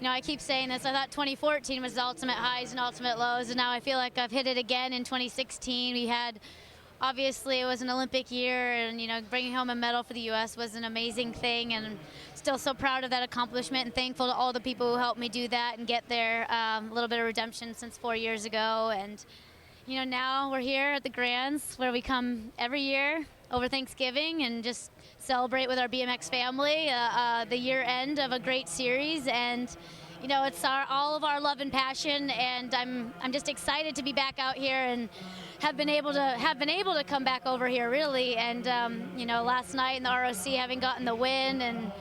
I keep saying this. I thought 2014 was the ultimate highs and ultimate lows, and now I feel like I've hit it again in 2016. We had, obviously, it was an Olympic year, and bringing home a medal for the U.S. was an amazing thing, and I'm still so proud of that accomplishment and thankful to all the people who helped me do that and get there. A little bit of redemption since 4 years ago, and now we're here at the Grands, where we come every year over Thanksgiving and just celebrate with our BMX family the year end of a great series. And it's all of our love and passion, and I'm just excited to be back out here and have been able to come back over here, really. And last night in the ROC, having gotten the win, and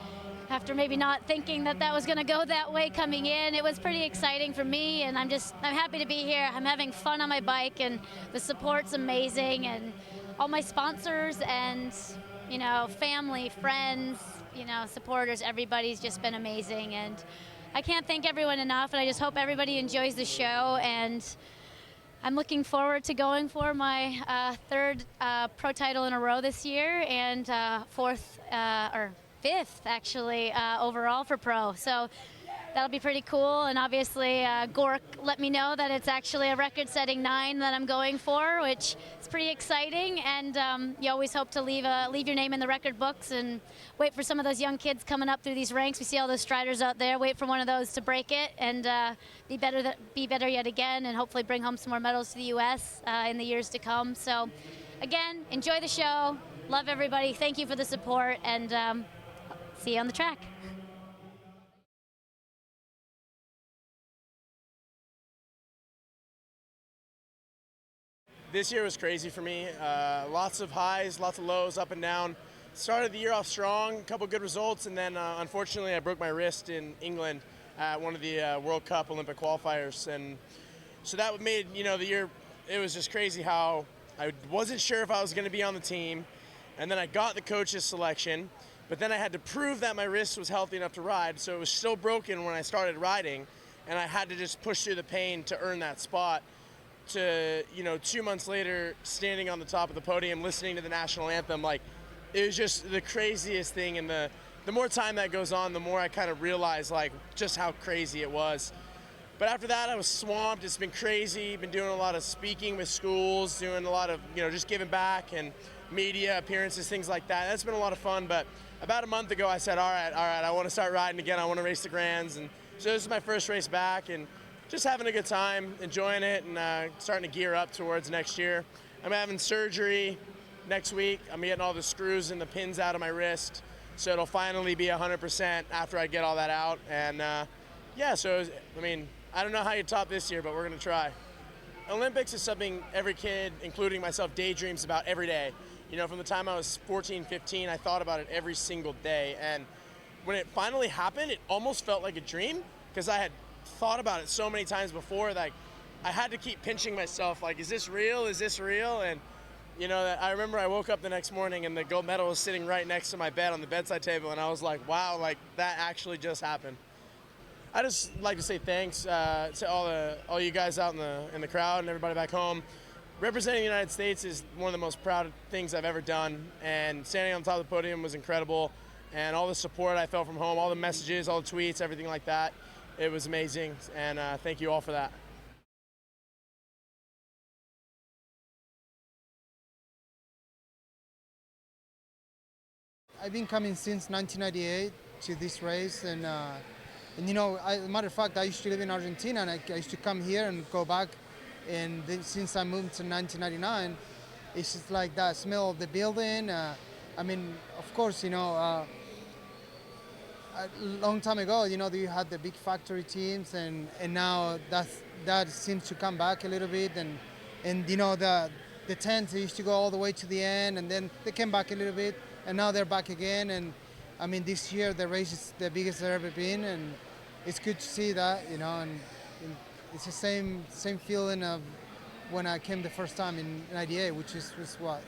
after maybe not thinking that was going to go that way coming in, it was pretty exciting for me, and I'm happy to be here. I'm having fun on my bike, and the support's amazing, and all my sponsors and family, friends, supporters, everybody's just been amazing, and I can't thank everyone enough, and I just hope everybody enjoys the show, and I'm looking forward to going for my third pro title in a row this year, and fifth, actually, overall for pro. So that'll be pretty cool. And obviously, Gork let me know that it's actually a record-setting 9 that I'm going for, which is pretty exciting. And you always hope to leave your name in the record books and wait for some of those young kids coming up through these ranks. We see all those striders out there. Wait for one of those to break it and be better yet again, and hopefully bring home some more medals to the U.S. In the years to come. So, again, enjoy the show. Love everybody. Thank you for the support, and see you on the track. This year was crazy for me. Lots of highs, lots of lows, up and down. Started the year off strong, a couple good results, and then unfortunately I broke my wrist in England at one of the World Cup Olympic qualifiers. And so that made, the year, it was just crazy how I wasn't sure if I was going to be on the team. And then I got the coach's selection, but then I had to prove that my wrist was healthy enough to ride, so it was still broken when I started riding, and I had to just push through the pain to earn that spot. To 2 months later, standing on the top of the podium, listening to the national anthem, like, it was just the craziest thing. And the more time that goes on, the more I kind of realize, like, just how crazy it was. But after that, I was swamped. It's been crazy. Been doing a lot of speaking with schools, doing a lot of, just giving back and media appearances, things like that. That's been a lot of fun. But about a month ago, I said, all right, I want to start riding again. I want to race the Grands. And so this is my first race back, and just having a good time, enjoying it, and starting to gear up towards next year. I'm having surgery next week. I'm getting all the screws and the pins out of my wrist, so it'll finally be 100% after I get all that out. And so, I don't know how you top this year, but we're going to try. Olympics is something every kid, including myself, daydreams about every day. From the time I was 14, 15, I thought about it every single day. And when it finally happened, it almost felt like a dream, because I had thought about it so many times before that I had to keep pinching myself, like, is this real? Is this real? And I remember I woke up the next morning and the gold medal was sitting right next to my bed on the bedside table, and I was like, wow, like, that actually just happened. I just like to say thanks to all you guys out in the crowd and everybody back home. Representing the United States is one of the most proud things I've ever done, and standing on top of the podium was incredible. And all the support I felt from home, all the messages, all the tweets, everything like that, it was amazing, and thank you all for that. I've been coming since 1998 to this race, and as a matter of fact, I used to live in Argentina, and I used to come here and go back. And then, since I moved to 1999, it's just like that smell of the building. Of course, a long time ago, you had the big factory teams, and now that seems to come back a little bit, and the tents, they used to go all the way to the end, and then they came back a little bit, and now they're back again. And this year the race is the biggest there's ever been, and it's good to see that, and it's the same feeling of when I came the first time in '98, which was what,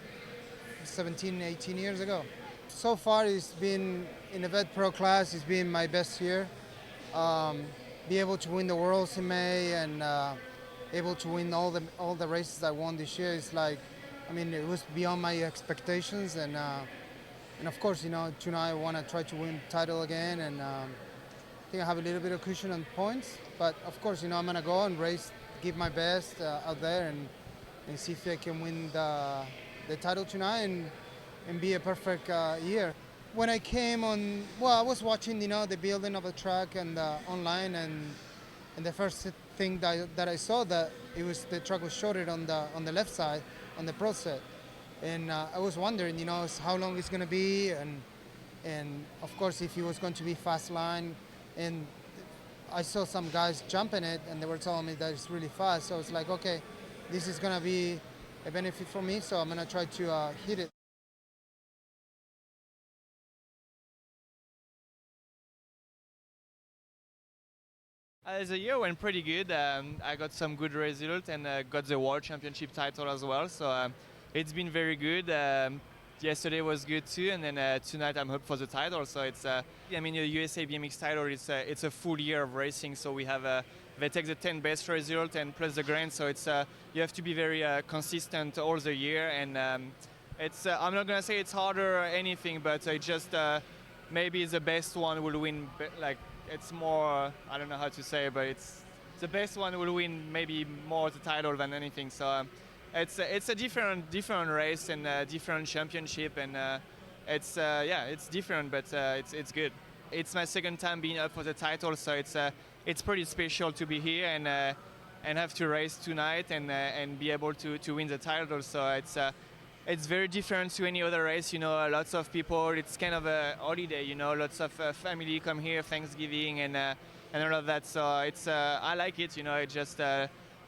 17, 18 years ago. So far, it's been in the Vet Pro class. It's been my best year. Be able to win the Worlds in May, and able to win all the races I won this year. It's like, it was beyond my expectations, and of course, tonight I want to try to win the title again, and think I have a little bit of cushion on points, but of course, I'm gonna go and race, give my best out there, and see if I can win the title tonight and be a perfect year. When I came on, well, I was watching, the building of the track and online, and the first thing that I saw that the track was shorted on the left side, on the pro set, and I was wondering, how long it's gonna be, and of course if it was going to be fast line, and I saw some guys jumping it, and they were telling me that it's really fast, so it's like, okay, this is gonna be a benefit for me, so I'm gonna try to hit it. The year went pretty good. I got some good results and got the World Championship title as well. So it's been very good. Yesterday was good too, and then tonight I'm up for the title. So it's, the USA BMX title. It's a full year of racing. So we have they take the 10 best result and plus the grand. So it's you have to be very consistent all the year, and it's I'm not gonna say it's harder or anything, but it just maybe the best one will win. Like it's more I don't know how to say, but it's the best one will win maybe more the title than anything. So. It's a different race and a different championship, and it's different, but it's good. It's my second time being up for the title, so it's pretty special to be here and have to race tonight and be able to win the title. So it's very different to any other race. Lots of people. It's kind of a holiday. Lots of family come here, Thanksgiving and all of that. So it's I like it. It just.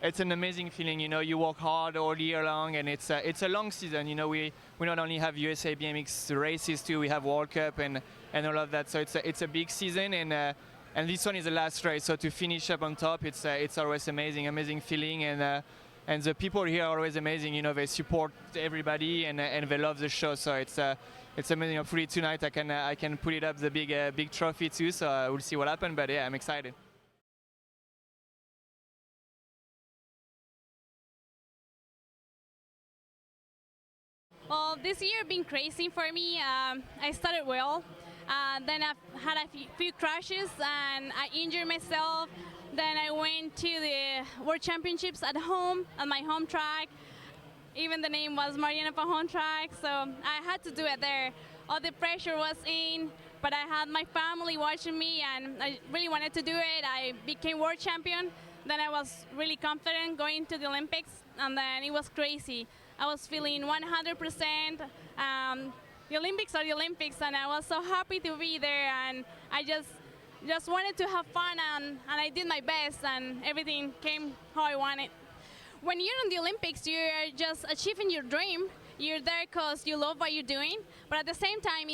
It's an amazing feeling, you work hard all year long, and it's a long season. We not only have USA BMX races too, we have World Cup and all of that. So it's a big season, and this one is the last race. So to finish up on top, it's always amazing feeling, and the people here are always amazing. They support everybody and they love the show. So it's amazing. Hopefully tonight I can put it up the big trophy too. So we'll see what happens. But yeah, I'm excited. Well, this year been crazy for me. I started well, then I've had a few crashes and I injured myself. Then I went to the World Championships at home, on my home track. Even the name was Mariana Pajon track, so I had to do it there. All the pressure was in, but I had my family watching me and I really wanted to do it. I became world champion. Then I was really confident going to the Olympics, and then it was crazy. I was feeling 100%. The Olympics are the Olympics, and I was so happy to be there, and I just wanted to have fun, and I did my best, and everything came how I wanted. When you're in the Olympics, you're just achieving your dream. You're there because you love what you're doing, but at the same time,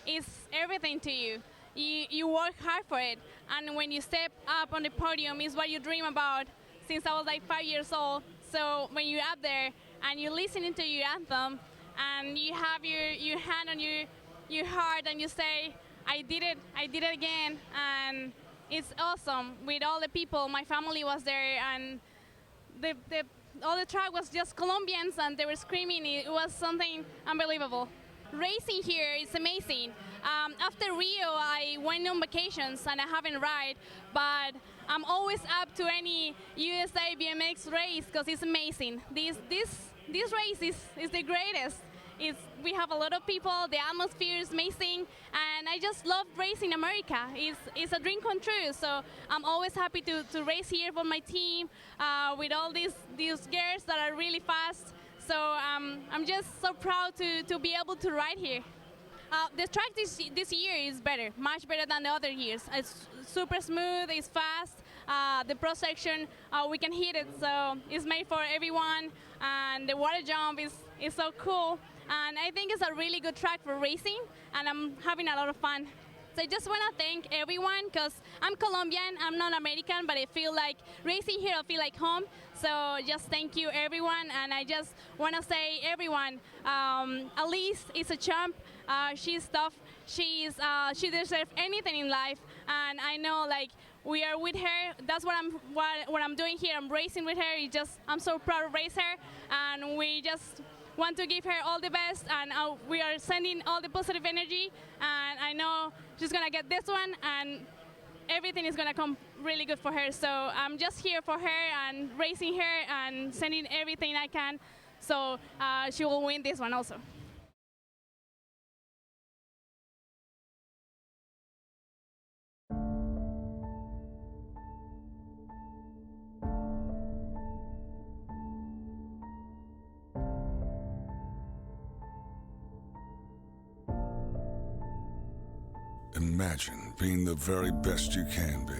it's everything to you. You work hard for it, and when you step up on the podium, is what you dream about since I was like 5 years old. So when you're up there and you're listening to your anthem, and you have your hand on your heart, and you say, I did it again, and it's awesome. With all the people, my family was there, and all the track was just Colombians, and they were screaming. It was something unbelievable. Racing here is amazing. After Rio, I went on vacations and I haven't ride, but I'm always up to any USA BMX race because it's amazing. This race is the greatest. We have a lot of people, the atmosphere is amazing, and I just love racing America. It's a dream come true, so I'm always happy to race here for my team with all these girls that are really fast. So I'm just so proud to be able to ride here. The track this year is better, much better than the other years. It's super smooth, it's fast. The pro section, we can hit it, so it's made for everyone. And the water jump is so cool. And I think it's a really good track for racing, and I'm having a lot of fun. So I just want to thank everyone, because I'm Colombian, I'm not American, but I feel like racing here, I feel like home. So just thank you, everyone, and I just want to say, everyone, Elise is a champ. She's tough. She deserves anything in life, and I know like we are with her. That's what I'm doing here. I'm racing with her. I'm so proud to race her, and we just want to give her all the best, and we are sending all the positive energy, and I know she's gonna get this one, and everything is going to come really good for her. So I'm just here for her and racing her and sending everything I can. So she will win this one also. Imagine being the very best you can be.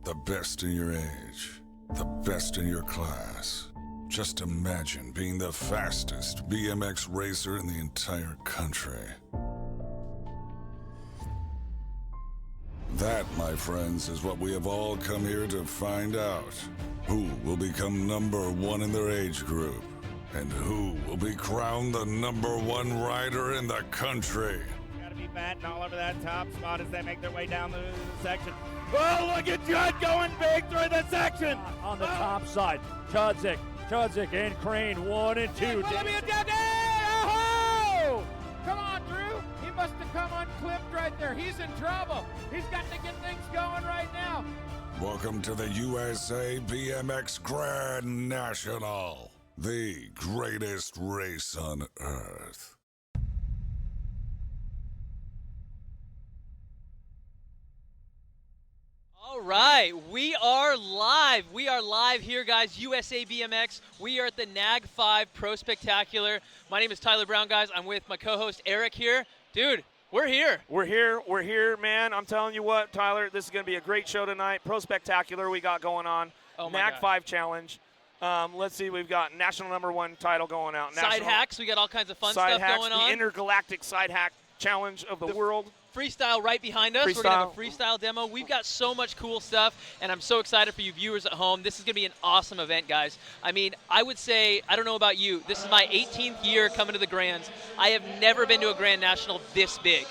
The best in your age. The best in your class. Just imagine being the fastest BMX racer in the entire country. That, my friends, is what we have all come here to find out. Who will become #1 in their age group? And who will be crowned the #1 rider in the country? Gotta be batting all over that top spot as they make their way down the section. Oh, look at Judd going big through the section. On the top side, Chudzik and Crane, 1 and 2. Oh! Come on, Drew. He must have come unclipped right there. He's in trouble. He's got to get things going right now. Welcome to the USA BMX Grand National, the greatest race on earth. All right, we are live. We are live here, guys. USA BMX. We are at the NAG 5 Pro Spectacular. My name is Tyler Brown, guys. I'm with my co-host Eric here. Dude, we're here. We're here, man. I'm telling you what, Tyler, this is going to be a great show tonight. Pro Spectacular we got going on. Oh my NAG gosh. 5 Challenge. Let's see, we've got national #1 title going out. Side hacks. We got all kinds of fun stuff going on. The intergalactic side hack challenge of the world. Freestyle right behind us. We're going to have a freestyle demo. We've got so much cool stuff, and I'm so excited for you viewers at home. This is going to be an awesome event, guys. I mean, I would say, I don't know about you, this is my 18th year coming to the Grands. I have never been to a Grand National this big.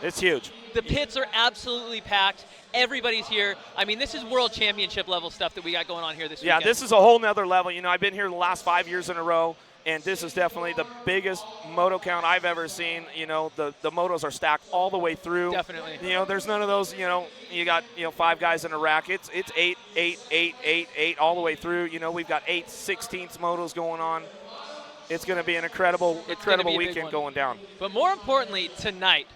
It's huge. The pits are absolutely packed. Everybody's here. I mean, this is world championship level stuff that we got going on here this weekend. Yeah, this is a whole nother level. You know, I've been here the last 5 years in a row, and this is definitely the biggest moto count I've ever seen. You know, the motos are stacked all the way through. Definitely. You know, there's none of those, you know, you got, 5 guys in a rack. It's 8, 8, 8, 8, 8 all the way through. You know, we've got 8 16th motos going on. It's going to be an incredible weekend going down. But more importantly, tonight,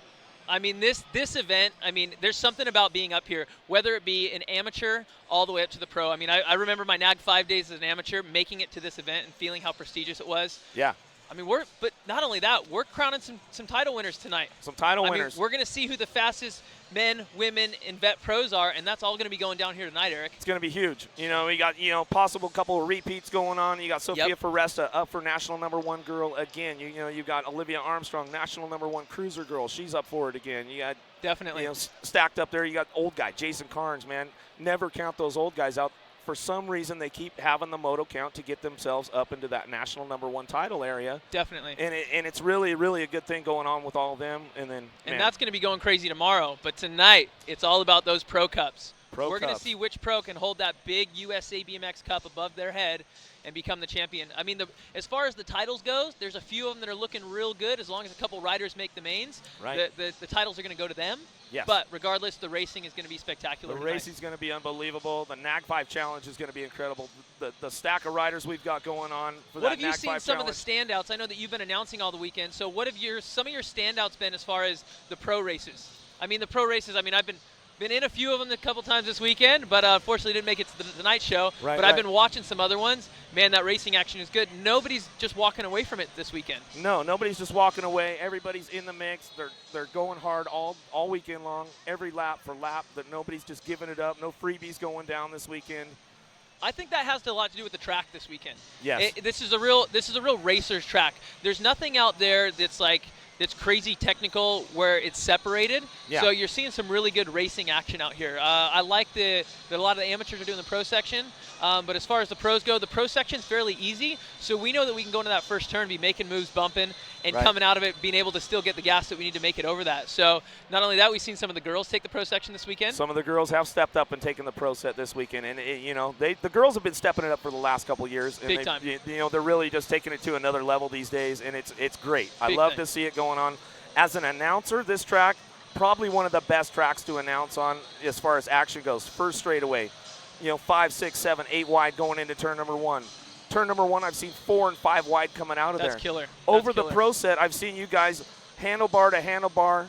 I mean, this event, I mean, there's something about being up here, whether it be an amateur all the way up to the pro. I mean, I remember my NAG 5 days as an amateur, making it to this event and feeling how prestigious it was. Yeah. I mean, but not only that, we're crowning some title winners tonight. Some title winners. Mean, we're going to see who the fastest men, women, and vet pros are, and that's all going to be going down here tonight, Eric. It's going to be huge. You know, we got, possible couple of repeats going on. You got Sophia Foresta up for national #1 girl again. You know, you got Olivia Armstrong, national #1 cruiser girl. She's up for it again. You got definitely stacked up there. You got old guy Jason Carnes, man. Never count those old guys out. For some reason, they keep having the moto count to get themselves up into that national #1 title area. Definitely. And it's really, really a good thing going on with all of them. And that's going to be going crazy tomorrow. But tonight, it's all about those Pro Cups. We're going to see which pro can hold that big USA BMX Cup above their head and become the champion. I mean, as far as the titles goes, there's a few of them that are looking real good. As long as a couple riders make the mains, right. the titles are going to go to them. Yes. But regardless, the racing is going to be spectacular. The racing is going to be unbelievable. The NAG 5 Challenge is going to be incredible. The stack of riders we've got going on for that NAG 5 Challenge. What have you seen some of the standouts? I know that you've been announcing all the weekend. So what have some of your standouts been as far as the pro races? I mean, the pro races, I mean, I've been in a few of them a couple times this weekend, but unfortunately didn't make it to the tonight show. But I've been watching some other ones. Man, that racing action is good. Nobody's just walking away from it this weekend. No, nobody's just walking away. Everybody's in the mix. They're going hard all weekend long, every lap for lap. That nobody's just giving it up. No freebies going down this weekend. I think that has a lot to do with the track this weekend. Yes. This is a real racer's track. There's nothing out there that's crazy technical where it's separated. Yeah. So you're seeing some really good racing action out here. I like that a lot of the amateurs are doing the pro section. But as far as the pros go, the pro section's fairly easy. So we know that we can go into that first turn, be making moves, bumping, and coming out of it, being able to still get the gas that we need to make it over that. So not only that, we've seen some of the girls take the pro section this weekend. Some of the girls have stepped up and taken the pro set this weekend. And, the girls have been stepping it up for the last couple of years. And Big time. They're really just taking it to another level these days, and it's great. I love to see it going on. As an announcer, this track, probably one of the best tracks to announce on as far as action goes. First straightaway, 5, 6, 7, 8 wide going into turn number 1. Turn number 1, I've seen 4 and 5 wide coming out of there. That's killer. Over the pro set, I've seen you guys handlebar to handlebar,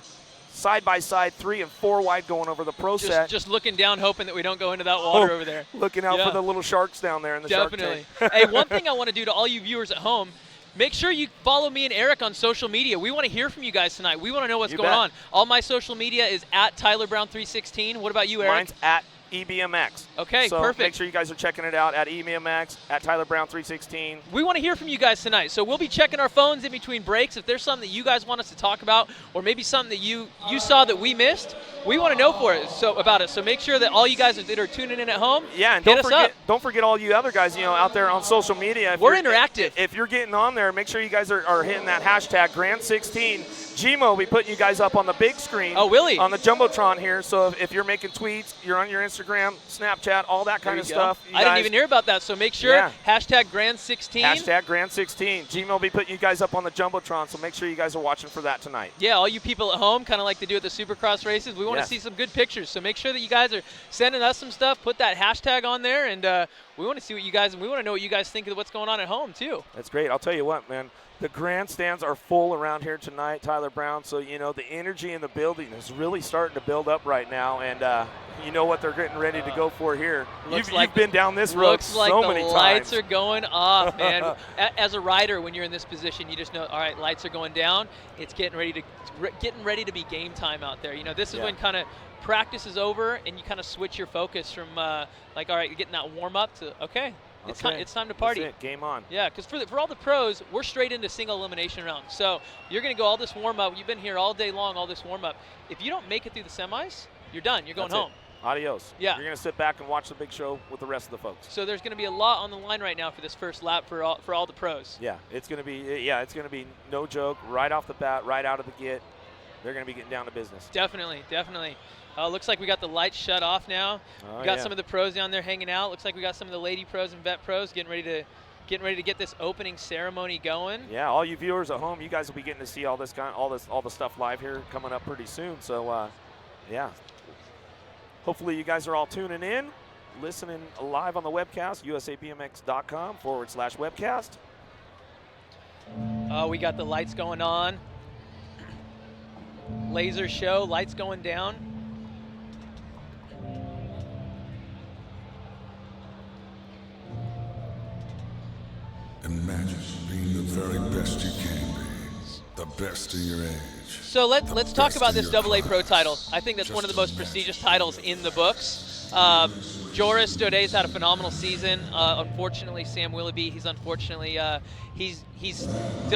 side by side, 3 and 4 wide going over the pro set. Just looking down, hoping that we don't go into that water over there. Looking out for the little sharks down there in the Definitely. shark tank. Hey, one thing I want to do to all you viewers at home, make sure you follow me and Eric on social media. We want to hear from you guys tonight. We want to know what's going on. All my social media is at Tyler Brown 316. What about you, Eric? Mine's at EBMX. Okay, so perfect. Make sure you guys are checking it out at EBMX, at Tyler Brown 316. We want to hear from you guys tonight, so we'll be checking our phones in between breaks. If there's something that you guys want us to talk about, or maybe something that you saw that we missed, we want to know about it. So make sure that all you guys that are tuning in at home, and hit us up. Don't forget all you other guys, out there on social media. We're interactive. If you're getting on there, make sure you guys are hitting that hashtag Grand16. Gmo will be putting you guys up on the big screen. Oh, will he? On the Jumbotron here. So if you're making tweets, you're on your Instagram, Snapchat, all that kind of stuff. I didn't even hear about that, so make sure, hashtag Grand16. Hashtag Grand16. Gmo will be putting you guys up on the Jumbotron, so make sure you guys are watching for that tonight. Yeah, all you people at home, kind of like they do at the Supercross races, we want to see some good pictures. So make sure that you guys are sending us some stuff, put that hashtag on there, and we want to see what you guys, and we want to know what you guys think of what's going on at home, too. That's great. I'll tell you what, man. The grandstands are full around here tonight, Tyler Brown. So, the energy in the building is really starting to build up right now. And you know what they're getting ready to go for here. You've been down this road so many times. Looks like the lights are going off, man. As a rider, when you're in this position, you just know, all right, lights are going down. It's getting ready to be game time out there. This is when kind of practice is over and you kind of switch your focus from all right, you're getting that warm up to, okay. It's time to party. That's it. Game on. Yeah, because for all the pros, we're straight into single elimination round. So you're going to go all this warm-up. You've been here all day long, all this warm-up. If you don't make it through the semis, you're done. You're going home. Adios. Yeah. You're going to sit back and watch the big show with the rest of the folks. So there's going to be a lot on the line right now for this first lap for all the pros. Yeah, it's going to be no joke right off the bat, right out of the gate. They're going to be getting down to business. Definitely. Looks like we got the lights shut off now. We got some of the pros down there hanging out. Looks like we got some of the lady pros and vet pros getting ready to get this opening ceremony going. Yeah, all you viewers at home, you guys will be getting to see all the stuff live here coming up pretty soon. So, yeah. Hopefully you guys are all tuning in, listening live on the webcast, usabmx.com/webcast. We got the lights going on. Laser show, lights going down. Imagine being the very best you can be, the best in your age. So let's talk about this AA Pro title. I think that's one of the most prestigious titles in the books. Joris Doday's had a phenomenal season. Unfortunately, Sam Willoughby, he's still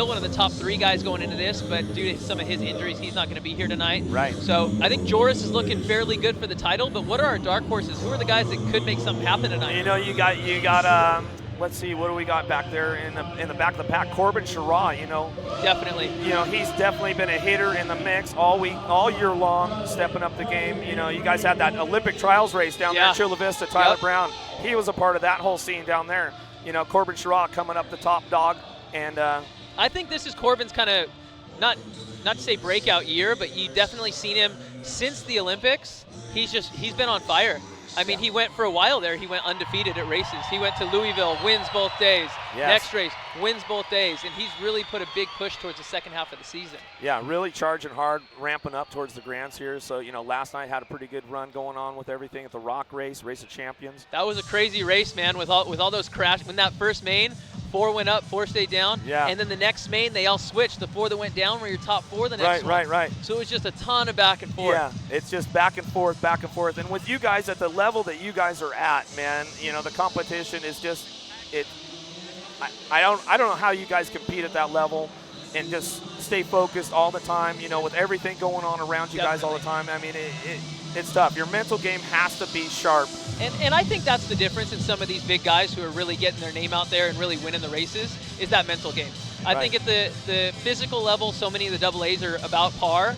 one of the top 3 guys going into this, but due to some of his injuries, he's not going to be here tonight. Right. So I think Joris is looking fairly good for the title, but what are our dark horses? Who are the guys that could make something happen tonight? You got let's see, what do we got back there in the back of the pack? Corbin Sherrod, Definitely. He's definitely been a hitter in the mix all year long, stepping up the game. You guys had that Olympic trials race down there in Chula Vista. Tyler Brown, he was a part of that whole scene down there. Corbin Sherrod coming up the top dog. And I think this is Corbin's kind of, not to say breakout year, but you've definitely seen him since the Olympics. He's been on fire. I mean, he went for a while there. He went undefeated at races. He went to Louisville, wins both days. Yes. Next race, wins both days. And he's really put a big push towards the second half of the season. Yeah, really charging hard, ramping up towards the Grands here. So, last night had a pretty good run going on with everything at the Rock race, Race of Champions. That was a crazy race, man, with all those crashes. When that first main, 4 went up, 4 stayed down. Yeah. And then the next main, they all switched. The 4 that went down were your top 4 the next one. Right. So it was just a ton of back and forth. Yeah, it's just back and forth. And with you guys at the level that you guys are at, man, the competition is just I don't know how you guys compete at that level and just stay focused all the time, with everything going on around you guys all the time. I mean, it's tough. Your mental game has to be sharp. And I think that's the difference in some of these big guys who are really getting their name out there and really winning the races is that mental game. I think at the physical level, so many of the AA's are about par,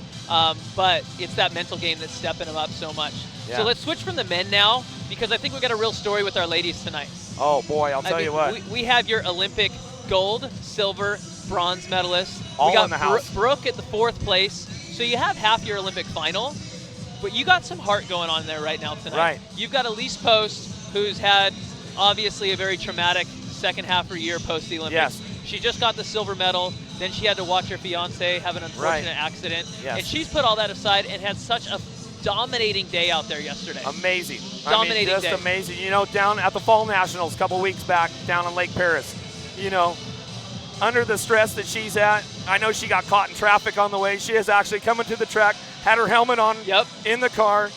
but it's that mental game that's stepping them up so much. Yeah. So let's switch from the men now, because I think we've got a real story with our ladies tonight. Oh, boy, I'll tell you what. We have your Olympic gold, silver, bronze medalists. All we got in the house. Brooke at the 4th place. So you have half your Olympic final, but you got some heart going on there right now tonight. Right. You've got Elise Post, who's had obviously a very traumatic second half of her year post the Olympics. Yes. She just got the silver medal. Then she had to watch her fiance have an unfortunate accident. Yes. And she's put all that aside and had such a dominating day out there yesterday. Amazing. Dominating just day. amazing. You know, down at the Fall Nationals a couple weeks back down in Lake Paris, you know, under the stress that she's at, I know she got caught in traffic on the way. She is actually coming to the track, had her helmet on in the car,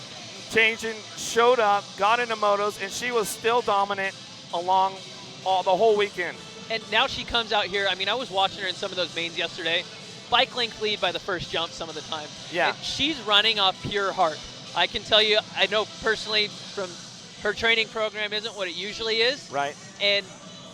changing, showed up, got into motos, and she was still dominant along the whole weekend. And now she comes out here. I mean, I was watching her in some of those mains yesterday. Bike length lead by the first jump some of the time. Yeah. And she's running off pure heart. I can tell you, I know personally from her training program isn't what it usually is. Right. And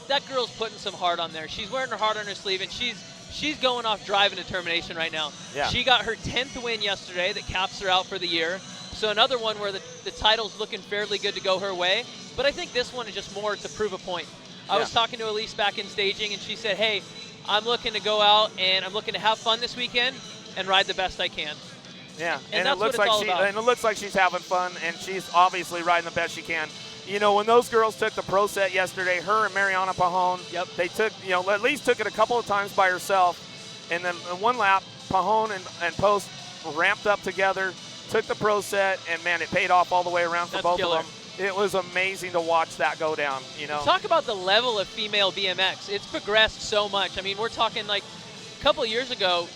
that girl's putting some heart on there. She's wearing her heart on her sleeve, and she's going off drive and determination right now. Yeah. She got her 10th win yesterday that caps her out for the year. So another one where the title's looking fairly good to go her way. But I think this one is just more to prove a point. I was talking to Elise back in staging, and she said, hey, I'm looking to go out, and I'm looking to have fun this weekend and ride the best I can. Yeah, and that's it looks what it's all about. And it looks like she's having fun, and she's obviously riding the best she can. You know, when those girls took the pro set yesterday, her and Mariana Pajon, they took, you know, at least took it a couple of times by herself, and then in one lap, Pajon and Post ramped up together, took the pro set, and man, it paid off all the way around for both of them. It was amazing to watch that go down, you know. Talk about the level of female BMX. It's progressed so much. I mean, we're talking like a couple of years ago,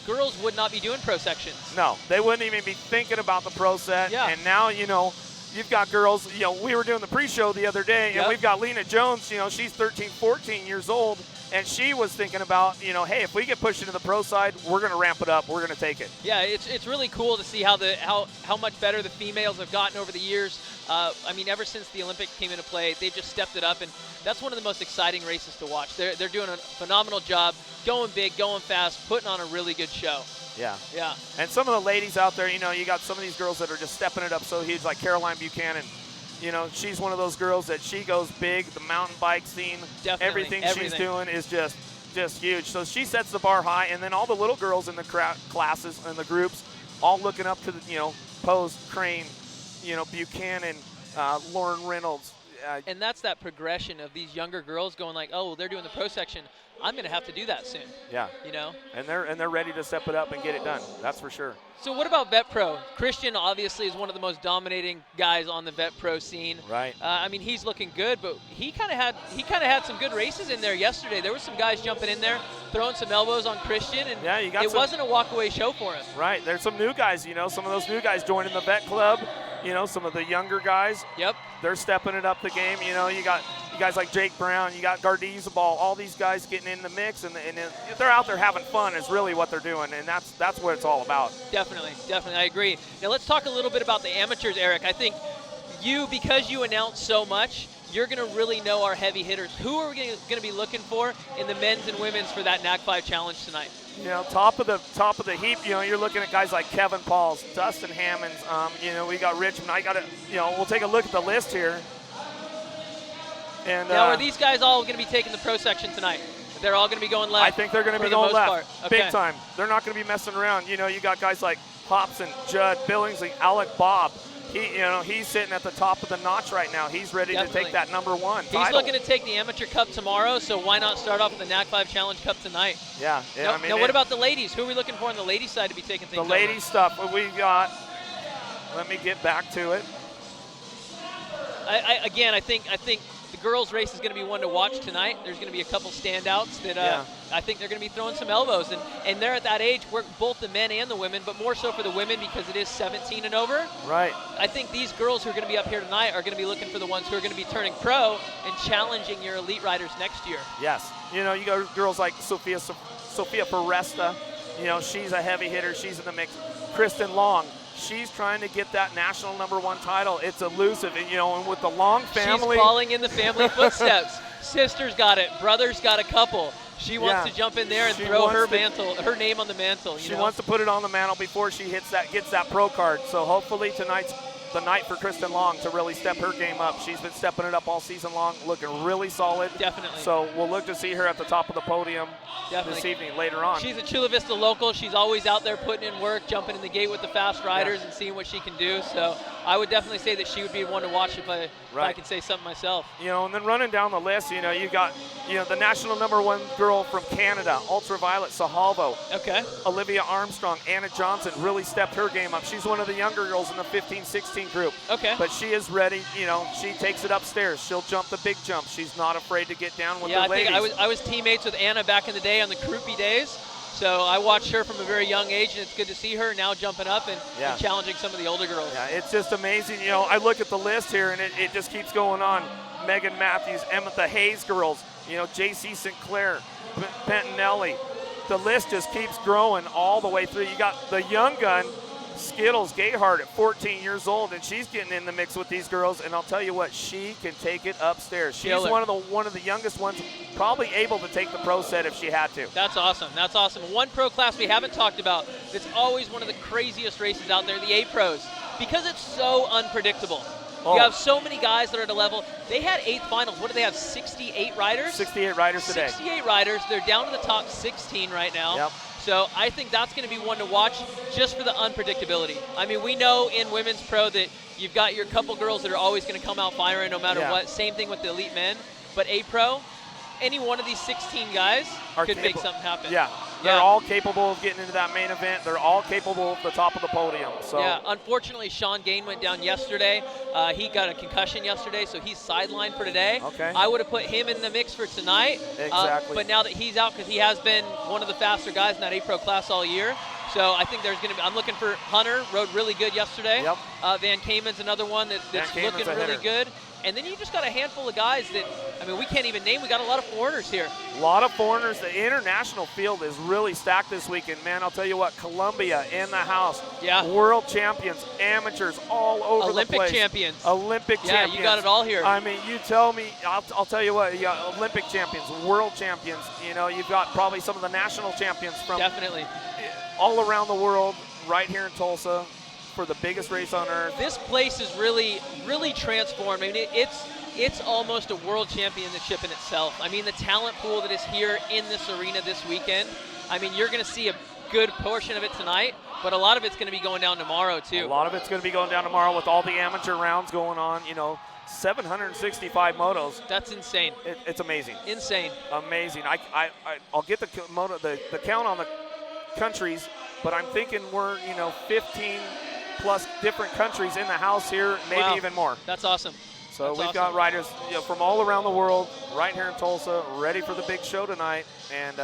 girls would not be doing pro sections. No, they wouldn't even be thinking about the pro set. Yeah. And now, you know, you've got girls, you know, we were doing the pre-show the other day, and we've got Lena Jones, you know, she's 13, 14 years old, and she was thinking about, you know, hey, if we get pushed into the pro side, we're going to ramp it up. We're going to take it. Yeah, it's really cool to see how much better the females have gotten over the years. I mean, ever since the Olympics came into play, they've just stepped it up, and that's one of the most exciting races to watch. They're doing a phenomenal job, going big, going fast, putting on a really good show. Yeah. Yeah. And some of the ladies out there, you know, you got some of these girls that are just stepping it up so huge, like Caroline Buchanan. You know, she's one of those girls that she goes big. The mountain bike scene, everything she's doing is just huge. So she sets the bar high, and then all the little girls in the classes and the groups all looking up to the, you know, Post, Crane, you know, Buchanan, Lauren Reynolds. And that's that progression of these younger girls going like, oh, well, they're doing the pro section. I'm going to have to do that soon. Yeah. You know? And they're ready to step it up and get it done. That's for sure. So what about Vet Pro? Christian obviously is one of the most dominating guys on the Vet Pro scene. Right. I mean, he's looking good, but he kind of had some good races in there yesterday. There were some guys jumping in there, throwing some elbows on Christian, and it wasn't a walk-away show for him. Right. There's some new guys, you know, some of those new guys joining the Vet Club. You know, some of the younger guys. Yep. They're stepping it up the game. You know, you got guys like Jake Brown, you got Gardizabal, all these guys getting in the mix, and they're out there having fun is really what they're doing, and that's what it's all about. Definitely, I agree. Now let's talk a little bit about the amateurs, Eric. I think because you announce so much, you're going to really know our heavy hitters. Who are we going to be looking for in the men's and women's for that NAC 5 challenge tonight? You know, top of the heap. You know, you're looking at guys like Kevin Pauls, Dustin Hammonds. You know, we got Richmond. We'll take a look at the list here. And now, are these guys all going to be taking the pro section tonight? They're all going to be going left. I think they're going to be going left, big time. They're not going to be messing around. You know, you got guys like Hobson, Judd, Billingsley, Alec Bobb. He's sitting at the top of the notch right now. He's ready to take that #1 title. He's looking to take the Amateur Cup tomorrow, so why not start off with the NAC 5 Challenge Cup tonight? Yeah. Now, what about the ladies? Who are we looking for on the ladies' side to be taking things over? The ladies' stuff, we got, let me get back to it. I think the girls' race is going to be one to watch tonight. There's going to be a couple standouts that I think they're going to be throwing some elbows. And they're at that age where both the men and the women, but more so for the women because it is 17 and over. Right. I think these girls who are going to be up here tonight are going to be looking for the ones who are going to be turning pro and challenging your elite riders next year. Yes. You know, you got girls like Sophia Foresta. You know, she's a heavy hitter. She's in the mix. Kristen Long. She's trying to get that national #1 title. It's elusive, and and with the Long family, she's falling in the family footsteps. Sister's got it, brother's got a couple. She wants to jump in there and throw her name on the mantle. She wants to put it on the mantle before she gets that pro card. So hopefully tonight's the night for Kristen Long to really step her game up. She's been stepping it up all season long, looking really solid. Definitely. So we'll look to see her at the top of the podium this evening, later on. She's a Chula Vista local. She's always out there putting in work, jumping in the gate with the fast riders and seeing what she can do. So I would definitely say that she would be one to watch if I could say something myself. You know, and then running down the list, you know, you got, you know, the national #1 girl from Canada, Ultraviolet Sahalvo. Okay. Olivia Armstrong, Anna Johnson really stepped her game up. She's one of the younger girls in the 15-16 group. Okay. But she is ready. You know, she takes it upstairs. She'll jump the big jump. She's not afraid to get down with the ladies. Yeah, I think I was teammates with Anna back in the day on the Kroopy days. So I watched her from a very young age, and it's good to see her now jumping up and challenging some of the older girls. Yeah, it's just amazing. You know, I look at the list here, and it just keeps going on. Megan Matthews, the Hayes girls, you know, J.C. Sinclair, Pentinelli. The list just keeps growing all the way through. You got the young gun, Skittles Gayhart at 14 years old, and she's getting in the mix with these girls. And I'll tell you what, she can take it upstairs. She's one of the youngest ones, probably able to take the pro set if she had to. That's awesome. That's awesome. One pro class we haven't talked about that's always one of the craziest races out there, the A pros, because it's so unpredictable. You have so many guys that are at a level. They had 8 finals. What do they have, 68 riders? 68 riders today. 68 riders. They're down to the top 16 right now. Yep. So I think that's going to be one to watch just for the unpredictability. I mean, we know in women's pro that you've got your couple girls that are always going to come out firing no matter what. Same thing with the elite men. But A pro, any one of these 16 guys could make something happen. Yeah. They're all capable of getting into that main event. They're all capable of the top of the podium. So yeah, unfortunately, Sean Gain went down yesterday. He got a concussion yesterday, so he's sidelined for today. Okay. I would have put him in the mix for tonight. Exactly. But now that he's out, because he has been one of the faster guys in that A-Pro class all year, so I think there's going to be, I'm looking for Hunter, rode really good yesterday. Yep. Van Kamen's another one that's looking really good. And then you just got a handful of guys that, I mean, we can't even name. We got a lot of foreigners here. A lot of foreigners. The international field is really stacked this weekend, man. I'll tell you what, Colombia in the house. Yeah. World champions, amateurs all over the place. Olympic champions. Olympic champions. Yeah, you got it all here. I mean, you tell me, I'll tell you what, you got Olympic champions, world champions. You know, you've got probably some of the national champions from all around the world right here in Tulsa for the biggest race on earth. This place is really, really transformed. I mean, it's almost a world championship in itself. I mean, the talent pool that is here in this arena this weekend, I mean, you're going to see a good portion of it tonight, but a lot of it's going to be going down tomorrow, too. A lot of it's going to be going down tomorrow with all the amateur rounds going on, you know. 765 motos. That's insane. It's amazing. Insane. Amazing. I'll get the count on the countries, but I'm thinking we're, 15 plus different countries in the house here, maybe even more. That's awesome. So we've got riders from all around the world right here in Tulsa, ready for the big show tonight, and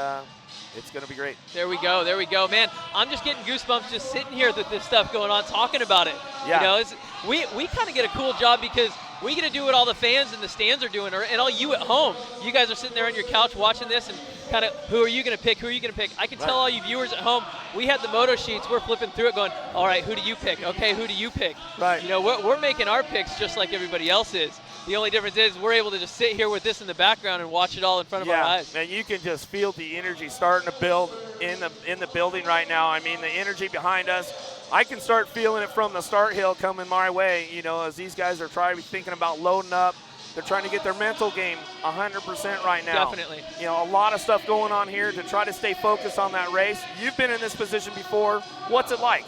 it's going to be great. There we go. There we go. Man, I'm just getting goosebumps just sitting here with this stuff going on, talking about it. Yeah. You know, we kind of get a cool job because we get to do what all the fans in the stands are doing, and all you at home. You guys are sitting there on your couch watching this and kind of, who are you going to pick? Who are you going to pick? I can tell all you viewers at home, we had the moto sheets. We're flipping through it going, all right, who do you pick? Okay, who do you pick? Right. You know, we're making our picks just like everybody else is. The only difference is we're able to just sit here with this in the background and watch it all in front of our eyes. And you can just feel the energy starting to build in the building right now. I mean, the energy behind us, I can start feeling it from the start hill coming my way, as these guys are thinking about loading up. They're trying to get their mental game 100% right now. Definitely. A lot of stuff going on here to try to stay focused on that race. You've been in this position before. What's it like?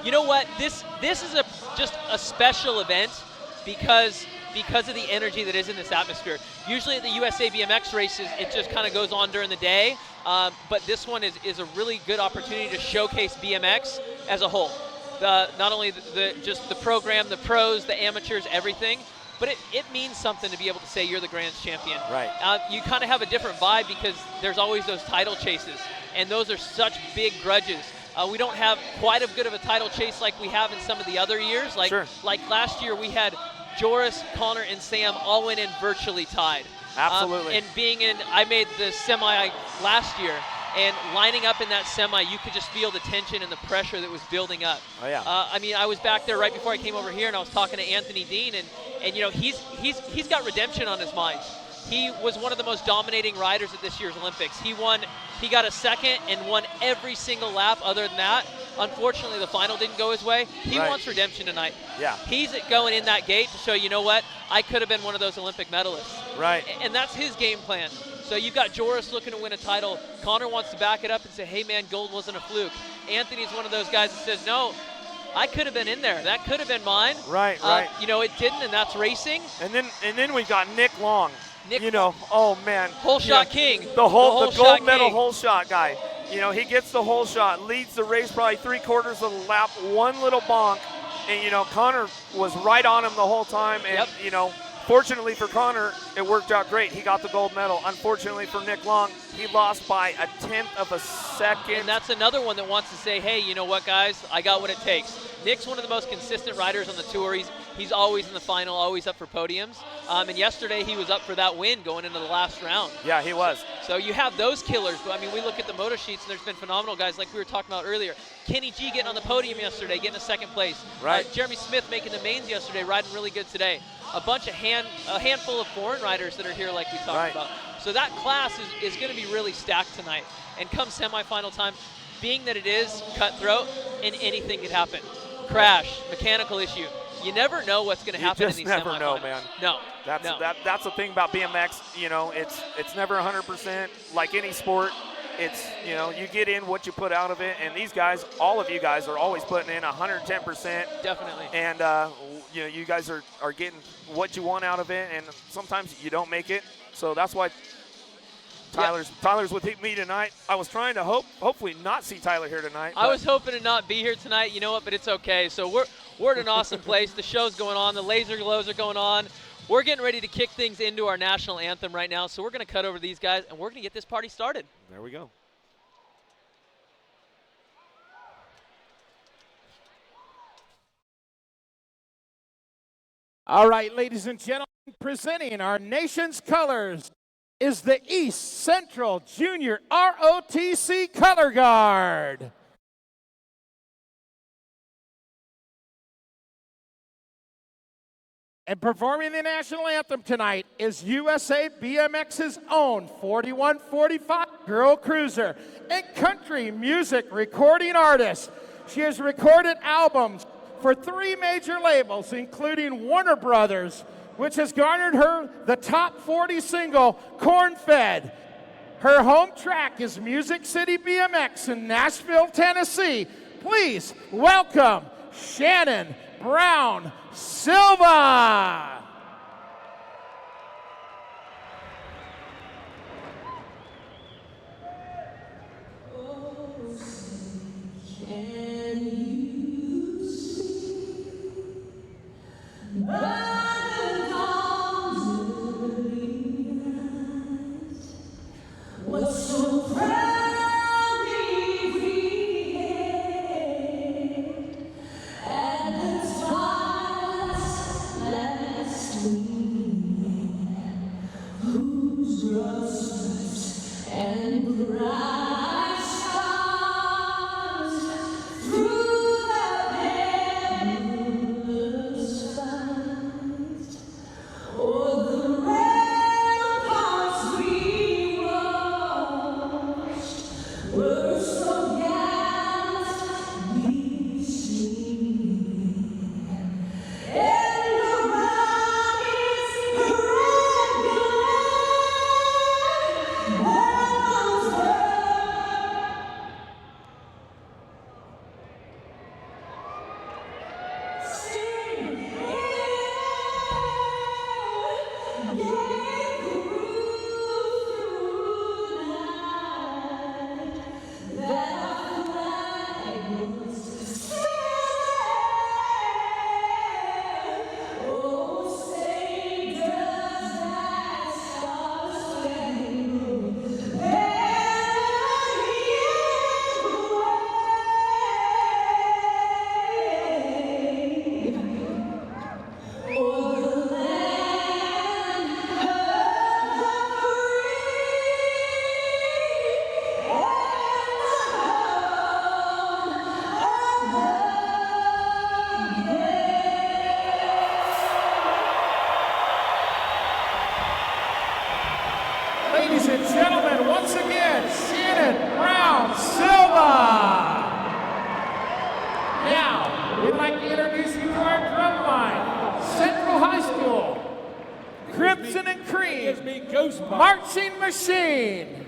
You know what? This is just a special event because of the energy that is in this atmosphere. Usually at the USA BMX races, it just kind of goes on during the day, but this one is a really good opportunity to showcase BMX as a whole. Not only just the program, the pros, the amateurs, everything, but it means something to be able to say you're the Grand Champion. Right. You kind of have a different vibe because there's always those title chases, and those are such big grudges. We don't have quite as good of a title chase like we have in some of the other years. Like last year, we had Joris, Connor, and Sam all went in virtually tied. Absolutely. And I made the semi last year, and lining up in that semi, you could just feel the tension and the pressure that was building up. Oh yeah. I mean, I was back there right before I came over here, and I was talking to Anthony Dean, and he's got redemption on his mind. He was one of the most dominating riders at this year's Olympics. He got a second and won every single lap. Other than that, Unfortunately, the final didn't go his way. He Right. wants redemption tonight. Yeah. He's going in that gate to show, you know what, I could have been one of those Olympic medalists. Right. And that's his game plan. So you've got Joris looking to win a title. Connor wants to back it up and say, hey man, gold wasn't a fluke. Anthony's one of those guys that says, no, I could have been in there. That could have been mine. Right, right. You know, it didn't, and that's racing. And then we've got Nick Long. You know, oh man. Hole shot king. The The gold shot medal king. hole shot guy. You know, he gets the hole shot, leads the race probably 3/4 of the lap, one little bonk. And, you know, Connor was right on him the whole time. And, you know, fortunately for Connor, it worked out great. He got the gold medal. Unfortunately for Nick Long, he lost by 1/10 of a second. And that's another one that wants to say, hey, you know what, guys? I got what it takes. Nick's one of the most consistent riders on the tour. He's always in the final, always up for podiums. And yesterday he was up for that win going into the last round. Yeah, he was. So you have those killers. But I mean, we look at the moto sheets, and there's been phenomenal guys like we were talking about earlier. Kenny G getting on the podium yesterday, getting a second place. Right. Jeremy Smith making the mains yesterday, riding really good today. A handful of foreign riders that are here like we talked about. So that class is going to be really stacked tonight. And come semifinal time, being that it is cutthroat and anything could happen. Crash, mechanical issue. You never know what's going to happen in these semifinals. You just never know, man. No. That's the thing about BMX. You know, it's never 100%. Like any sport, it's, you know, you get in what you put out of it. And these guys, all of you guys, are always putting in 110%. Definitely. And you know, you guys are getting what you want out of it. And sometimes you don't make it. So that's why Tyler's with me tonight. I was trying to hopefully not see Tyler here tonight. I was hoping to not be here tonight. You know what? But it's okay. So we're in an awesome place. The show's going on. The laser glows are going on. We're getting ready to kick things into our national anthem right now. So we're going to cut over to these guys, and we're going to get this party started. There we go. All right, ladies and gentlemen, presenting our nation's colors is the East Central Junior ROTC Color Guard. And performing the national anthem tonight is USA BMX's own 4145 Girl Cruiser and country music recording artist. She has recorded albums for 3 major labels, including Warner Brothers, which has garnered her the top 40 single, Corn Fed. Her home track is Music City BMX in Nashville, Tennessee. Please welcome Shannon Brown Silva. What's so proudly revealed at the twilight's last gleaming, whose rust and bright stars to introduce you to our drum line, Central High School, Crimson and Cream, Marching Machine.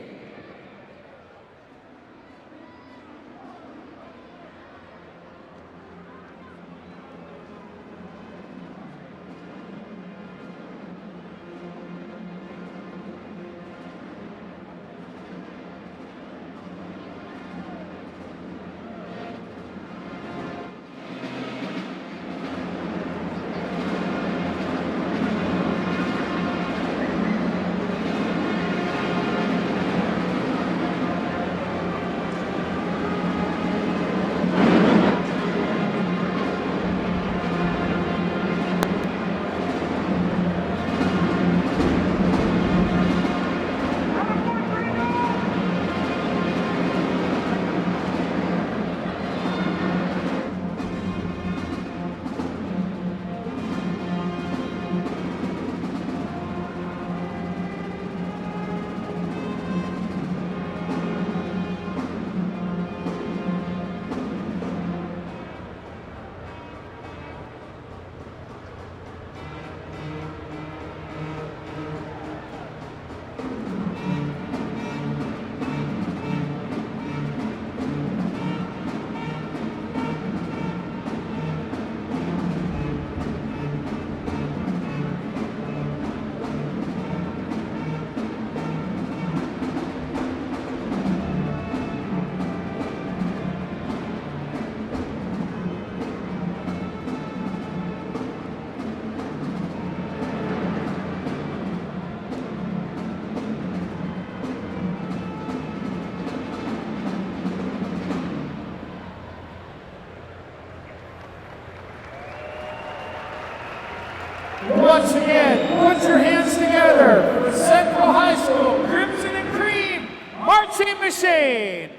Once again, put your hands together for Central High School, Crimson and Cream, Marching Machine.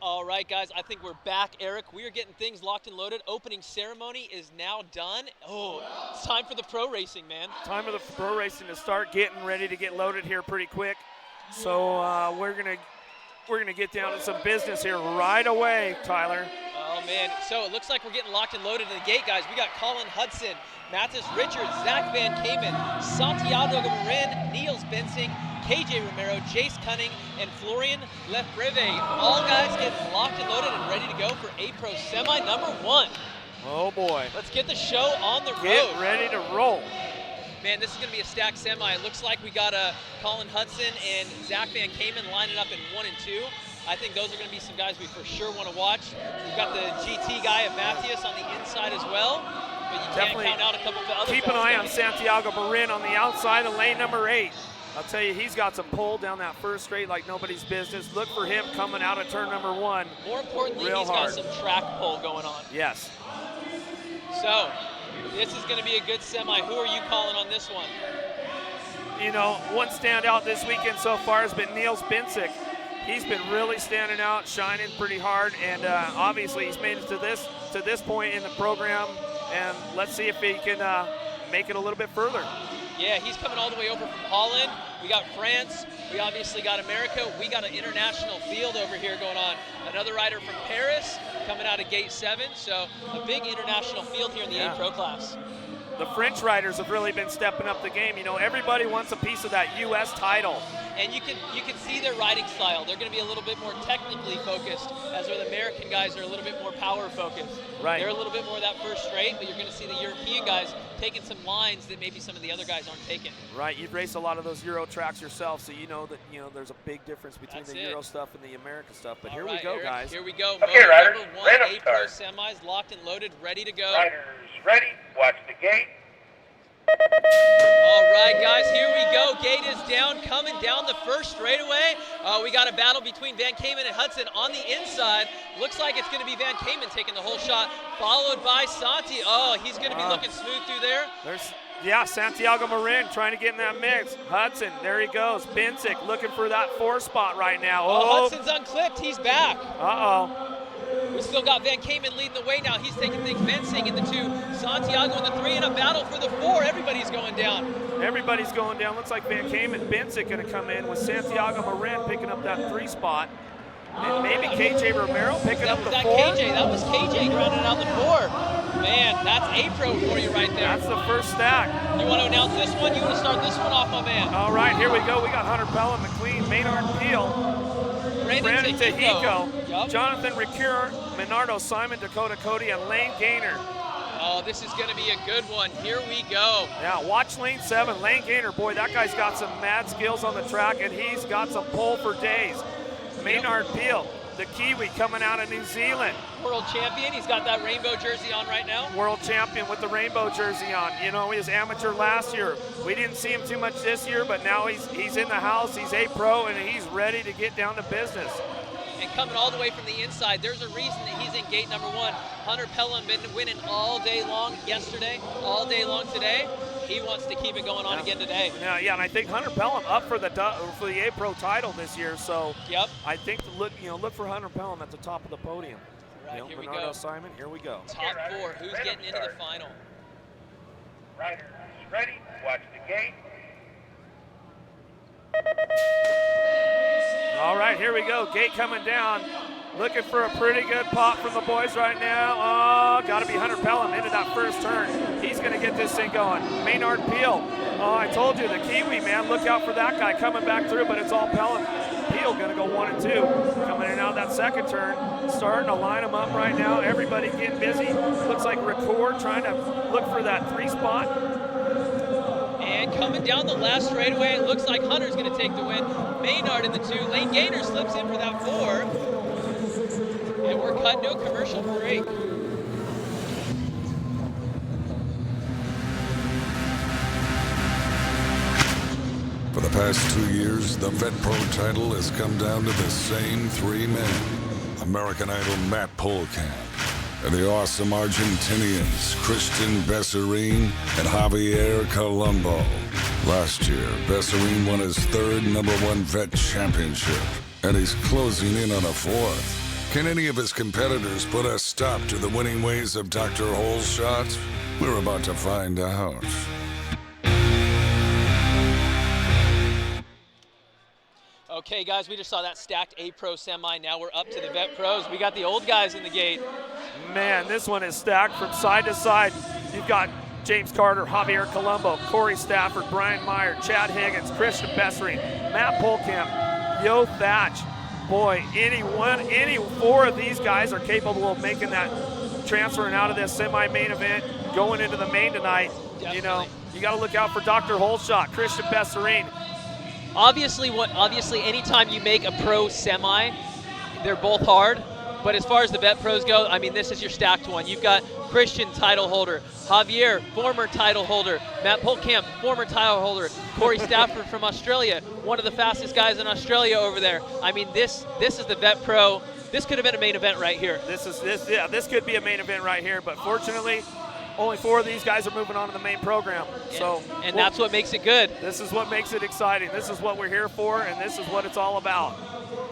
All right, guys, I think we're back, Eric. We are getting things locked and loaded. Opening ceremony is now done. Oh, it's time for the pro racing, man. Time of the pro racing to start getting ready to get loaded here pretty quick. So we're gonna get down to some business here right away, Tyler. Oh man, so it looks like we're getting locked and loaded in the gate, guys. We got Colin Hudson, Mathis Richards, Zach Van Kamen, Santiago Marin, Niels Bensing, KJ Romero, Jace Cunning, and Florian Lefbreve. All guys getting locked and loaded and ready to go for A Pro Semi number 1. Oh boy. Let's get the show on the road. Get ready to roll. Man, this is going to be a stacked semi. It looks like we got Colin Hudson and Zach Van Kamen lining up in 1 and 2. I think those are going to be some guys we for sure want to watch. We've got the GT guy of Matthias on the inside as well, but you Definitely can't count out a couple of other keep an eye on Santiago Marin on the outside of lane number 8. I'll tell you, he's got some pull down that first straight like nobody's business. Look for him coming out of turn number 1. More importantly, real he's hard. got some track pull going on. Yes. So, this is going to be a good semi. Who are you calling on this one? You know, one standout this weekend so far has been Niels Bensick. He's been really standing out, shining pretty hard, and obviously he's made it to this point in the program, and let's see if he can make it a little bit further. Yeah, he's coming all the way over from Holland. We got France. We obviously got America. We got an international field over here going on. Another rider from Paris coming out of gate 7. So a big international field here in the A Pro class. The French riders have really been stepping up the game. You know, everybody wants a piece of that U.S. title. And you can see their riding style. They're going to be a little bit more technically focused, as where the American guys are a little bit more power focused. Right. They're a little bit more of that first straight, but you're going to see the European guys taking some lines that maybe some of the other guys aren't taking. Right. You've raced a lot of those Euro tracks yourself, so you know that there's a big difference between That's the Euro stuff and the American stuff. But here we go, Eric, guys. Here we go. Okay, riders, number 1 random A Pro start. semis locked and loaded, ready to go. Riders ready, watch the gate. All right, guys, here we go. Gate is down, coming down the first straightaway. We got a battle between Van Kamen and Hudson on the inside. Looks like it's going to be Van Kamen taking the whole shot, followed by Santi. Oh, he's going to be looking smooth through there. Yeah, Santiago Marin trying to get in that mix. Hudson, there he goes. Bensick looking for that 4 spot right now. Oh, Hudson's unclipped. He's back. Uh-oh. We still got Van Kamen leading the way now. He's taking things, Bensing in the 2, Santiago in the 3, and a battle for the 4. Everybody's going down. Everybody's going down. Looks like Van Kamen and Benzik going to come in with Santiago Marin picking up that 3 spot. And maybe KJ Romero picking up the 4. That was KJ grounding out the 4. Man, that's A Pro for you right there. That's the first stack. You want to announce this one? You want to start this one off, my man? All right, here we go. We got Hunter Pelham, McLean, Maynard Peel, Brandon Tehiko, Yep. Jonathan Recure, Minardo Simon, Dakota Cody, and Lane Gaynor. Oh, this is going to be a good one. Here we go. Yeah, watch lane 7. Lane Gaynor, boy, that guy's got some mad skills on the track, and he's got some pull for days. Maynard Peel, the Kiwi coming out of New Zealand. World champion. He's got that rainbow jersey on right now. World champion with the rainbow jersey on. You know, he was amateur last year. We didn't see him too much this year, but now he's in the house. He's A Pro, and he's ready to get down to business. And coming all the way from the inside, there's a reason that he's in gate number 1. Hunter Pelham been winning all day long yesterday, all day long today. He wants to keep it going on again today. Yeah, and I think Hunter Pelham up for the A Pro title this year. So I think look for Hunter Pelham at the top of the podium. Right, here we Bernardo go. Simon, here we go. Top 4. Who's getting into the final? Riders ready, watch the gate. All right, here we go. Gate coming down. Looking for a pretty good pop from the boys right now. Oh, got to be Hunter Pelham into that first turn. He's going to get this thing going. Maynard Peel. Oh, I told you, the Kiwi, man. Look out for that guy coming back through, but it's all Pelham. Peel going to go 1 and 2. Coming in and out that second turn. Starting to line them up right now. Everybody getting busy. Looks like Record trying to look for that 3 spot. And coming down the last straightaway, it looks like Hunter's going to take the win. Maynard in the 2. Lane Gaynor slips in for that 4. And we're cutting to a commercial break. For the past 2 years, the Vet Pro title has come down to the same 3 men. American Idol Matt Polkamp and the awesome Argentinians Christian Besserin and Javier Colombo. Last year, Besserin won his 3rd #1 Vet Championship, and he's closing in on a 4th. Can any of his competitors put a stop to the winning ways of Dr. Holeshot? We're about to find out. Okay, guys, we just saw that stacked A Pro semi. Now we're up to the Vet Pros. We got the old guys in the gate. Man, this one is stacked from side to side. You've got James Carter, Javier Colombo, Corey Stafford, Brian Meyer, Chad Higgins, Christian Besserin, Matt Polkamp, Yo Thatch. Boy, any 4 of these guys are capable of making that transferring out of this semi-main event, going into the main tonight. Definitely. You know, you got to look out for Dr. Holeshot, Christian Besserin. Obviously, anytime you make a pro semi, they're both hard. But as far as the Vet Pros go, I mean, this is your stacked one. You've got Christian, title holder, Javier, former title holder, Matt Polkamp, former title holder, Corey Stafford from Australia, one of the fastest guys in Australia over there. I mean, this is the Vet Pro. This could have been a main event right here. This could be a main event right here, but fortunately, only 4 of these guys are moving on to the main program. And that's what makes it good. This is what makes it exciting. This is what we're here for, and this is what it's all about.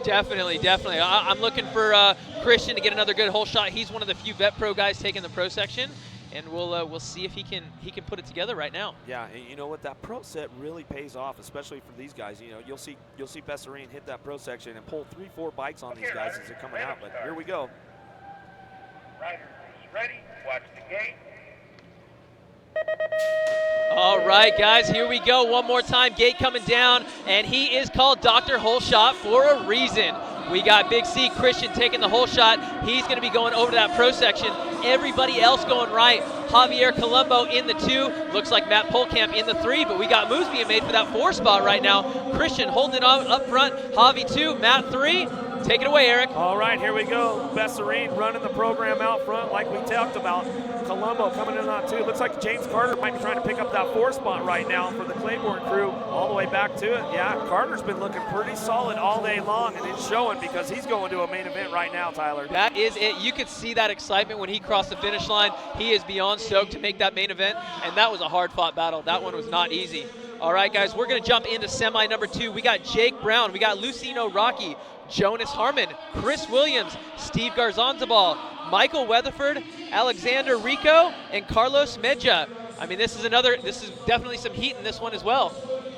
Definitely. I'm looking for Christian to get another good hole shot. He's one of the few Vet Pro guys taking the pro section, and we'll see if he can put it together right now. Yeah, and you know what? That pro set really pays off, especially for these guys. You know, you'll see Besserin hit that pro section and pull 3-4 bikes on these guys as they're coming out. But here we go. Riders ready, watch the gate. All right, guys, here we go. One more time, gate coming down, and he is called Dr. Holeshot for a reason. We got Big C, Christian, taking the hole shot. He's going to be going over to that pro section. Everybody else going right. Javier Colombo in the 2. Looks like Matt Polkamp in the 3, but we got moves being made for that 4 spot right now. Christian holding it on up front. Javi 2, Matt 3. Take it away, Eric. All right, here we go. Besserin running the program out front like we talked about. Colombo coming in on 2. Looks like James Carter might be trying to pick up that 4 spot right now for the Claiborne crew. All the way back to it. Yeah, Carter's been looking pretty solid all day long, and it's showing because he's going to a main event right now, Tyler. That is it. You could see that excitement when he crossed the finish line. He is beyond stoked to make that main event, and that was a hard-fought battle. That one was not easy. All right, guys, we're going to jump into semi number 2. We got Jake Brown. We got Lucino Rocky, Jonas Harmon, Chris Williams, Steve Garzanzabal, Michael Weatherford, Alexander Rico, and Carlos Medja. I mean, this is definitely some heat in this one as well.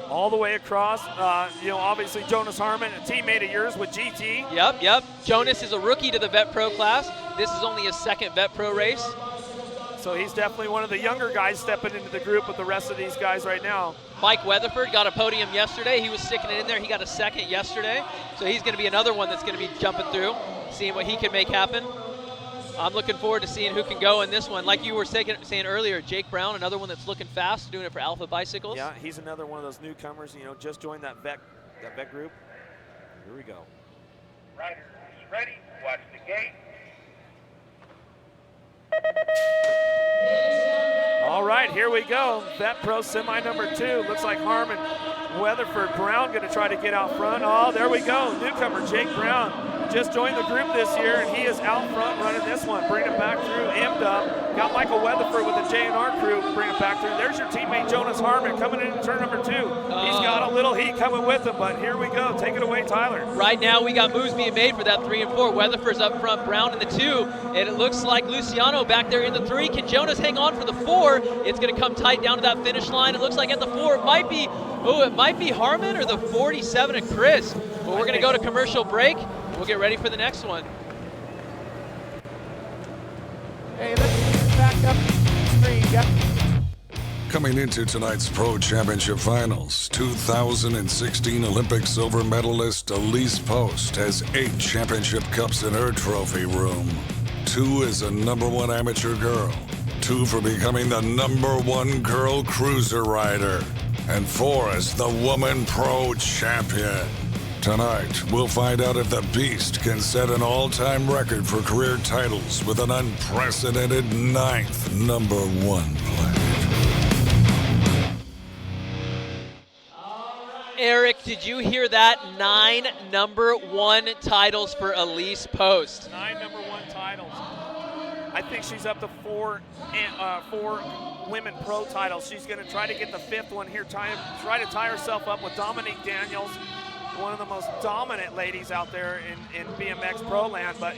All the way across, obviously Jonas Harmon, a teammate of yours with GT. Yep. Jonas is a rookie to the Vet Pro class. This is only his second Vet Pro race. So he's definitely one of the younger guys stepping into the group with the rest of these guys right now. Mike Weatherford got a podium yesterday. He was sticking it in there. He got a second yesterday. So he's going to be another one that's going to be jumping through, seeing what he can make happen. I'm looking forward to seeing who can go in this one. Like you were saying earlier, Jake Brown, another one that's looking fast, doing it for Alpha Bicycles. Yeah, he's another one of those newcomers, just joined that vet group. Here we go. Riders ready, watch the gate. All right, here we go. Vet Pro Semi number 2. Looks like Harmon, Weatherford, Brown going to try to get out front. Oh, there we go. Newcomer Jake Brown just joined the group this year, and he is out front running this one. Bring it back through, M-Dub. Got Michael Weatherford with the J&R crew. Bring it back through. There's your teammate Jonas Harmon coming into turn number 2. He's got a little heat coming with him, but here we go. Take it away, Tyler. Right now we got moves being made for that 3 and 4. Weatherford's up front, Brown in the 2, and it looks like Luciano back there in the 3. Can Jonas hang on for the 4? It's going to come tight down to that finish line. It looks like at the 4 it might be Harmon or the 47 of Chris. But we're going to go to commercial break. We'll get ready for the next one. Hey, let's back up the screen. Yep. Coming into tonight's Pro Championship Finals, 2016 Olympic silver medalist Elise Post has 8 championship cups in her trophy room. 2 as a #1 amateur girl, 2 for becoming the #1 girl cruiser rider, and 4 as the Woman Pro Champion. Tonight, we'll find out if the Beast can set an all-time record for career titles with an unprecedented 9th #1 place. Eric, did you hear that? 9 #1 titles for Elise Post. 9 #1 titles. I think she's up to 4 women pro titles. She's going to try to get the 5th one here, try to tie herself up with Dominique Daniels, one of the most dominant ladies out there in BMX pro land. But,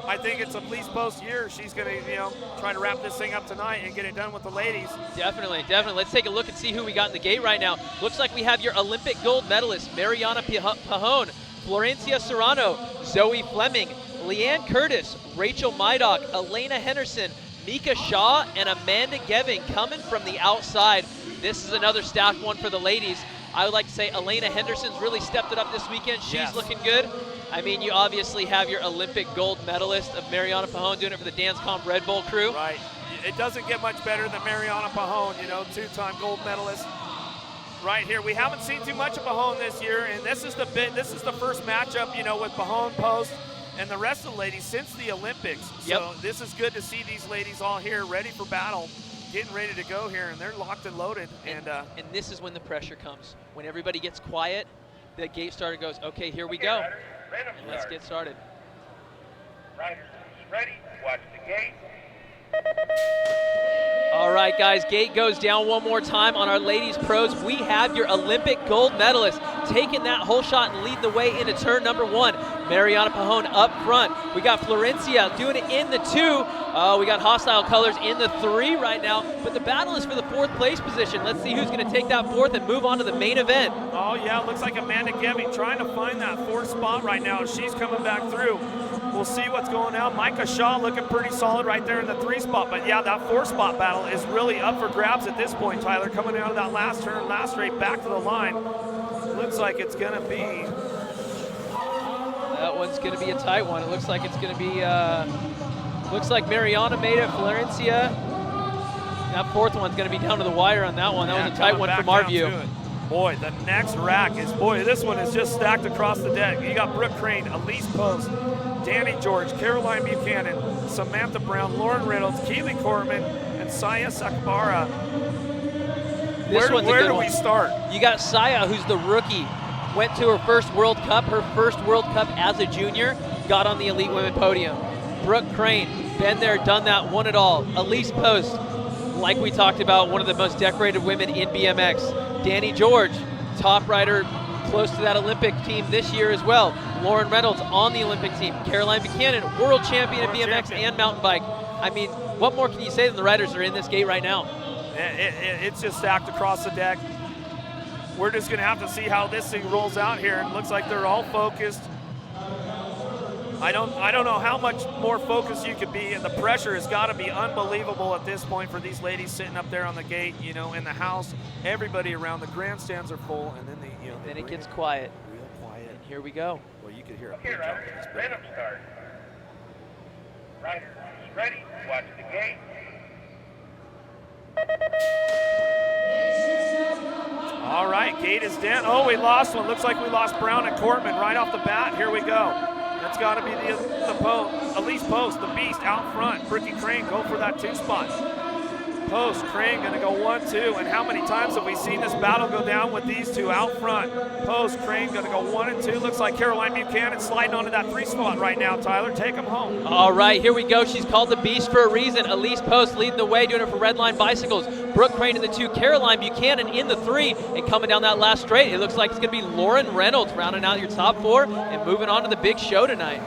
I think it's Elise Post year. She's going to, try to wrap this thing up tonight and get it done with the ladies. Definitely. Let's take a look and see who we got in the gate right now. Looks like we have your Olympic gold medalist, Mariana Pajón, Florencia Serrano, Zoe Fleming, Leanne Curtis, Rachel Mydock, Elena Henderson, Mika Shaw, and Amanda Geving coming from the outside. This is another stacked one for the ladies. I would like to say Elena Henderson's really stepped it up this weekend. She's looking good. I mean, you obviously have your Olympic gold medalist of Mariana Pajón doing it for the Dance Comp Red Bull crew. Right. It doesn't get much better than Mariana Pajón, 2-time gold medalist. Right here, we haven't seen too much of Pajón this year, and this is the first matchup, with Pajón, Post, and the rest of the ladies since the Olympics. So this is good to see these ladies all here, ready for battle, getting ready to go here, and they're locked and loaded. And this is when the pressure comes. When everybody gets quiet, the gate starter goes, okay, here we go. And let's get started. Riders ready, watch the gate. All right, guys, gate goes down one more time on our ladies pros. We have your Olympic gold medalist taking that whole shot and leading the way into turn #1. Mariana Pajón up front. We got Florencia doing it in the 2. We got Hostile Colors in the 3 right now, but the battle is for the 4th place position. Let's see who's going to take that 4th and move on to the main event. Oh, yeah, looks like Amanda Geving trying to find that 4th spot right now. She's coming back through. We'll see what's going on. Micah Shaw looking pretty solid right there in the 3 spot, but yeah, that 4 spot battle is really up for grabs at this point, Tyler. Coming out of that last turn, last straight back to the line. Looks like it's going to be... That one's going to be a tight one. It looks like it's going to be... looks like Mariana made it, Florencia. That 4th one's going to be down to the wire on that one. That was a tight one from our view. Boy, the next rack is, this one is just stacked across the deck. You got Brooke Crane, Elise Post, Danny George, Caroline Buchanan, Samantha Brown, Lauren Reynolds, Keely Corman, and Saya Sakbara. Where do we start? You got Saya, who's the rookie. Went to her first World Cup as a junior, got on the Elite Women podium. Brooke Crane, been there, done that, won it all. Elise Post, like we talked about, one of the most decorated women in BMX. Danny George, top rider, close to that Olympic team this year as well. Lauren Reynolds on the Olympic team. Caroline Buchanan, world champion in BMX and mountain bike. I mean, what more can you say than the riders are in this gate right now? It's just stacked across the deck. We're just going to have to see how this thing rolls out here. It looks like they're all focused. I don't know how much more focused you could be, and the pressure has got to be unbelievable at this point for these ladies sitting up there on the gate, you know, in the house. Everybody around the grandstands are full, and then then it gets quiet. Real quiet. And here we go. Well, you could hear a Okay, pin drop riders, in this rhythm building. start. Riders, ready, watch the gate. All right, gate is down. Oh, we lost one. Looks like we lost Brown and Cortman right off the bat. Here we go. That's got to be the Post, Elise Post, the beast out front. Bricky Crane go for that 2 spot. Post, Crane going to go 1-2. And how many times have we seen this battle go down with these two out front? Post, Crane going to go 1-2. Looks like Caroline Buchanan sliding onto that 3 spot right now, Tyler. Take them home. All right, here we go. She's called the Beast for a reason. Elise Post leading the way, doing it for Redline Bicycles. Brooke Crane in the 2, Caroline Buchanan in the 3, and coming down that last straight, it looks like it's going to be Lauren Reynolds rounding out your top 4 and moving on to the big show tonight.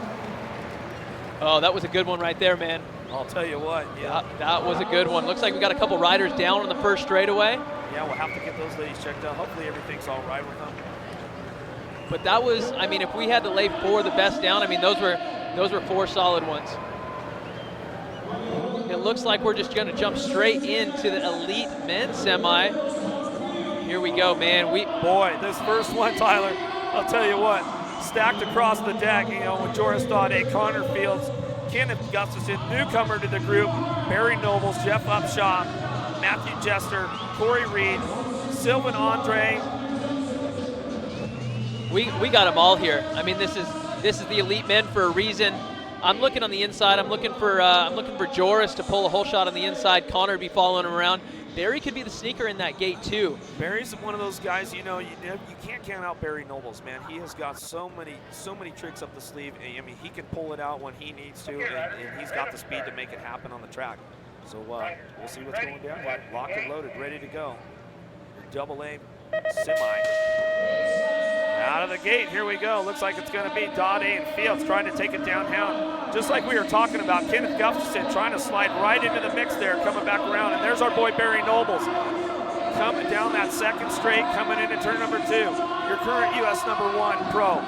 Oh, that was a good one right there, man. I'll tell you what, yeah. That was a good one. Looks like we got a couple riders down on the first straightaway. Yeah, we'll have to get those ladies checked out. Hopefully everything's all right with them. But that was, I mean, if we had to lay 4 the best down, I mean, those were 4 solid ones. It looks like we're just going to jump straight into the elite men's semi. Here we go, man. Boy, this first one, Tyler, I'll tell you what, stacked across the deck, you know, with Joris Daudet, Connor Fields, Kenneth Gustafson, newcomer to the group, Barry Nobles, Jeff Upshaw, Matthew Jester, Corey Reed, Sylvan Andre. We got them all here. I mean, this is the elite men for a reason. I'm looking on the inside. I'm looking for Joris to pull a whole shot on the inside. Connor to be following him around. Barry could be the sneaker in that gate too. Barry's one of those guys, you know, you can't count out Barry Nobles, man. He has got so many tricks up the sleeve. I mean, he can pull it out when he needs to, and he's got the speed to make it happen on the track. So we'll see what's going down here. Locked and loaded, ready to go. Double A semi. Out of the gate, here we go. Looks like it's going to be Daudet and Fields trying to take it downtown. Just like we were talking about, Kenneth Gustafson trying to slide right into the mix there, coming back around. And there's our boy Barry Nobles coming down that second straight, coming into turn number 2. Your current U.S. #1 pro.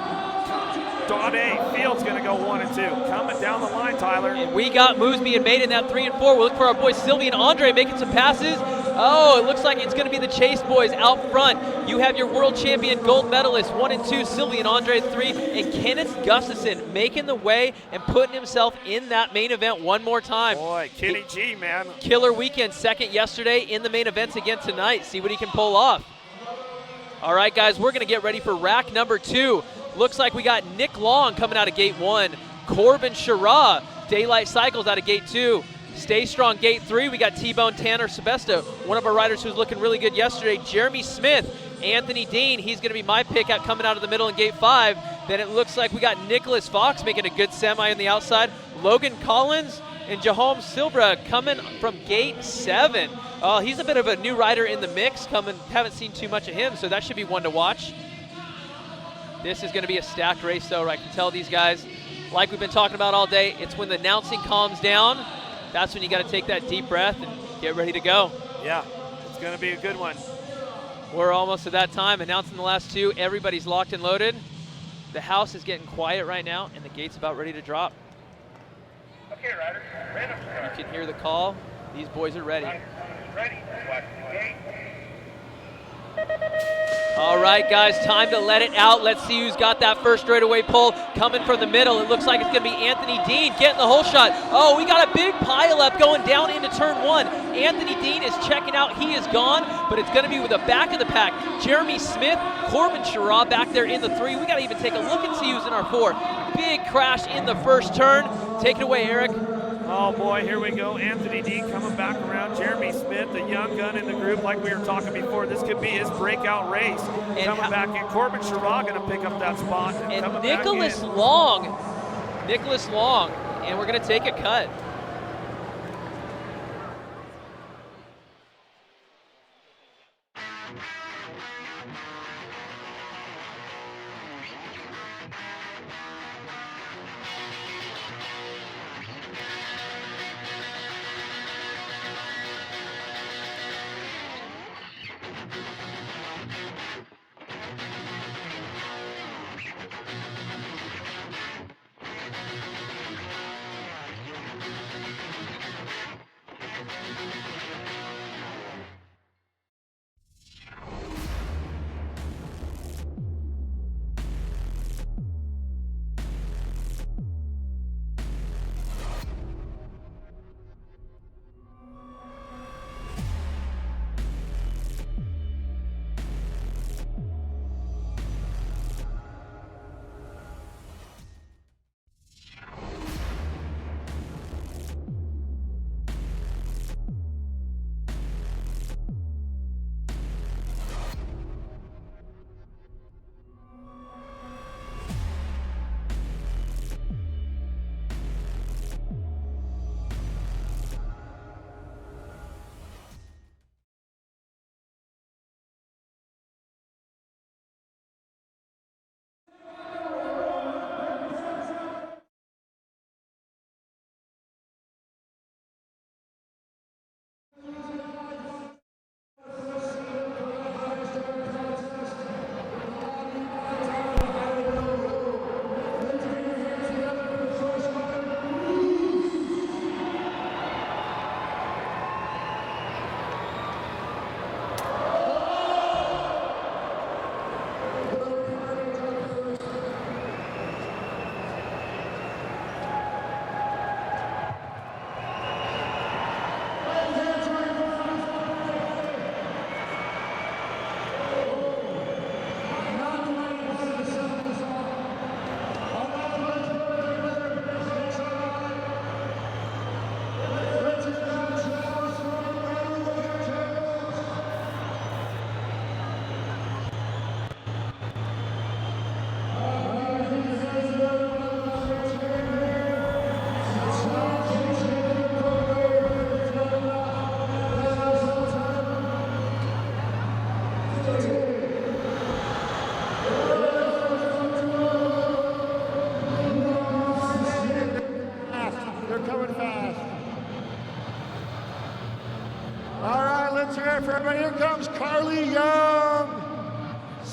Daudet, Fields going to go 1 and 2. Coming down the line, Tyler. And we got moves being made in that 3 and 4. We'll look for our boy Sylvie and Andre making some passes. Oh, it looks like it's going to be the Chase boys out front. You have your world champion gold medalist 1 and 2, Sylvie and Andre 3, and Kenneth Gustafson making the way and putting himself in that main event one more time. Boy, Kenny G, man. Killer weekend, second yesterday, in the main events again tonight. See what he can pull off. All right, guys, we're going to get ready for rack number 2. Looks like we got Nick Long coming out of gate 1. Corbin Shara, Daylight Cycles out of gate 2. Stay Strong gate 3. We got T-Bone Tanner Sebesto, one of our riders who was looking really good yesterday. Jeremy Smith, Anthony Dean, he's going to be my pick out coming out of the middle in gate 5. Then it looks like we got Nicholas Fox making a good semi on the outside. Logan Collins and Jahome Silva coming from gate 7. He's a bit of a new rider in the mix. Haven't seen too much of him, so that should be one to watch. This is going to be a stacked race, though. I can tell these guys, like we've been talking about all day, it's when the announcing calms down. That's when you got to take that deep breath and get ready to go. Yeah, it's going to be a good one. We're almost at that time, announcing the last 2. Everybody's locked and loaded. The house is getting quiet right now, and the gate's about ready to drop. Okay, riders, rhythm start. You can hear the call. These boys are ready. Ready, watch the gate. All right, guys, time to let it out. Let's see who's got that first straightaway pull coming from the middle. It looks like it's going to be Anthony Dean getting the whole shot. Oh, we got a big pile up going down into turn 1. Anthony Dean is checking out. He is gone, but it's going to be with the back of the pack. Jeremy Smith, Corbin Shara back there in the 3. We got to even take a look and see who's in our 4. Big crash in the first turn. Take it away, Eric. Oh boy, here we go. Anthony Dean coming back around. Jeremy Smith, the young gun in the group, like we were talking before. This could be his breakout race. And coming back in. Corbin Shara going to pick up that spot. And Nicholas Long, and we're going to take a cut.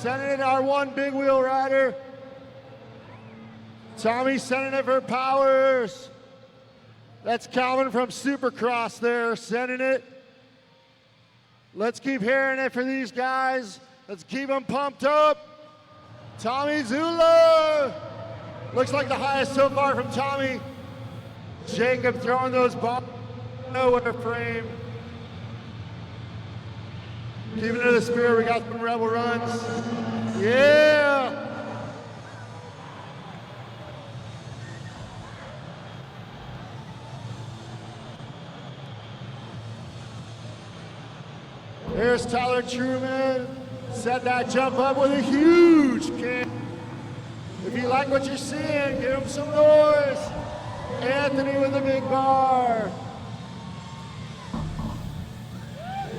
sending it, our one big wheel rider. Tommy sending it for Powers. That's Calvin from Supercross there, sending it. Let's keep hearing it for these guys. Let's keep them pumped up. Tommy Zula. Looks like the highest so far from Tommy. Jacob throwing those balls. Nowhere frame. Keeping it in the spirit, we got some rebel runs. Yeah! Here's Tyler Truman. Set that jump up with a huge kick. If you like what you're seeing, give him some noise. Anthony with a big bar.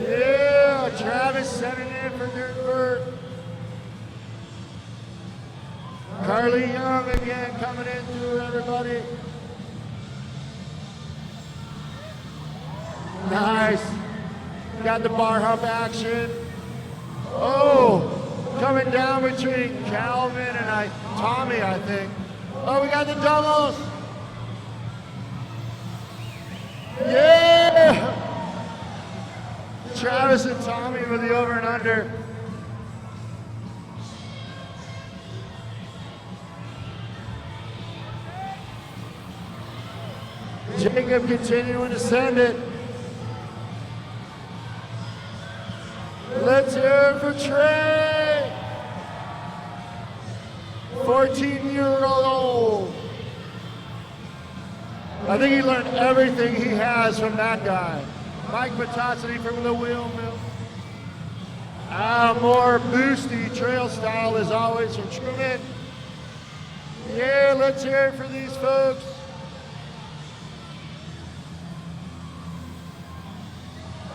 Yeah, Travis sending in for Dirtbird. Carly Young again coming in through everybody. Nice. Got the bar hump action. Oh, coming down between Calvin and Tommy, I think. Oh, we got the doubles. Yeah! Travis and Tommy with the over and under. Jacob continuing to send it. Let's hear it for Trey. 14-year-old. I think he learned everything he has from that guy. Mike Patosity from the wheel mill. More boosty trail style as always from Truman. Yeah, let's hear it for these folks.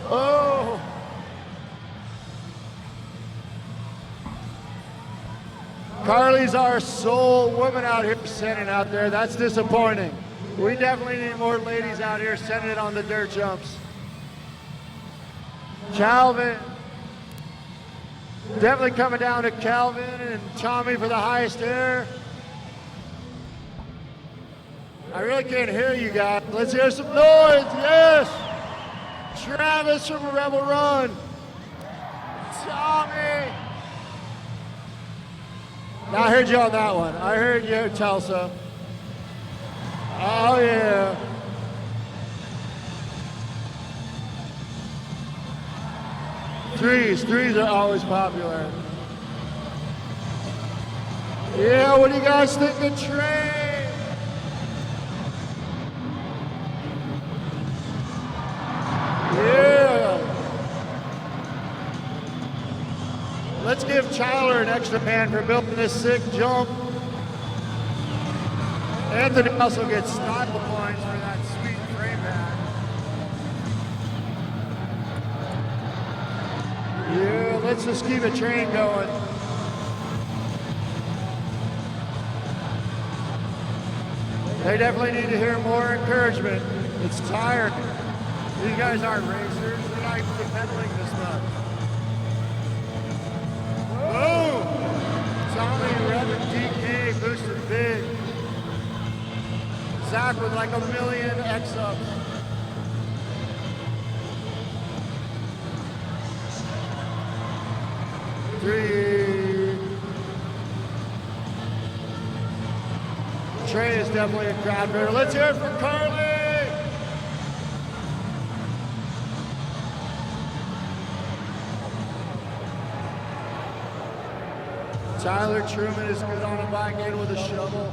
Oh. Carly's our sole woman out here sending out there. That's disappointing. We definitely need more ladies out here sending it on the dirt jumps. Calvin. Definitely coming down to Calvin and Tommy for the highest air. I really can't hear you guys. Let's hear some noise. Yes. Travis from Rebel Run. Tommy. Now I heard you on that one. I heard you, Tulsa. Oh yeah. Threes are always popular. Yeah, what do you guys think of Trey? Yeah. Let's give Tyler an extra hand for building this sick jump. Anthony also gets style points for that sweet frame back. Yeah, let's just keep a train going. They definitely need to hear more encouragement. It's tired. These guys aren't racers. They're not even pedaling this much. Whoa! Tommy, Reverend DK boosted big. Zach with like 1,000,000 X-ups. Three. Trey is definitely a crowd favorite. Let's hear it for Carly. Tyler Truman is good on a bike in with a shovel.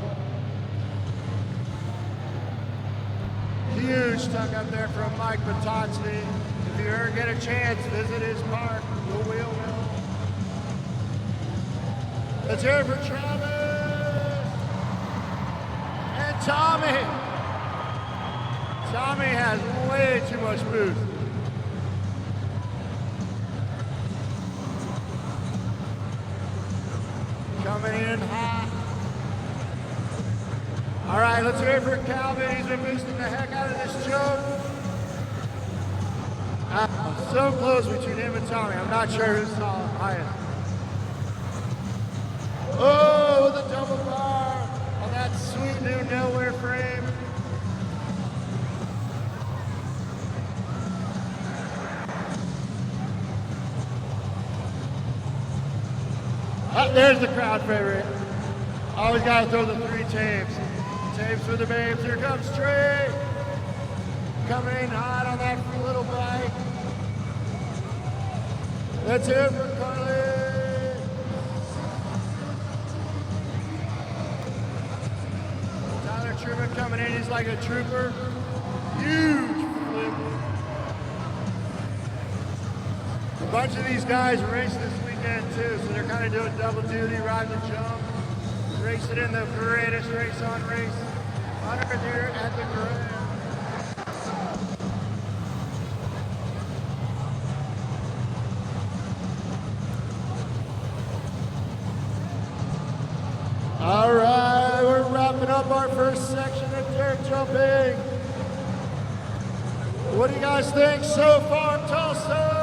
Huge tuck up there from Mike Patosny. If you ever get a chance, visit his park, the wheel mill. Let's hear it for Travis and Tommy. Tommy has way too much boost. Coming in hot. All right, let's hear it for Calvin. He's been boosting the heck out of this jump. So close between him and Tommy. I'm not sure who's highest. There's the crowd favorite. Always got to throw the 3 tapes. Tapes for the babes. Here comes Trey. Coming in hot on that little bike. Let's hear it for Carly. Tyler Truman coming in. He's like a trooper. Huge flip. A bunch of these guys race this weekend too, so they're kind of doing double duty, riding the jump, racing in the greatest race on race 100 here at the Grand. All right, we're wrapping up our first section of dirt jumping. What do you guys think so far, Tulsa?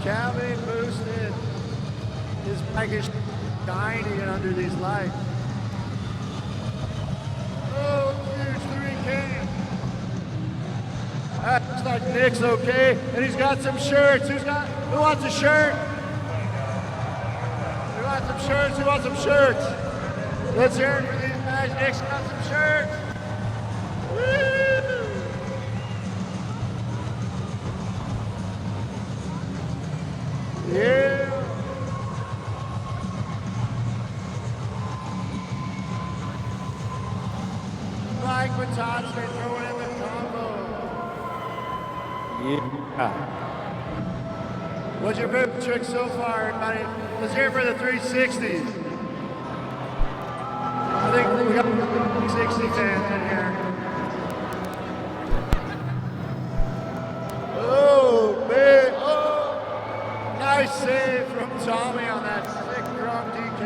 Calvin boosted. His bike is tiny under these lights. Oh, huge 3K. Looks like Nick's okay, and he's got some shirts. Who wants a shirt? Who wants some shirts? Who wants some shirts? Let's hear it for these guys. Nick's got some shirts. Woo! Yeah. Mike Matot's been throwing in the combo. Yeah. What's your favorite trick so far, everybody? Let's hear it for the 360s. I think we got 360 fans in here. Oh, man. Oh. Nice save from Tommy on that sick drunk DK.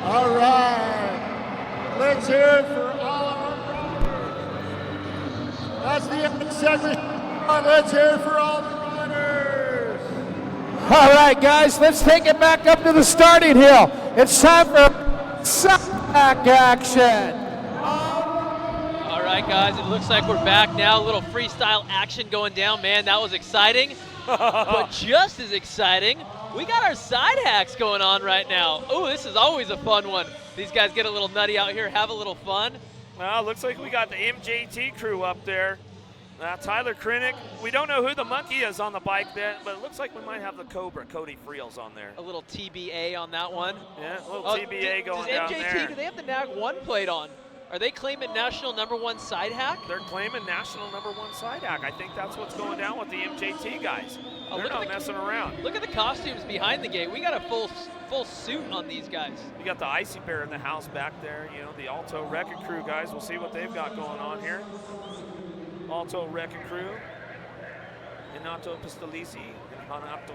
All right. Let's hear it for all of our runners. That's the end of the segment. Let's hear it for all the runners. All right, guys, let's take it back up to the starting hill. It's time for back action. All right, guys, it looks like we're back now. A little freestyle action going down. Man, that was exciting. But just as exciting, we got our side hacks going on right now. Oh, this is always a fun one. These guys get a little nutty out here, have a little fun. Well, looks like we got the MJT crew up there. Tyler Krinick. We don't know who the monkey is on the bike then, but it looks like we might have the Cobra, Cody Friels, on there. A little TBA on that one. Yeah, a little TBA going down MJT, there. do they have the NAG 1 plate on? Are they claiming national #1 side hack? They're claiming national #1 side hack. I think that's what's going down with the MJT guys. Oh, They're not messing around. Look at the costumes behind the gate. We got a full suit on these guys. You got the Icy Bear in the house back there. You know, the Alto Wrecking Crew guys. We'll see what they've got going on here. Alto Wrecking Crew. Renato Pistolisi and Renato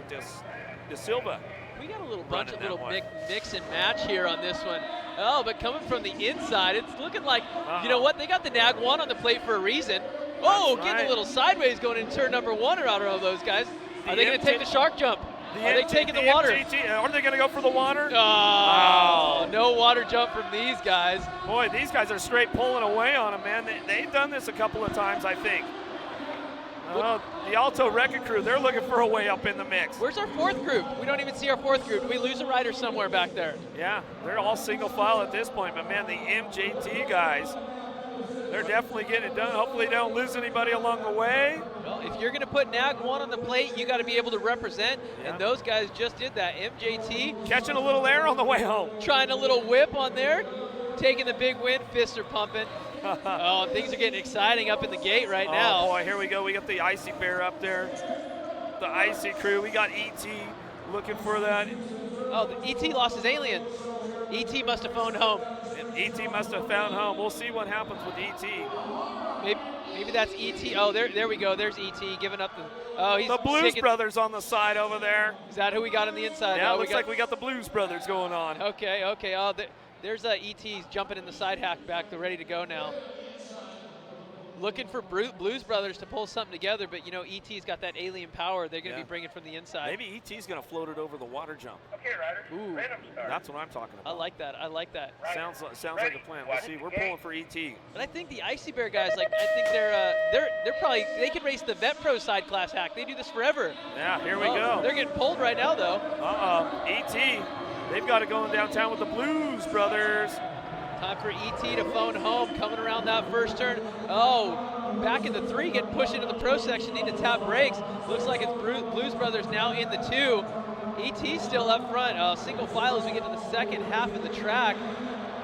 de Silva. We got a little bunch of little mix and match here on this one. Oh, but coming from the inside, it's looking like, you know what, they got the NAG 1 on the plate for a reason. Oh, getting a little sideways going in turn number 1 around all those guys. Are they going to take the shark jump? Are they taking the water? Are they going to go for the water? Oh, no water jump from these guys. Boy, these guys are straight pulling away on them, man. They've done this a couple of times, I think. The Alto Wrecking Crew, they're looking for a way up in the mix. Where's our 4th group? We don't even see our 4th group. Did we lose a rider somewhere back there? Yeah, they're all single file at this point, but man, the MJT guys, they're definitely getting it done. Hopefully they don't lose anybody along the way. Well, if you're going to put NAG 1 on the plate, you got to be able to represent, and those guys just did that. MJT catching a little air on the way home. Trying a little whip on there, taking the big win, fists are pumping. Oh, things are getting exciting up in the gate right now. Oh boy, here we go. We got the Icy Bear up there. The Icy Crew. We got ET looking for that. Oh, the ET lost his alien. ET must have phoned home. ET must have found home. We'll see what happens with ET. Maybe that's ET. Oh, there we go. There's ET giving up the. Oh, he's the Blues Brothers on the side over there. Is that who we got on the inside? Yeah, looks like we got the Blues Brothers going on. Okay. Oh, there's ET's jumping in the side hack back. They're ready to go now. looking for Blues Brothers to pull something together, but you know, ET's got that alien power. They're going to be bringing from the inside. Maybe ET's going to float it over the water jump. Okay, riders. Ooh. Random start. That's what I'm talking about. I like that. I like that. Sounds like a plan. We'll see. We're pulling for ET. But I think the Icy Bear guys, like, I think they're probably, they could race the Vet Pro side class hack. They do this forever. Yeah, here we go. They're getting pulled right now, though. ET. They've got it going downtown with the Blues Brothers. Time for ET to phone home, coming around that first turn. Oh, back in the 3, getting pushed into the pro section, need to tap brakes. Looks like it's Blues Brothers now in the 2. ET still up front, single file as we get to the second half of the track.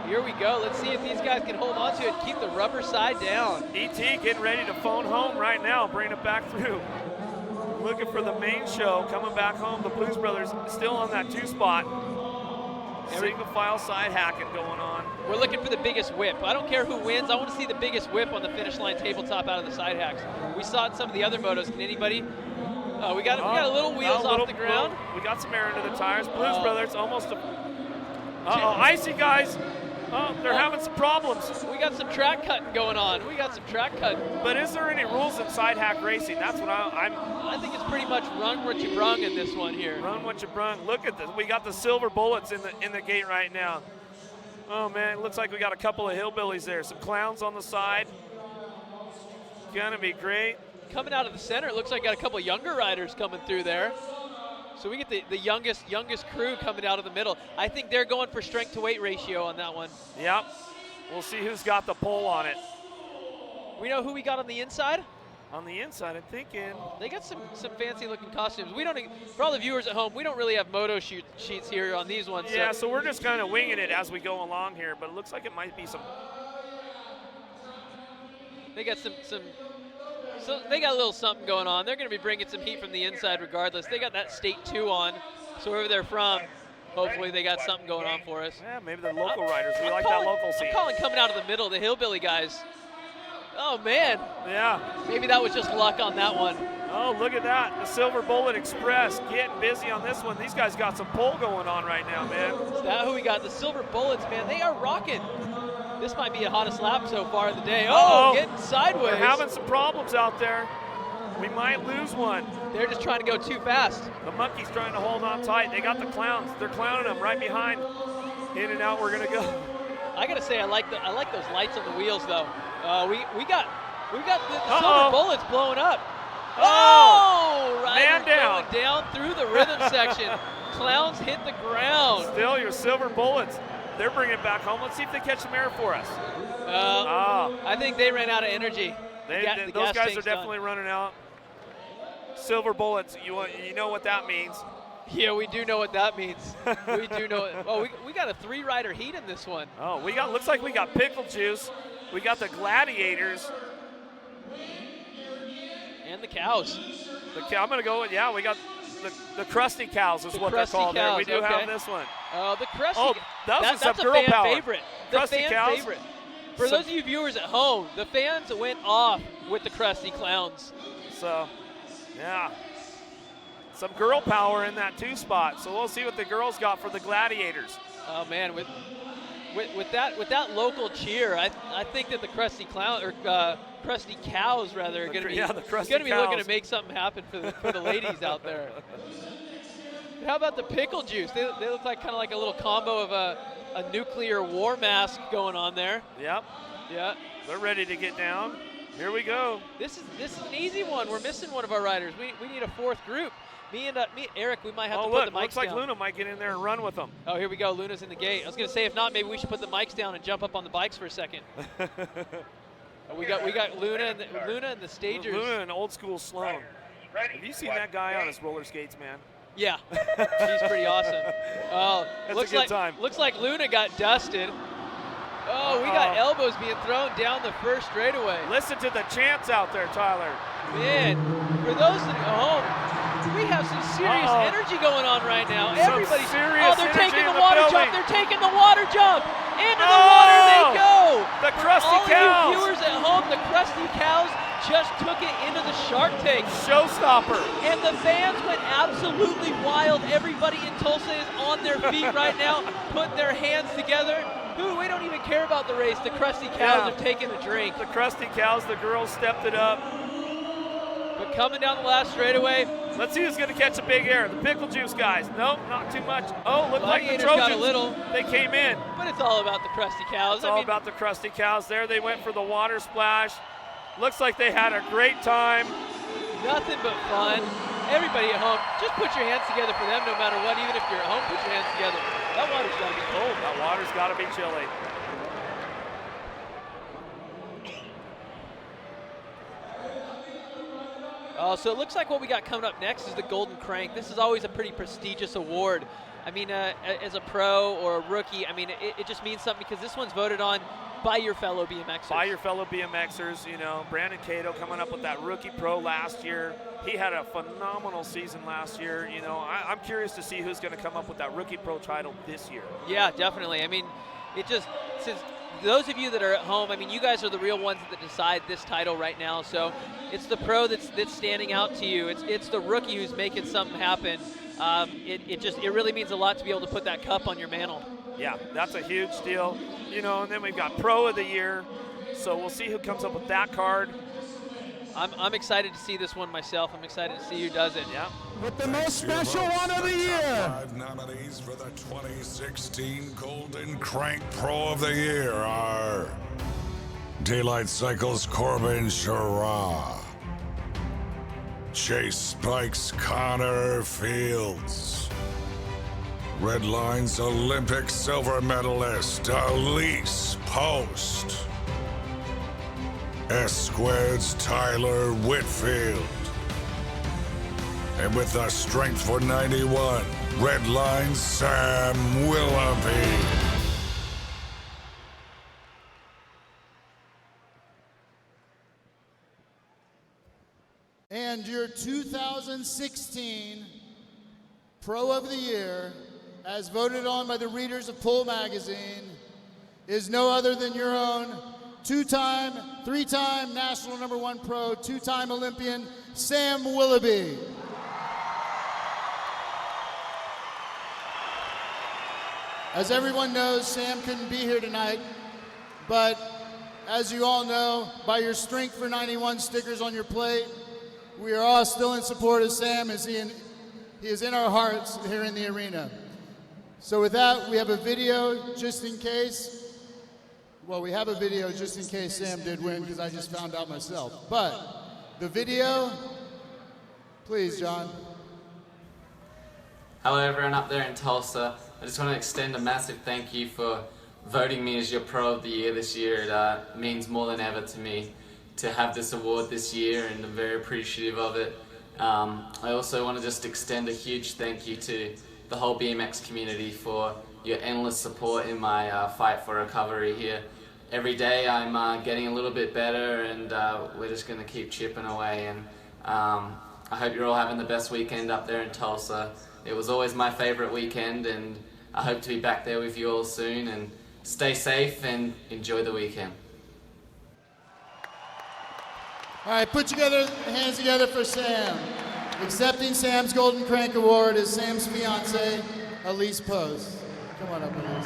Here we go, let's see if these guys can hold on to it, keep the rubber side down. ET getting ready to phone home right now, bring it back through. Looking for the main show, coming back home. The Blues Brothers still on that 2 spot. Single file side hacking going on. We're looking for the biggest whip. I don't care who wins. I want to see the biggest whip on the finish line tabletop out of the side hacks. We saw it in some of the other motos. Can anybody? We got a little wheels off the ground. We got some air into the tires. Blues Brothers almost. Icy guys. They're having some problems. We got some track cutting going on. But is there any rules in side hack racing? That's what I think it's pretty much run what you brung in this one here. Run what you brung. Look at this. We got the silver bullets in the gate right now. Oh man, it looks like we got a couple of hillbillies there. Some clowns on the side. Gonna be great. Coming out of the center, it looks like got a couple of younger riders coming through there. So we get the youngest crew coming out of the middle. I think they're going for strength to weight ratio on that one. Yep. We'll see who's got the pull on it. We know who we got on the inside? On the inside, I'm thinking. They got some fancy looking costumes. We don't, for all the viewers at home, we don't really have moto sheets here on these ones. Yeah, so we're just kind of winging it as we go along here, but it looks like it might be some. They got so they got a little something going on. They're going to be bringing some heat from the inside regardless. They got that State 2 on, so wherever they're from, hopefully they got something going on for us. Yeah, maybe they're local riders. We like that local scene. I'm calling coming out of the middle, the hillbilly guys. Oh, man. Yeah. Maybe that was just luck on that one. Oh, look at that. The Silver Bullet Express getting busy on this one. These guys got some pull going on right now, man. Is that who we got? The Silver Bullets, man. They are rocking. This might be the hottest lap so far of the day. Oh, getting sideways. We're having some problems out there. We might lose one. They're just trying to go too fast. The monkey's trying to hold on tight. They got the clowns. They're clowning them right behind. In and out we're going to go. I got to say, I like those lights on the wheels, though. We got the Silver Bullets blowing up. Man down. Going down through the rhythm section. Clowns hit the ground. Still your Silver Bullets. They're bringing it back home. Let's see if they catch some air for us. I think they ran out of energy. Those guys are definitely running out. Silver Bullets, you know what that means. Yeah, we do know what that means. We do know it. Oh, we got a 3-rider heat in this one. Oh, looks like we got Pickle Juice. We got the Gladiators. And the cows. I'm going to go with, we got the Crusty Cows is what they're called there. We do have this one. The Crusty. Oh, that's a girl fan power. favorite. Crusty the fan Cows. favorite. For those of you viewers at home, the fans went off with the Crusty Clowns. So, yeah. Some girl power in that 2 spot. So we'll see what the girls got for the Gladiators. Oh man, with that local cheer, I think that the Crusty Crusty Cows rather are going to be looking to make something happen for the ladies out there. How about the Pickle Juice? They look like kind of like a little combo of a nuclear war mask going on there. Yep. Yeah. They're ready to get down. Here we go. This is an easy one. We're missing one of our riders. We need a 4th group. Me and Eric, we might have to put the mics looks like down. Luna might get in there and run with them. Oh, here we go. Luna's in the gate. I was going to say, if not, maybe we should put the mics down and jump up on the bikes for a second. We got Luna and the stagers. Luna and old school Sloan. Have you seen that guy on his roller skates, man? Yeah, he's pretty awesome. Oh, looks a good time. Looks like Luna got dusted. Oh, we got elbows being thrown down the first straightaway. Listen to the chants out there, Tyler. Man, for those at home, we have some serious energy going on right now. Everybody's serious. They're taking the water jump. They're taking the water jump. Into the water they go. The Crusty All Cows. you viewers at home, the Crusty Cows just took it into the Shark Tank. Showstopper. And the fans went absolutely wild. Everybody in Tulsa is on their feet right now, putting their hands together. Ooh, we don't even care about the race. The Crusty Cows are taking a drink. The Crusty Cows, the girls stepped it up. But coming down the last straightaway. Let's see who's going to catch a big air. The Pickle Juice guys. Nope, not too much. Oh, looked like the Trojans. Got a little. They came in. But it's all about the Crusty Cows. It's all about the Crusty Cows. There they went for the water splash. Looks like they had a great time. Nothing but fun. Everybody at home, just put your hands together for them no matter what. Even if you're at home, put your hands together. That water's got to be cold. That water's got to be chilly. So it looks like what we got coming up next is the Golden Crank. This is always a pretty prestigious award. I mean, as a pro or a rookie, I mean, it just means something because this one's voted on by your fellow BMXers. By your fellow BMXers, you know, Brandon Cato coming up with that rookie pro last year. He had a phenomenal season last year. You know, I'm curious to see who's going to come up with that rookie pro title this year. Yeah, definitely. I mean, it just, since those of you that are at home, I mean, you guys are the real ones that decide this title right now. So it's the pro that's standing out to you. It's the rookie who's making something happen. It really means a lot to be able to put that cup on your mantle. Yeah, that's a huge deal. You know, and then we've got Pro of the Year. So we'll see who comes up with that card. I'm excited to see this one myself. I'm excited to see who does it. Yeah. With the most special one of the year. 5 nominees for the 2016 Golden Crank Pro of the Year are Daylight Cycles Corbin Sherrah, Chase Spikes Connor Fields, Red Line's Olympic silver medalist Elise Post, S Squared's Tyler Whitfield, and with the strength for 91, Red Line's Sam Willoughby. And your 2016 Pro of the Year, as voted on by the readers of Pull Magazine, is no other than your own two-time, three-time national #1 pro, two-time Olympian, Sam Willoughby. As everyone knows, Sam couldn't be here tonight, but as you all know, by your Strength for 91 stickers on your plate, we are all still in support of Sam as he is in our hearts here in the arena. So with that, we have a video just in case. Well, we have a video just in case Sam did win because I just found out myself. But the video, please, John. Hello everyone up there in Tulsa. I just want to extend a massive thank you for voting me as your Pro of the Year this year. It means more than ever to me to have this award this year, and I'm very appreciative of it. I also want to just extend a huge thank you to the whole BMX community for your endless support in my fight for recovery here. Every day I'm getting a little bit better, and we're just going to keep chipping away. And I hope you're all having the best weekend up there in Tulsa. It was always my favorite weekend, and I hope to be back there with you all soon. And stay safe and enjoy the weekend. All right, put hands together for Sam. Accepting Sam's Golden Crank Award is Sam's fiance, Elise Post. Come on up, Elise.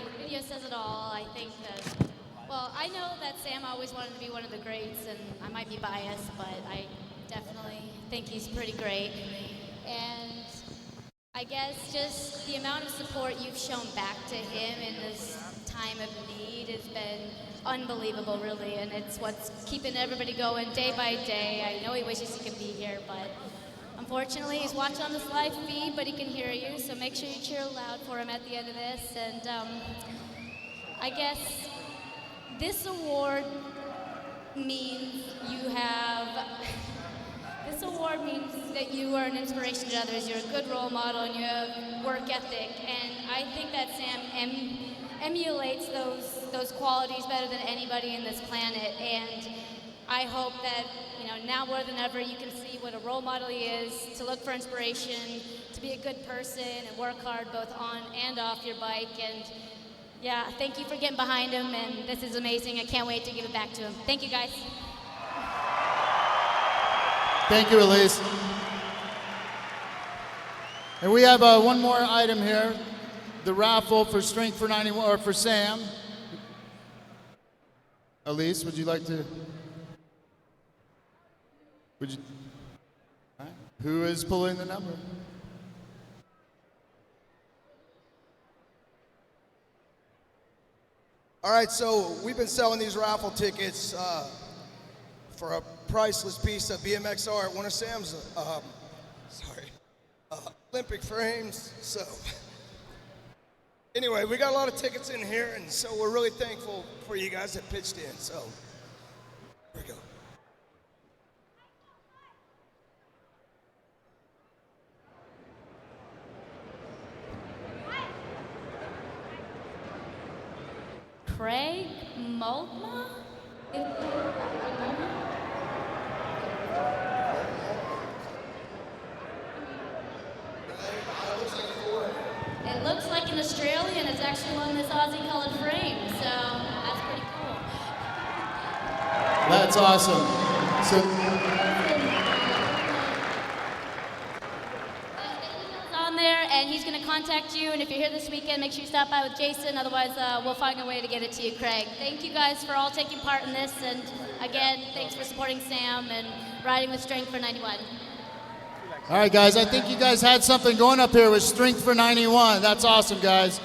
The video says it all. I think that, well, I know that Sam always wanted to be one of the greats, and I might be biased, but I definitely think he's pretty great. And I guess just the amount of support you've shown back to him in this time of need has been unbelievable, really, and it's what's keeping everybody going day by day. I know he wishes he could be here, but unfortunately, he's watching on this live feed, but he can hear you, so make sure you cheer loud for him at the end of this. And I guess this award means you have, This award means that you are an inspiration to others. You're a good role model and you have work ethic. And I think that Sam emulates those qualities better than anybody in this planet. And I hope that, you know, now more than ever, you can see what a role model he is, to look for inspiration, to be a good person and work hard both on and off your bike. And yeah, thank you for getting behind him, and this is amazing. I can't wait to give it back to him. Thank you, guys. Thank you, Elise. And we have one more item here, the raffle for Strength for 91, or for Sam. Elise, would you like to? Would you? All right. Who is pulling the number? All right, so we've been selling these raffle tickets for a priceless piece of BMX art, one of Sam's Olympic frames. So anyway, we got a lot of tickets in here, and so we're really thankful for you guys that pitched in. So here we go. Craig Multma? It looks like an Australian. It's actually one of this Aussie colored frame, so that's pretty cool. That's awesome. On there, and he's going to contact you, and if you're here this weekend, make sure you stop by with Jason. Otherwise, we'll find a way to get it to you, Craig. Thank you guys for all taking part in this, and again, thanks for supporting Sam and riding with Strength for 91. All right, guys, I think you guys had something going up here with Strength for 91. That's awesome, guys.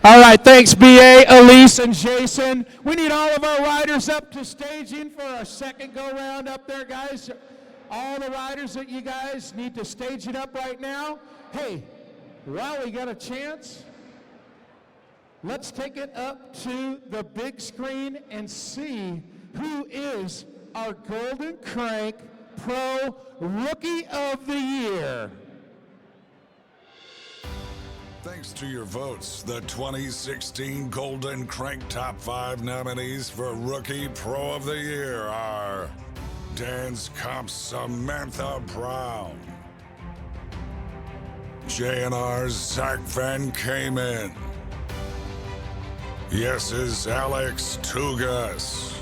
All right, thanks, BA, Elise, and Jason. We need all of our riders up to staging for our second go-round up there, guys. All the riders that you guys need to stage it up right now. Hey, while we got a chance, let's take it up to the big screen and see who is our Golden Crank Pro Rookie of the Year. Thanks to your votes, the 2016 Golden Crank Top 5 nominees for Rookie Pro of the Year are Dance Comp Samantha Brown, JNR's Zach Van Kamen, Yes's Alex Tugas,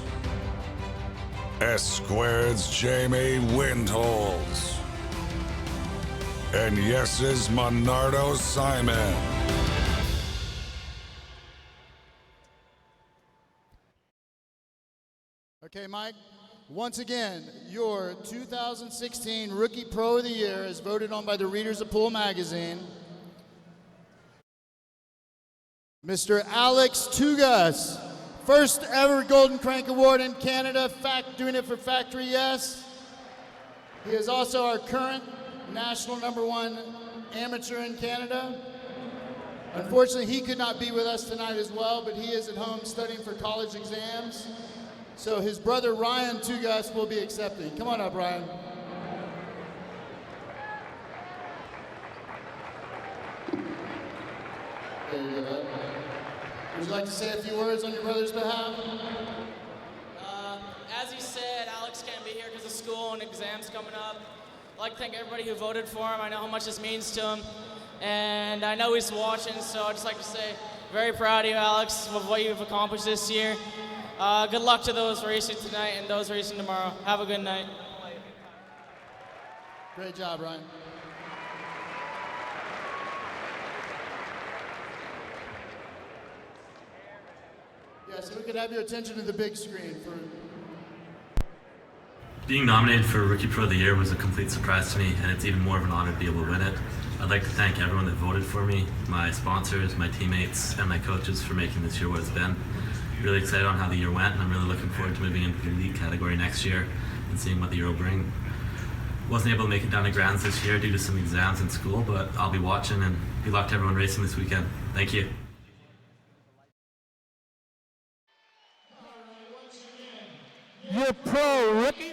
S Squared's Jamie Windholes, and Yes's Monardo Simon. Okay, Mike. Once again, your 2016 Rookie Pro of the Year is voted on by the readers of Pool Magazine. Mr. Alex Tugas, first ever Golden Crank Award in Canada, doing it for Factory Yes. He is also our current national #1 amateur in Canada. Unfortunately, he could not be with us tonight as well, but he is at home studying for college exams. So his brother Ryan Tugas will be accepting. Come on up, Ryan. There you go. Would you like to say a few words on your brother's behalf? As he said, Alex can't be here because of school and exams coming up. I'd like to thank everybody who voted for him. I know how much this means to him. And I know he's watching, so I'd just like to say, very proud of you, Alex, of what you've accomplished this year. Good luck to those racing tonight and those racing tomorrow. Have a good night. Great job, Ryan. Yeah, so we could have your attention to the big screen for. Being nominated for Rookie Pro of the Year was a complete surprise to me, and it's even more of an honor to be able to win it. I'd like to thank everyone that voted for me, my sponsors, my teammates, and my coaches for making this year what it's been. Really excited on how the year went, and I'm really looking forward to moving into the elite category next year and seeing what the year will bring. Wasn't able to make it down to Grands this year due to some exams in school, but I'll be watching, and good luck to everyone racing this weekend. Thank you. your pro rookie.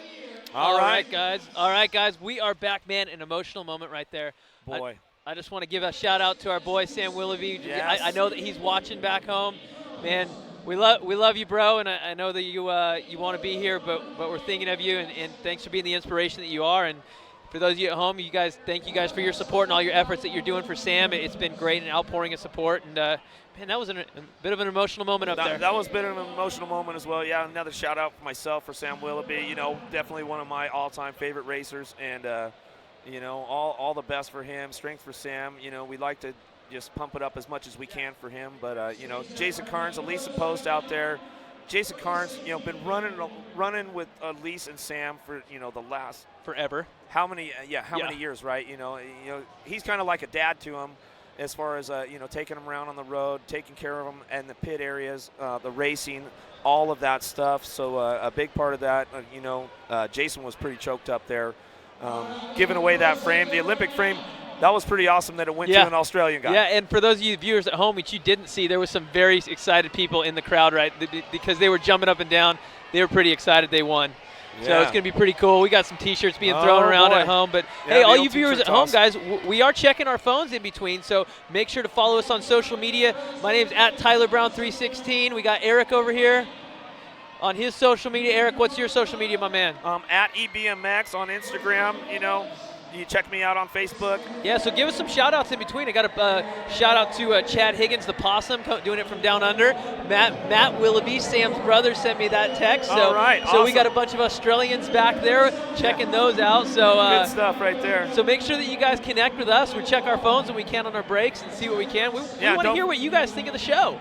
All right, guys. All right, guys. We are back, man. An emotional moment right there. Boy. I just want to give a shout out to our boy Sam Willoughby. Yes. I know that he's watching back home. Man, we love you, bro, and I know that you want to be here, but we're thinking of you, and thanks for being the inspiration that you are. And for those of you at home, thank you guys for your support and all your efforts that you're doing for Sam. It's been great, an outpouring of support, and man, that was a bit of an emotional moment up there. That was a bit of an emotional moment as well. Yeah, another shout out for myself, for Sam Willoughby. You know, definitely one of my all-time favorite racers, and you know, all the best for him. Strength for Sam. You know, we like to just pump it up as much as we can for him. But you know, Jason Carnes, Elise Post out there. Jason Carnes, you know, been running with Elise and Sam for, you know, the last forever. How many? Many years, right? You know, he's kind of like a dad to him, as far as you know, taking them around on the road, taking care of them in the pit areas, the racing, all of that stuff. So a big part of that, you know, Jason was pretty choked up there, giving away that frame, the Olympic frame. That was pretty awesome that it went to an Australian guy. Yeah, and for those of you viewers at home, which you didn't see, there was some very excited people in the crowd, right? Because they were jumping up and down. They were pretty excited they won. Yeah. So it's going to be pretty cool. We got some T-shirts being thrown around at home. But, hey, all you viewers at home, guys, we are checking our phones in between. So make sure to follow us on social media. My name's @TylerBrown316. We got Eric over here on his social media. Eric, what's your social media, my man? At EBMX on Instagram, you know. You check me out on Facebook. Yeah, so give us some shout-outs in between. I got a shout-out to Chad Higgins, the possum, doing it from down under. Matt Willoughby, Sam's brother, sent me that text. So, all right, so awesome. we got a bunch of Australians back there checking those out. So good stuff right there. So make sure that you guys connect with us. We check our phones when we can on our breaks and see what we can. We want to hear what you guys think of the show.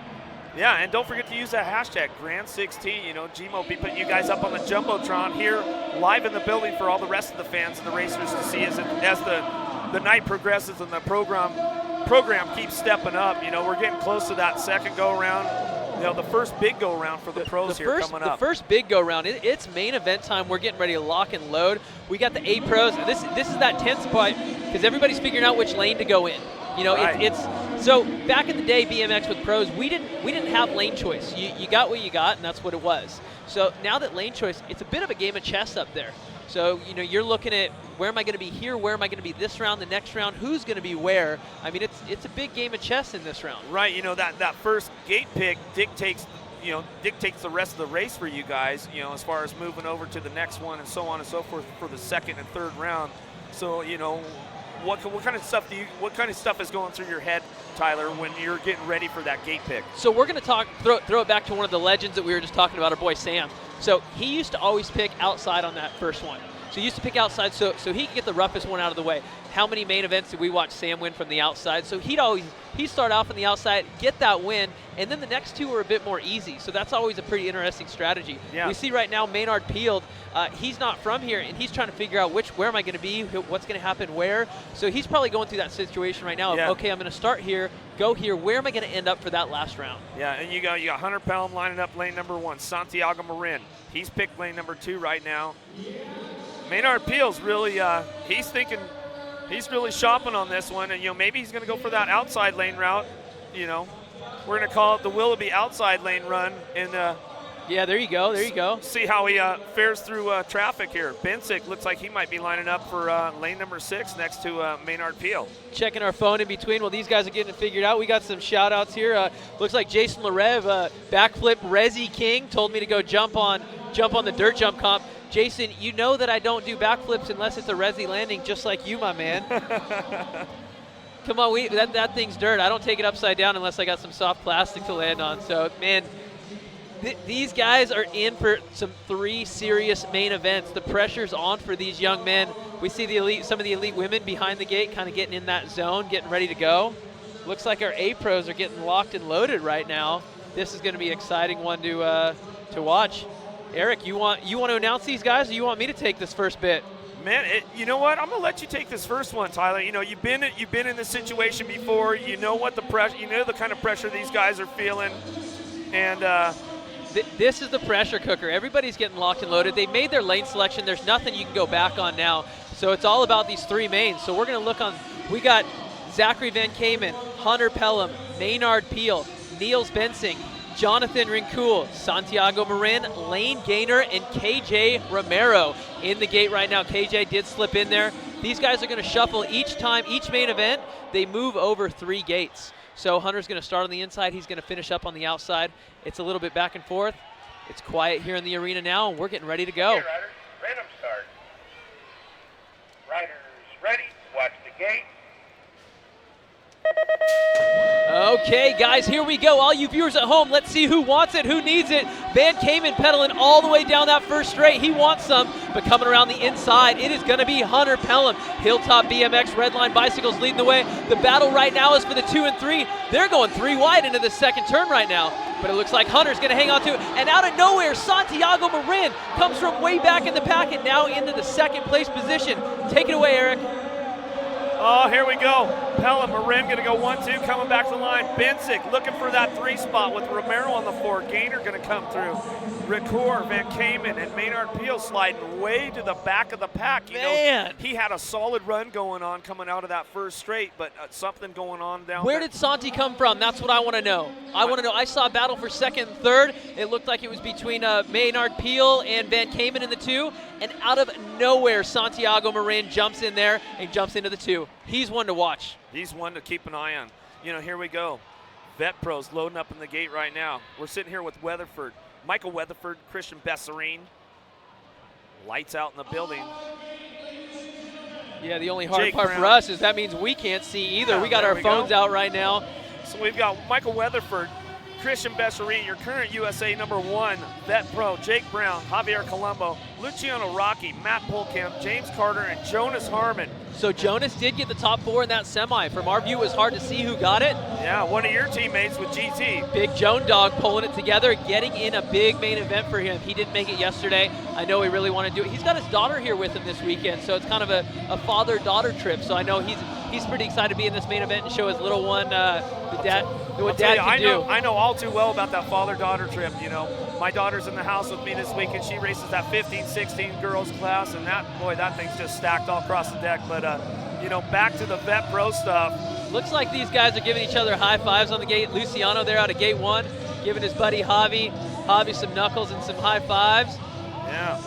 Yeah, and don't forget to use that hashtag Grand16. You know, Gmo will be putting you guys up on the Jumbotron here, live in the building for all the rest of the fans and the racers to see as the night progresses and the program keeps stepping up. You know, we're getting close to that second go-around. You know, the first big go-around for the pros coming up. The first big go-around, it's main event time. We're getting ready to lock and load. We got the 8 pros. This is that tense part because everybody's figuring out which lane to go in. You know, right. So back in the day, BMX with pros, we didn't have lane choice. You got what you got, and that's what it was. So now that lane choice, it's a bit of a game of chess up there. So, you know, you're looking at where am I going to be here, where am I going to be this round, the next round, who's going to be where. I mean, it's a big game of chess in this round. Right, you know, that first gate pick dictates the rest of the race for you guys, you know, as far as moving over to the next one and so on and so forth for the second and third round. So, you know, what kind of stuff is going through your head, Tyler, when you're getting ready for that gate pick? So we're going to throw it back to one of the legends that we were just talking about, our boy Sam. So he used to always pick outside on that first one. So he used to pick outside so he could get the roughest one out of the way. How many main events did we watch Sam win from the outside? So he'd start off on the outside, get that win, and then the next two were a bit more easy. So that's always a pretty interesting strategy. Yeah. We see right now Maynard Peeld, he's not from here, and he's trying to figure out where am I going to be, what's going to happen where. So he's probably going through that situation right now of, okay, I'm going to start here, go here, where am I going to end up for that last round? Yeah, and you got Hunter Pelham lining up lane number 1, Santiago Marin. He's picked lane number 2 right now. Maynard Peel's really, he's really shopping on this one, and, you know, maybe he's going to go for that outside lane route. You know, we're going to call it the Willoughby outside lane run. Yeah, there you go. See how he fares through traffic here. Bensick looks like he might be lining up for lane number 6 next to Maynard Peel. Checking our phone in between while these guys are getting it figured out. We got some shout-outs here. Looks like Jason Larev, backflip Resi King, told me to go jump on the dirt jump comp. Jason, you know that I don't do backflips unless it's a Resi landing, just like you, my man. Come on, that thing's dirt. I don't take it upside down unless I got some soft plastic to land on. So, man, these guys are in for some 3 serious main events. The pressure's on for these young men. We see some of the elite women behind the gate kind of getting in that zone, getting ready to go. Looks like our A pros are getting locked and loaded right now. This is going to be an exciting one to watch. Eric, you want to announce these guys, or you want me to take this first bit? Man, you know what? I'm gonna let you take this first one, Tyler. You know, you've been in this situation before. You know what the pressure. You know the kind of pressure these guys are feeling, and this is the pressure cooker. Everybody's getting locked and loaded. They made their lane selection. There's nothing you can go back on now. So it's all about these 3 mains. So we're gonna look on. We got Zachary Van Kamen, Hunter Pelham, Maynard Peel, Niels Bensing, Jonathan Rincoul, Santiago Marin, Lane Gaynor, and KJ Romero in the gate right now. KJ did slip in there. These guys are going to shuffle each time, each main event, they move over 3 gates. So Hunter's going to start on the inside. He's going to finish up on the outside. It's a little bit back and forth. It's quiet here in the arena now, and we're getting ready to go. Okay, riders, random start. Riders ready, watch the gate. Okay, guys, here we go. All you viewers at home, let's see who wants it, who needs it. Van Kamen pedaling all the way down that first straight. He wants some, but coming around the inside, it is going to be Hunter Pelham. Hilltop BMX, Redline Bicycles leading the way. The battle right now is for the 2 and 3. They're going 3 wide into the second turn right now, but it looks like Hunter's going to hang on to it. And out of nowhere, Santiago Marin comes from way back in the pack and now into the second place position. Take it away, Eric. Oh, here we go. Pelham, Marin going to go 1-2, coming back to the line. Bensick looking for that 3 spot with Romero on the 4. Gaynor going to come through. Ricoeur, Van Kamen, and Maynard Peel sliding way to the back of the pack. You know, he had a solid run going on coming out of that first straight, but something going on down Where there. did Santi come from? That's what I want to know. I want to know. I saw a battle for second and third. It looked like it was between Maynard Peel and Van Kamen in the 2, and out of nowhere, Santiago Marin jumps in there and jumps into the 2. He's one to watch. He's one to keep an eye on. You know, here we go. Vet Pros loading up in the gate right now. We're sitting here with Weatherford. Michael Weatherford, Christian Besserine. Lights out in the building. Yeah, the only hard Jake part Brown. for us is that means we can't see either. Yeah, we got there our we phones go. out right now. So we've got Michael Weatherford, Christian Besserine, your current USA #1 Vet Pro, Jake Brown, Javier Colombo, Luciano Rocky, Matt Polkamp, James Carter, and Jonas Harmon. So Jonas did get the top 4 in that semi. From our view, it was hard to see who got it. Yeah, one of your teammates with GT. Big Joan Dog pulling it together, getting in a big main event for him. He didn't make it yesterday. I know he really wanted to do it. He's got his daughter here with him this weekend, so it's kind of a father-daughter trip. So I know he's pretty excited to be in this main event and show his little one what dad can do. I know all too well about that father-daughter trip. You know, my daughter's in the house with me this weekend. She races that 15-16 girls class, and that thing's just stacked all across the deck. But you know, back to the Vet Pro stuff. Looks like these guys are giving each other high fives on the gate. Luciano there out of gate 1, giving his buddy Javi some knuckles and some high fives. Yeah.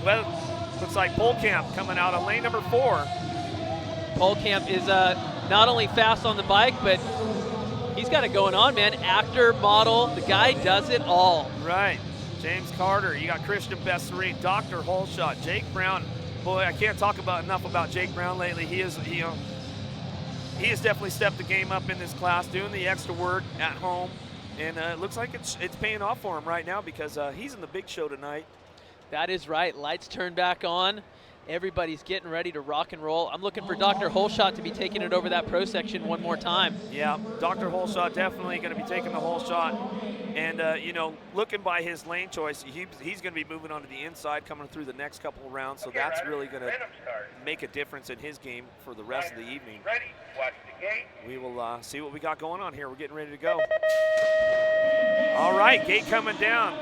Well, looks like Polkamp coming out of lane number 4. Polkamp is not only fast on the bike, but he's got it going on, man. Actor, model, the guy does it all. Right. James Carter, you got Christian Besserine, Dr. Holshot, Jake Brown. Boy, I can't talk enough about Jake Brown lately. He has definitely stepped the game up in this class, doing the extra work at home, and it looks like it's paying off for him right now because he's in the big show tonight. That is right. Lights turned back on. Everybody's getting ready to rock and roll. I'm looking for Dr. Holshot to be taking it over that pro section one more time. Yeah, Dr. Holshot definitely going to be taking the whole shot. And, you know, looking by his lane choice, he's going to be moving on to the inside coming through the next couple of rounds. So that's really going to make a difference in his game for the rest of the evening. Ready, watch the gate. We will see what we got going on here. We're getting ready to go. All right, gate coming down.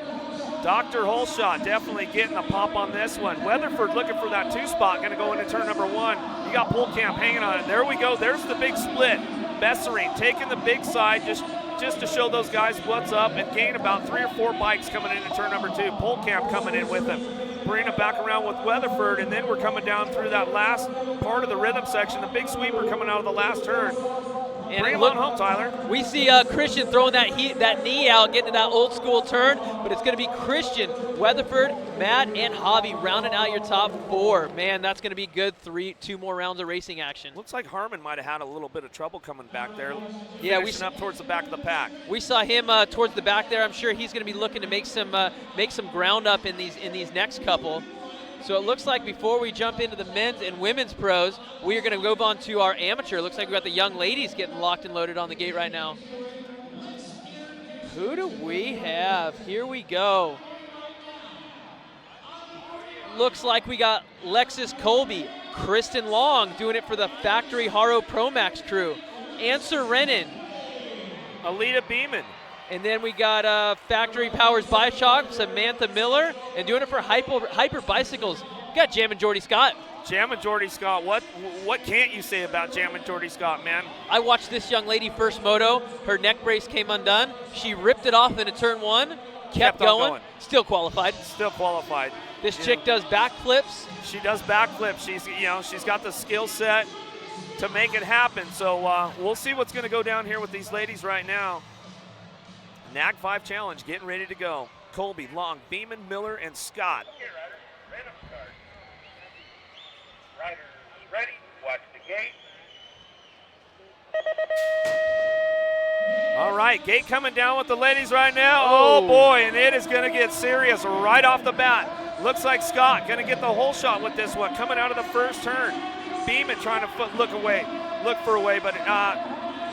Dr. Holshot definitely getting a pop on this one. Weatherford looking for that 2 spot, going to go into turn number 1. You got Polkamp hanging on it. There we go. There's the big split. Besserine taking the big side just to show those guys what's up and gain about 3 or 4 bikes coming into turn number 2. Polkamp coming in with him. Bringing it back around with Weatherford, and then we're coming down through that last part of the rhythm section. The big sweeper coming out of the last turn. And bring him look, on home, Tyler. We see Christian throwing that knee out, getting to that old school turn, but it's going to be Christian, Weatherford, Matt, and Javi rounding out your top 4. Man, that's going to be good. 2 more rounds of racing action. Looks like Harmon might have had a little bit of trouble coming back there. Yeah, finishing up towards the back of the pack. We saw him towards the back there. I'm sure he's going to be looking to make some ground up in these next couple. So it looks like before we jump into the men's and women's pros, we are going to move on to our amateur. Looks like we've got the young ladies getting locked and loaded on the gate right now. Who do we have? Here we go. Looks like we got Lexus Colby, Kristen Long doing it for the Factory Haro Pro Max crew, Answer Rennan, Alita Beeman. And then we got Factory Powers Bike Shop, Samantha Miller, and doing it for Hyper Bicycles. We got Jam and Jordy Scott. Jammin' Jordy Scott, what can't you say about Jammin' Jordy Scott, man? I watched this young lady first moto. Her neck brace came undone. She ripped it off into turn 1, kept going, still qualified. Still qualified. This chick does backflips. She does backflips. She's got the skill set to make it happen. So we'll see what's going to go down here with these ladies right now. NAG 5 Challenge getting ready to go. Colby, Long, Beeman, Miller, and Scott. Riders ready, watch the gate. All right, gate coming down with the ladies right now. Oh boy, and it is going to get serious right off the bat. Looks like Scott going to get the whole shot with this one, coming out of the first turn. Beeman trying to look for a way, but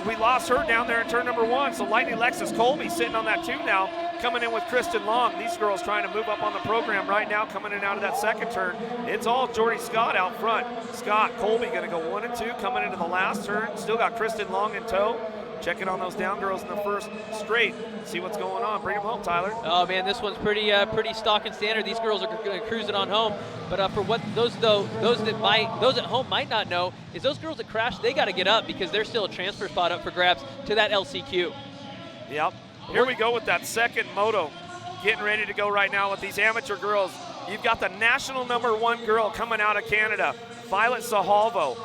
we lost her down there in turn number 1. So Lightning Lexus Colby sitting on that 2 now, coming in with Kristen Long. These girls trying to move up on the program right now, coming in out of that second turn. It's all Jordy Scott out front. Scott, Colby going to go 1 and 2, coming into the last turn. Still got Kristen Long in tow. Checking on those down girls in the first straight. See what's going on. Bring them home, Tyler. Oh man, this one's pretty stock and standard. These girls are cruising on home. But for what those at home might not know is those girls that crashed, they got to get up because there's still a transfer spot up for grabs to that LCQ. Yep. Here we go with that second moto. Getting ready to go right now with these amateur girls. You've got the national number 1 girl coming out of Canada, Violet Sahalvo.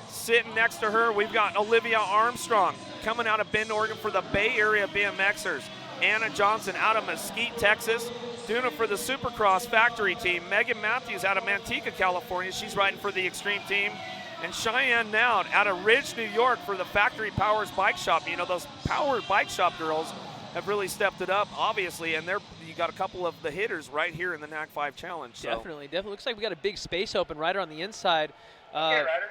Sitting next to her, we've got Olivia Armstrong coming out of Bend, Oregon for the Bay Area BMXers. Anna Johnson out of Mesquite, Texas, doing it for the Supercross factory team. Megan Matthews out of Manteca, California. She's riding for the Extreme team. And Cheyenne Noud out of Ridge, New York for the Factory Powers Bike Shop. You know, those Power Bike Shop girls have really stepped it up, obviously, and you got a couple of the hitters right here in the NAG 5 Challenge. So. Definitely. Looks like we got a big space open right on the inside.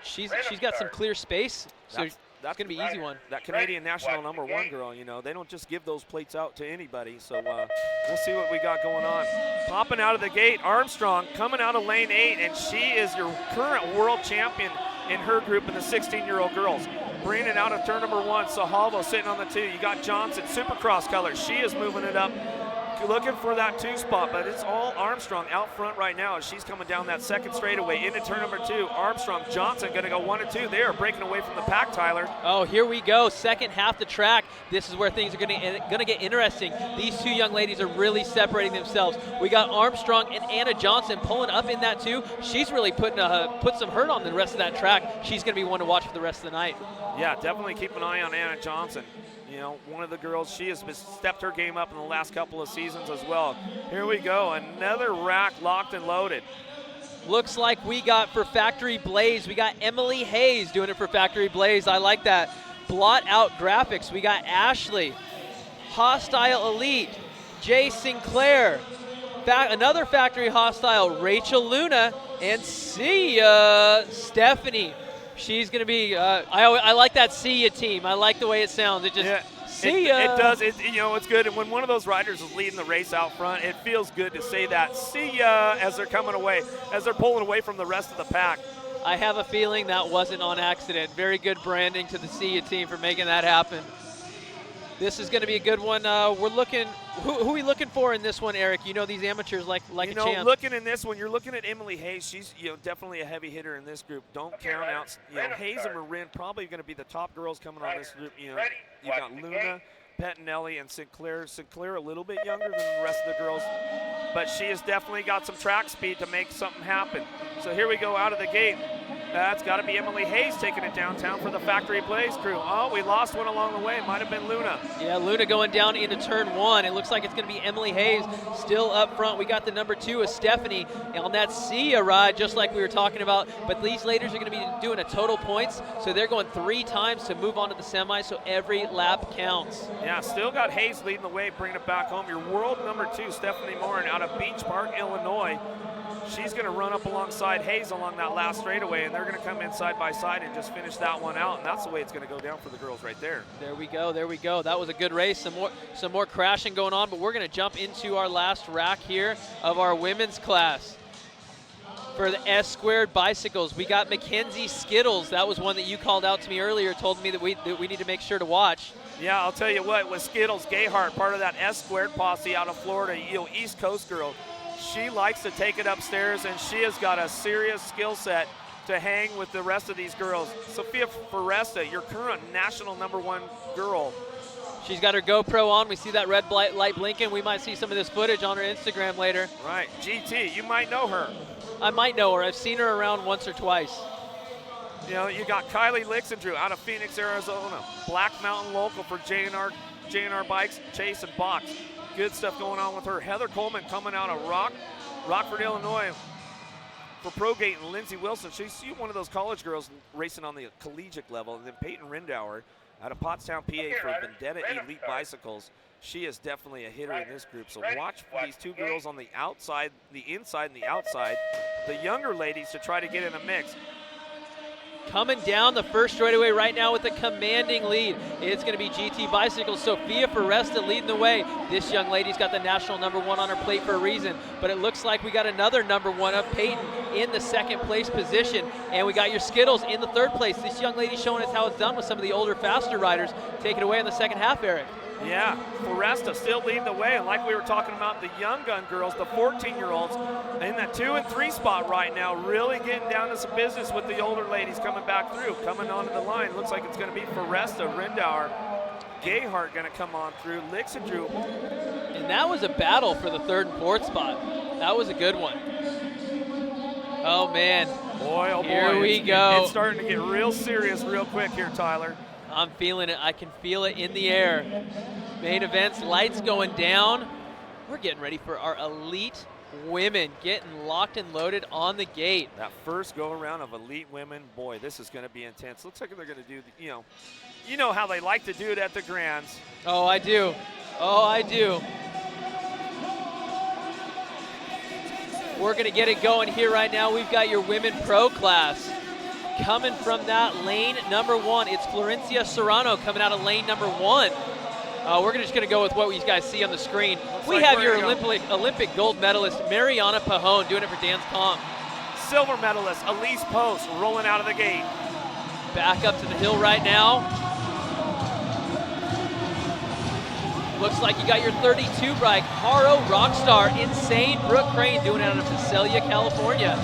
She's got some clear space, so that's going to be an easy one. That Canadian national number 1 girl, you know, they don't just give those plates out to anybody. So we'll see what we got going on. Popping out of the gate, Armstrong coming out of lane 8, and she is your current world champion in her group in the 16-year-old girls. Bringing it out of turn number 1, Sahalvo sitting on the 2. You got Johnson, Supercross colors. She is moving it up, looking for that 2 spot, but it's all Armstrong out front right now as she's coming down that second straightaway into turn number 2. Armstrong, Johnson going to go 1 and 2. They are breaking away from the pack, Tyler. Oh, here we go. Second half the track. This is where things are going to get interesting. These 2 young ladies are really separating themselves. We got Armstrong and Anna Johnson pulling up in that 2. She's really put some hurt on the rest of that track. She's going to be one to watch for the rest of the night. Yeah, definitely keep an eye on Anna Johnson. You know, one of the girls, she has stepped her game up in the last couple of seasons as well. Here we go, another rack locked and loaded. Looks like we got for Factory Blaze, we got Emily Hayes doing it for Factory Blaze. I like that. Blot out graphics, we got Ashley, Hostile Elite, Jay Sinclair, another Factory Hostile, Rachel Luna, and Stephanie. She's going to be, I like that See Ya team. I like the way it sounds. It just, see ya. It does. It's good. And when one of those riders is leading the race out front, it feels good to say that see ya as they're coming away, as they're pulling away from the rest of the pack. I have a feeling that wasn't on accident. Very good branding to the See Ya team for making that happen. This is going to be a good one. We're looking. Who are we looking for in this one, Eric? You know these amateurs like a champ. Looking in this one, you're looking at Emily Hayes. She's definitely a heavy hitter in this group. Don't count out. Hayes and Marin probably going to be the top girls coming on this group. You've got Luna, Pettinelli, and Sinclair. Sinclair a little bit younger than the rest of the girls, but she has definitely got some track speed to make something happen. So here we go out of the gate. That's got to be Emily Hayes taking it downtown for the Factory Blaze crew. Oh, we lost one along the way. Might have been Luna. Yeah, Luna going down into turn 1. It looks like it's going to be Emily Hayes still up front. We got the number 2 of Stephanie on that Sia ride, just like we were talking about. But these ladies are going to be doing a total points, so they're going 3 times to move on to the semi, so every lap counts. Yeah, still got Hayes leading the way, bringing it back home. Your world number 2, Stephanie Morin, out of Beach Park, Illinois. She's going to run up alongside Hayes along that last straightaway, and they're going to come in side by side and just finish that one out, and that's the way it's going to go down for the girls right there. There we go. That was a good race. Some more crashing going on, but we're going to jump into our last rack here of our women's class. For the S-squared bicycles, we got Mackenzie Skittles. That was one that you called out to me earlier, told me that we need to make sure to watch. Yeah, I'll tell you what, with Skittles Gayhart, part of that S-squared posse out of Florida, East Coast girl. She likes to take it upstairs, and she has got a serious skill set to hang with the rest of these girls. Sophia Foresta, your current national #1 girl. She's got her GoPro on. We see that red light blinking. We might see some of this footage on her Instagram later. Right, GT, you might know her. I might know her. I've seen her around once or twice. You know, you got Kylie Lixendrew out of Phoenix, Arizona. Black Mountain local for J&R Bikes, Chase and Box. Good stuff going on with her. Heather Coleman coming out of Rockford, Illinois for ProGate, and Lindsey Wilson. She's one of those college girls racing on the collegiate level. And then Peyton Rindauer out of Pottstown, PA for Vendetta Elite Bicycles. She is definitely a hitter in this group. So watch for these two girls on the outside, the inside and the outside, the younger ladies to try to get in a mix. Coming down the first straightaway right now with a commanding lead. It's going to be GT Bicycles. Sophia Foresta leading the way. This young lady's got the national #1 on her plate for a reason, but it looks like we got another #1 of Peyton in the second place position, and we got your Skittles in the third place. This young lady showing us how it's done with some of the older, faster riders. Take it away in the second half, Eric. Yeah, Foresta still leading the way, and like we were talking about, the young gun girls, the 14-year-olds, in that 2 and 3 spot right now, really getting down to some business with the older ladies coming back through, coming onto the line. Looks like it's going to be Foresta, Rindauer, Gayhart going to come on through, Lixendrew. And that was a battle for the 3rd and 4th spot. That was a good one. Oh, man. Boy, oh boy. Here we go. It's starting to get real serious real quick here, Tyler. I'm feeling it. I can feel it in the air. Main events, lights going down. We're getting ready for our elite women getting locked and loaded on the gate. That first go around of elite women, boy, this is going to be intense. Looks like they're going to do, you know how they like to do it at the Grands. Oh, I do. Oh, I do. We're going to get it going here right now. We've got your women pro class. Coming from that lane #1, it's Florencia Serrano coming out of lane #1. We're just going to go with what you guys see on the screen. We have your Olympic gold medalist, Mariana Pajón, doing it for Dan's Comp. Silver medalist, Elise Post, rolling out of the gate. Back up to the hill right now. Looks like you got your 32 bike, Haro Rockstar, Insane Brooke Crane, doing it out of Visalia, California.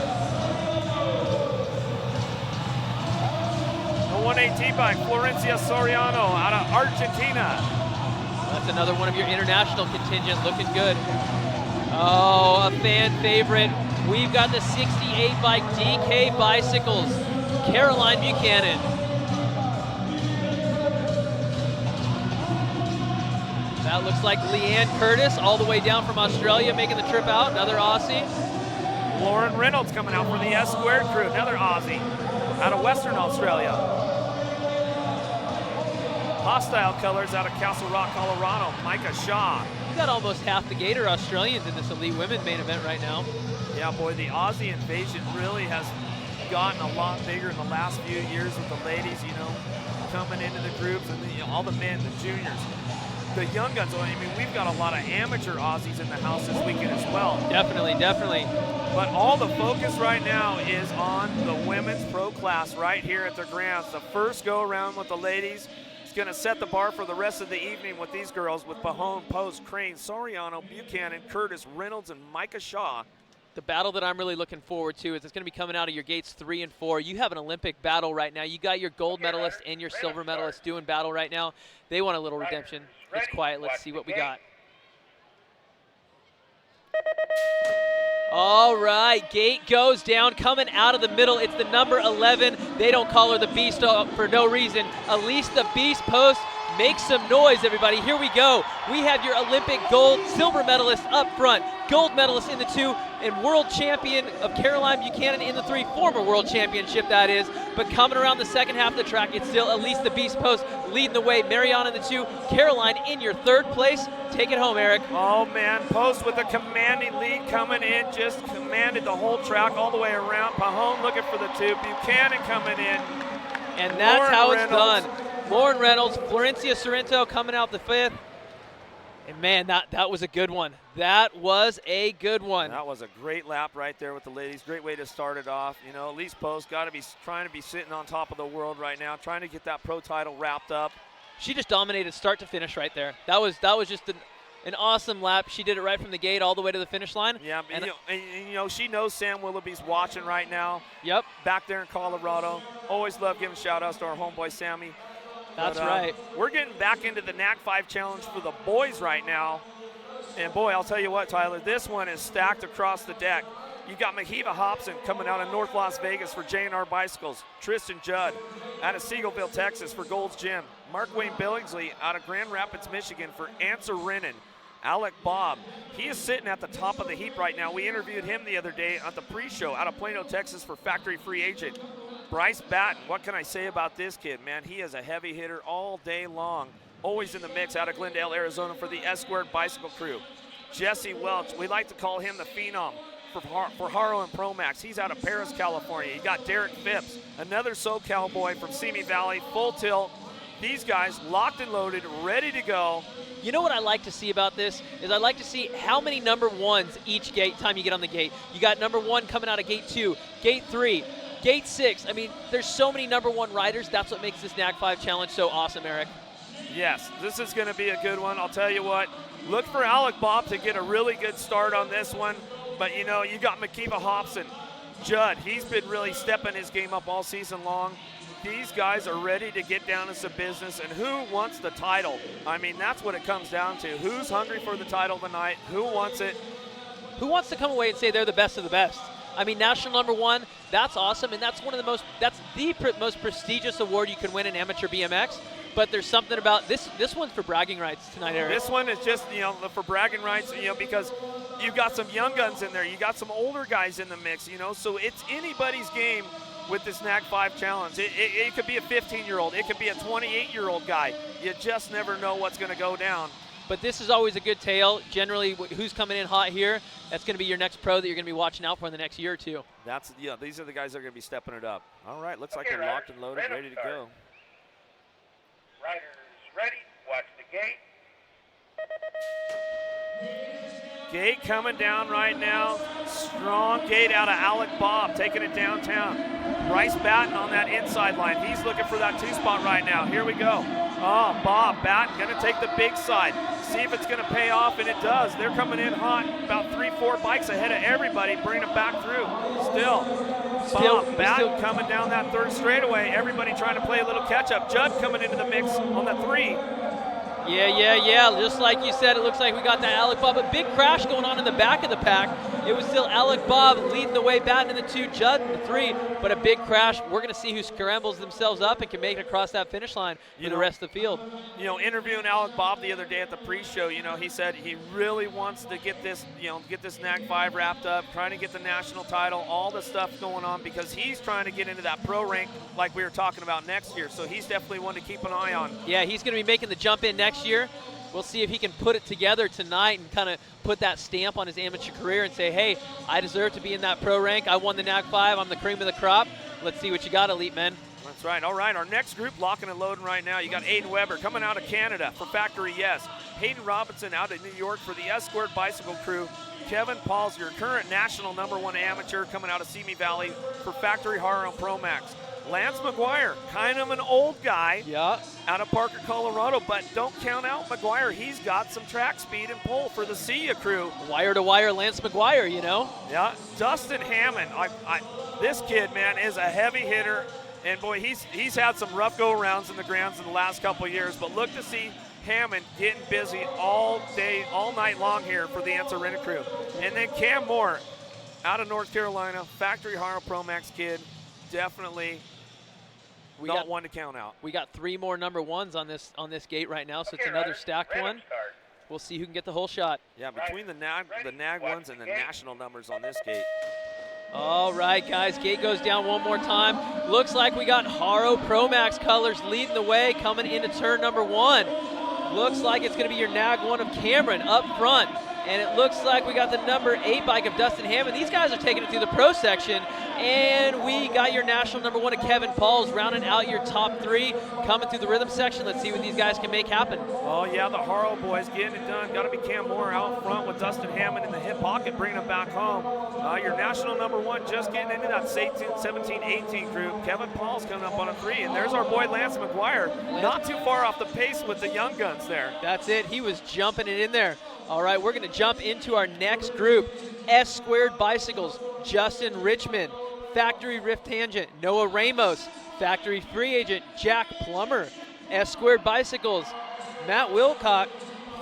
118 bike, Florencia Soriano out of Argentina. That's another one of your international contingent, looking good. Oh, a fan favorite. We've got the 68 bike DK Bicycles, Caroline Buchanan. That looks like Leanne Curtis all the way down from Australia making the trip out, another Aussie. Lauren Reynolds coming out for the S Squared crew, another Aussie out of Western Australia. Hostile Colors out of Castle Rock, Colorado, Micah Shaw. You got almost half the Gator Australians in this elite women main event right now. Yeah, boy, the Aussie invasion really has gotten a lot bigger in the last few years with the ladies, coming into the groups, and all the men, the juniors. The young guns, I mean, we've got a lot of amateur Aussies in the house this weekend as well. Definitely, definitely. But all the focus right now is on the women's pro class right here at the Grands. The first go around with the ladies is going to set the bar for the rest of the evening with these girls, with Pajón, Post, Crane, Soriano, Buchanan, Curtis, Reynolds, and Micah Shaw. The battle that I'm really looking forward to is it's going to be coming out of your gates 3 and 4. You have an Olympic battle right now. You got your gold medalist and your silver medalist doing battle right now. They want a little redemption. It's quiet. Let's see what we got. All right, gate goes down, coming out of the middle. It's the number 11. They don't call her the Beast for no reason. Elise the Beast Post. Make some noise, everybody. Here we go. We have your Olympic gold, silver medalist up front, gold medalist in the 2, and world champion of Caroline Buchanan in the 3, former world championship that is. But coming around the second half of the track, it's still Elise the Beast Post leading the way. Mariana in the 2, Caroline in your 3rd place. Take it home, Eric. Oh man, Post with a commanding lead coming in, just commanded the whole track all the way around. Pajón looking for the 2, Buchanan coming in. And that's Lauren how Reynolds. it's done. Lauren Reynolds, Florencia Sorrento coming out the 5th. And man, that was a good one. That was a good one. That was a great lap right there with the ladies. Great way to start it off. Elise Post got to be trying to be sitting on top of the world right now, trying to get that pro title wrapped up. She just dominated start to finish right there. That was just an awesome lap. She did it right from the gate all the way to the finish line. Yeah, and you know, she knows Sam Willoughby's watching right now. Yep. Back there in Colorado. Always love giving shout-outs to our homeboy Sammy. That's right. We're getting back into the NAC 5 Challenge for the boys right now. And, boy, I'll tell you what, Tyler, this one is stacked across the deck. You got Mahiva Hobson coming out of North Las Vegas for J&R Bicycles. Tristan Judd out of Seagoville, Texas for Gold's Gym. Mark Wayne Billingsley out of Grand Rapids, Michigan for Answer Rinnan. Alec Bobb, he is sitting at the top of the heap right now. We interviewed him the other day at the pre-show out of Plano, Texas for Factory Free Agent. Bryce Batten, what can I say about this kid, man? He is a heavy hitter all day long. Always in the mix out of Glendale, Arizona for the S-Squared Bicycle Crew. Jesse Welch, we like to call him the Phenom for Haro and Promax. He's out of Paris, California. You got Derek Phipps, another SoCal boy from Simi Valley, full tilt. These guys locked and loaded, ready to go. You know what I like to see about this is I like to see how many number ones each gate time you get on the gate. You got number 1 coming out of gate 2, gate 3, gate 6. I mean, there's so many number 1 riders. That's what makes this NAC 5 Challenge so awesome, Eric. Yes, this is going to be a good one. I'll tell you what, look for Alec Bobb to get a really good start on this one. But, you know, you got Makiva Hobson. Judd, he's been really stepping his game up all season long. These guys are ready to get down to some business, and who wants the title? I mean, that's what it comes down to. Who's hungry for the title tonight? Who wants it? Who wants to come away and say they're the best of the best? I mean, national number 1, that's awesome, and that's the most prestigious award you can win in amateur BMX. But there's something about this one's for bragging rights tonight, Eric. This one is just, you know, for bragging rights, you know, because you've got some young guns in there. You got some older guys in the mix, you know, so it's anybody's game with this NAC 5 Challenge. It could be a 15-year-old. It could be a 28-year-old guy. You just never know what's going to go down. But this is always a good tale. Generally, who's coming in hot here, that's going to be your next pro that you're going to be watching out for in the next year or two. These are the guys that are going to be stepping it up. All right, looks like they're locked and loaded, ready to go. Riders ready, watch the gate. Gate coming down right now. Strong gate out of Alec Bobb, taking it downtown. Bryce Batten on that inside line. He's looking for that 2-spot right now. Here we go. Oh, Bob Batten going to take the big side. See if it's going to pay off, and it does. They're coming in hot, about 3-4 bikes ahead of everybody, bringing them back through. Bob Batten coming down that 3rd straightaway. Everybody trying to play a little catch-up. Judd coming into the mix on the 3. Yeah. Just like you said, it looks like we got that Alec Bobb. A big crash going on in the back of the pack. It was still Alec Bobb leading the way, Batten in the 2, Judd in the 3, but a big crash. We're going to see who scrambles themselves up and can make it across that finish line for the rest of the field. You know, interviewing Alec Bobb the other day at the pre-show, you know, he said he really wants to get this, you know, get this NAC 5 wrapped up, trying to get the national title, all the stuff going on, because he's trying to get into that pro rank like we were talking about next year. So he's definitely one to keep an eye on. Yeah, he's going to be making the jump in next year. We'll see if he can put it together tonight and kind of put that stamp on his amateur career and say, hey, I deserve to be in that pro rank. I won the NAC 5. I'm the cream of the crop. Let's see what you got, elite men. That's right. All right, our next group locking and loading right now. You got Aiden Weber coming out of Canada for Factory Yes. Hayden Robinson out of New York for the S-Squared Bicycle Crew. Kevin Pauls, your current national number 1 amateur, coming out of Simi Valley for Factory Haro and Promax. Lance McGuire, kind of an old guy out of Parker, Colorado, but don't count out McGuire. He's got some track speed and pull for the SIA crew. Wire-to-wire Lance McGuire, you know. Yeah, Dustin Hammond. This kid, man, is a heavy hitter, and boy, he's had some rough go-arounds in the grounds in the last couple of years, but look to see Hammond getting busy all day, all night long here for the Answer Rinnan crew. And then Cam Moore out of North Carolina, Factory Haro Promax kid, definitely not one to count out. We got 3 more number 1s on this gate right now, so it's another stacked one. We'll see who can get the whole shot. Yeah, between the NAG ones and the national numbers on this gate. All right, guys, gate goes down one more time. Looks like we got Haro Promax colors leading the way coming into turn number 1. Looks like it's going to be your NAG 1 of Cameron up front. And it looks like we got the number 8 bike of Dustin Hammond. These guys are taking it through the pro section. And we got your national number 1 of Kevin Pauls rounding out your top 3 coming through the rhythm section. Let's see what these guys can make happen. Oh, yeah, the Haro boys getting it done. Got to be Cam Moore out front with Dustin Hammond in the hip pocket, bringing him back home. Your national number 1 just getting into that 17-18 group. Kevin Pauls coming up on a 3. And there's our boy Lance McGuire. Not too far off the pace with the young guns there. That's it. He was jumping it in there. All right, we're going to jump into our next group. S Squared Bicycles, Justin Richmond. Factory Rift Tangent, Noah Ramos. Factory Free Agent, Jack Plummer. S Squared Bicycles, Matt Wilcock.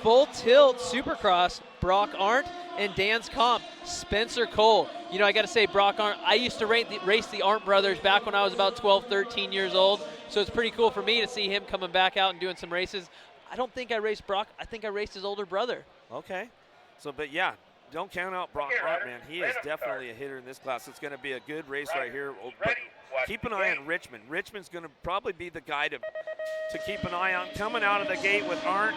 Full Tilt Supercross, Brock Arndt, and Dan's Comp, Spencer Cole. You know, I got to say, Brock Arndt, I used to race the Arndt brothers back when I was about 12, 13 years old, so it's pretty cool for me to see him coming back out and doing some races. I don't think I raced Brock. I think I raced his older brother. Okay. So, but yeah, don't count out Brock Arndt, man. He is definitely a hitter in this class. It's going to be a good race right here. But keep an eye on Richmond. Richmond's going to probably be the guy to keep an eye on. Coming out of the gate with Arndt,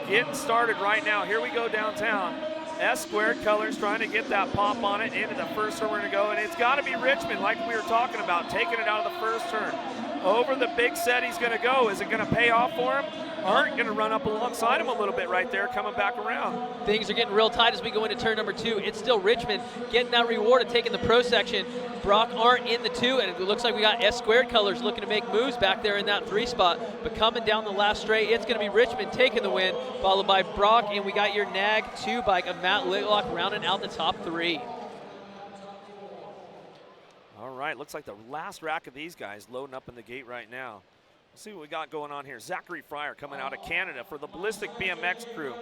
getting started right now. Here we go downtown. S Squared colors trying to get that pop on it into the first turn we're going to go. And it's got to be Richmond, like we were talking about, taking it out of the first turn. Over the big set he's going to go. Is it going to pay off for him? Arndt going to run up alongside him a little bit right there, coming back around. Things are getting real tight as we go into turn number 2. It's still Richmond getting that reward of taking the pro section. Brock Arndt in the 2, and it looks like we got S Squared colors looking to make moves back there in that 3 spot. But coming down the last straight, it's going to be Richmond taking the win, followed by Brock, and we got your NAG 2 bike of Matt Whitlock rounding out the top 3. All right, looks like the last rack of these guys loading up in the gate right now. Let's see what we got going on here. Zachary Fryer coming out of Canada for the Ballistic BMX crew.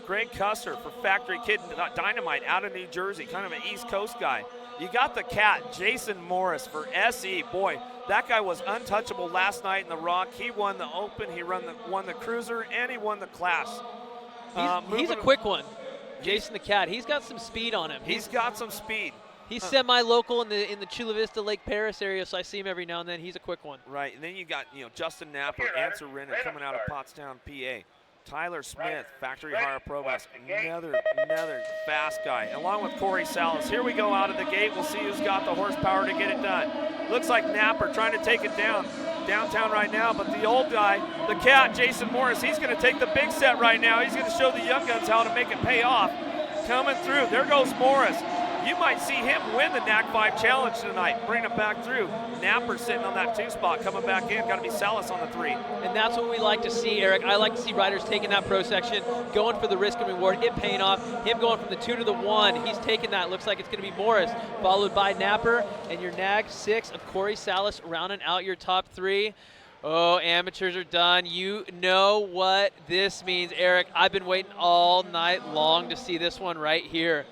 Greg Custer for Factory Kid Dynamite out of New Jersey, kind of an East Coast guy. You got the cat, Jason Morris for SE. Boy, that guy was untouchable last night in the Rock. He won the Open, he won the Cruiser, and he won the class. He's a quick one. Jason the Cat, he's got some speed on him. He's got some speed. He's semi-local in the Chula Vista, Lake Paris area, so I see him every now and then. He's a quick one. Right, and then you got Justin Napper, Answer Renner coming out of Pottstown, PA. Tyler Smith, Factory Hire Provost, another fast guy, along with Corey Salas. Here we go out of the gate. We'll see who's got the horsepower to get it done. Looks like Napper trying to take it downtown right now, but the old guy, the cat, Jason Morris, he's going to take the big set right now. He's going to show the young guns how to make it pay off. Coming through, there goes Morris. You might see him win the NAC 5 Challenge tonight, bring it back through. Napper sitting on that 2 spot, coming back in. Got to be Salas on the 3. And that's what we like to see, Eric. I like to see riders taking that pro section, going for the risk and reward, it paying off. Him going from the 2 to the 1. He's taking that. Looks like it's going to be Morris, followed by Napper, and your NAG 6 of Corey Salas rounding out your top 3. Oh, amateurs are done. You know what this means, Eric. I've been waiting all night long to see this one right here.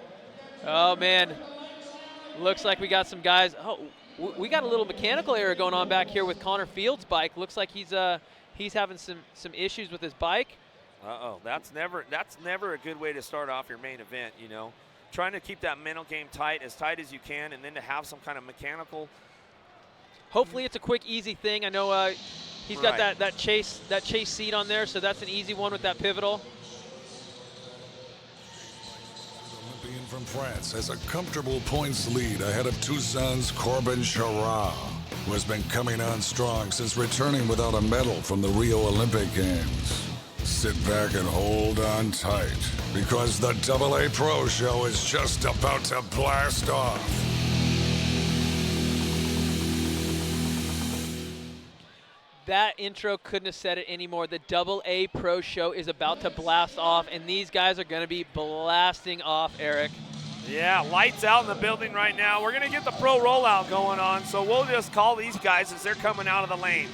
Oh, man. Looks like we got some guys. Oh, we got a little mechanical error going on back here with Connor Fields' bike. Looks like he's having some issues with his bike. Uh-oh. That's never a good way to start off your main event, you know. Trying to keep that mental game tight as you can, and then to have some kind of mechanical. Hopefully it's a quick, easy thing. I know he's got that chase seat on there, so that's an easy one with that pivotal. From France has a comfortable points lead ahead of Tucson's Corbin Charrat, who has been coming on strong since returning without a medal from the Rio Olympic Games. Sit back and hold on tight, because the AA Pro Show is just about to blast off. That intro couldn't have said it anymore. The AA Pro Show is about to blast off, and these guys are going to be blasting off, Eric. Yeah, lights out in the building right now. We're going to get the pro rollout going on, so we'll just call these guys as they're coming out of the lanes.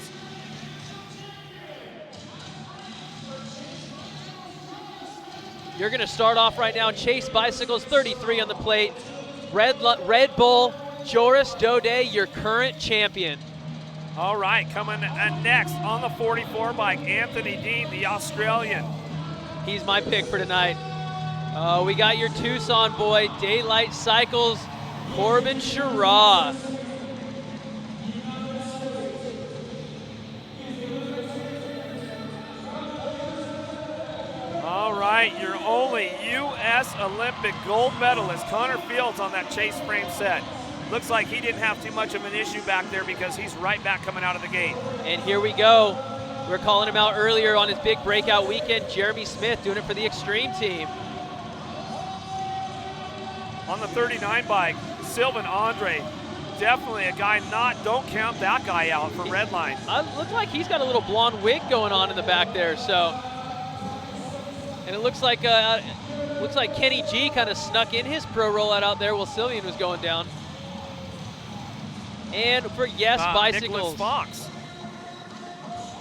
You're going to start off right now. Chase Bicycles, 33 on the plate. Red Bull, Joris Dode, your current champion. All right, coming next on the 44 bike, Anthony Dean, the Australian. He's my pick for tonight. We got your Tucson boy, Daylight Cycles, Corbin Charrat. All right, your only U.S. Olympic gold medalist, Connor Fields, on that chase frame set. Looks like he didn't have too much of an issue back there because he's right back coming out of the gate. And here we go. We're calling him out earlier on his big breakout weekend. Jeremy Smith doing it for the Extreme team. On the 39 bike, Sylvan Andre. Definitely a guy don't count that guy out for Redline. Looks like he's got a little blonde wig going on in the back there, so. And it looks like Kenny G kind of snuck in his pro rollout out there while Sylvian was going down. And for bicycles. Nicholas Fox.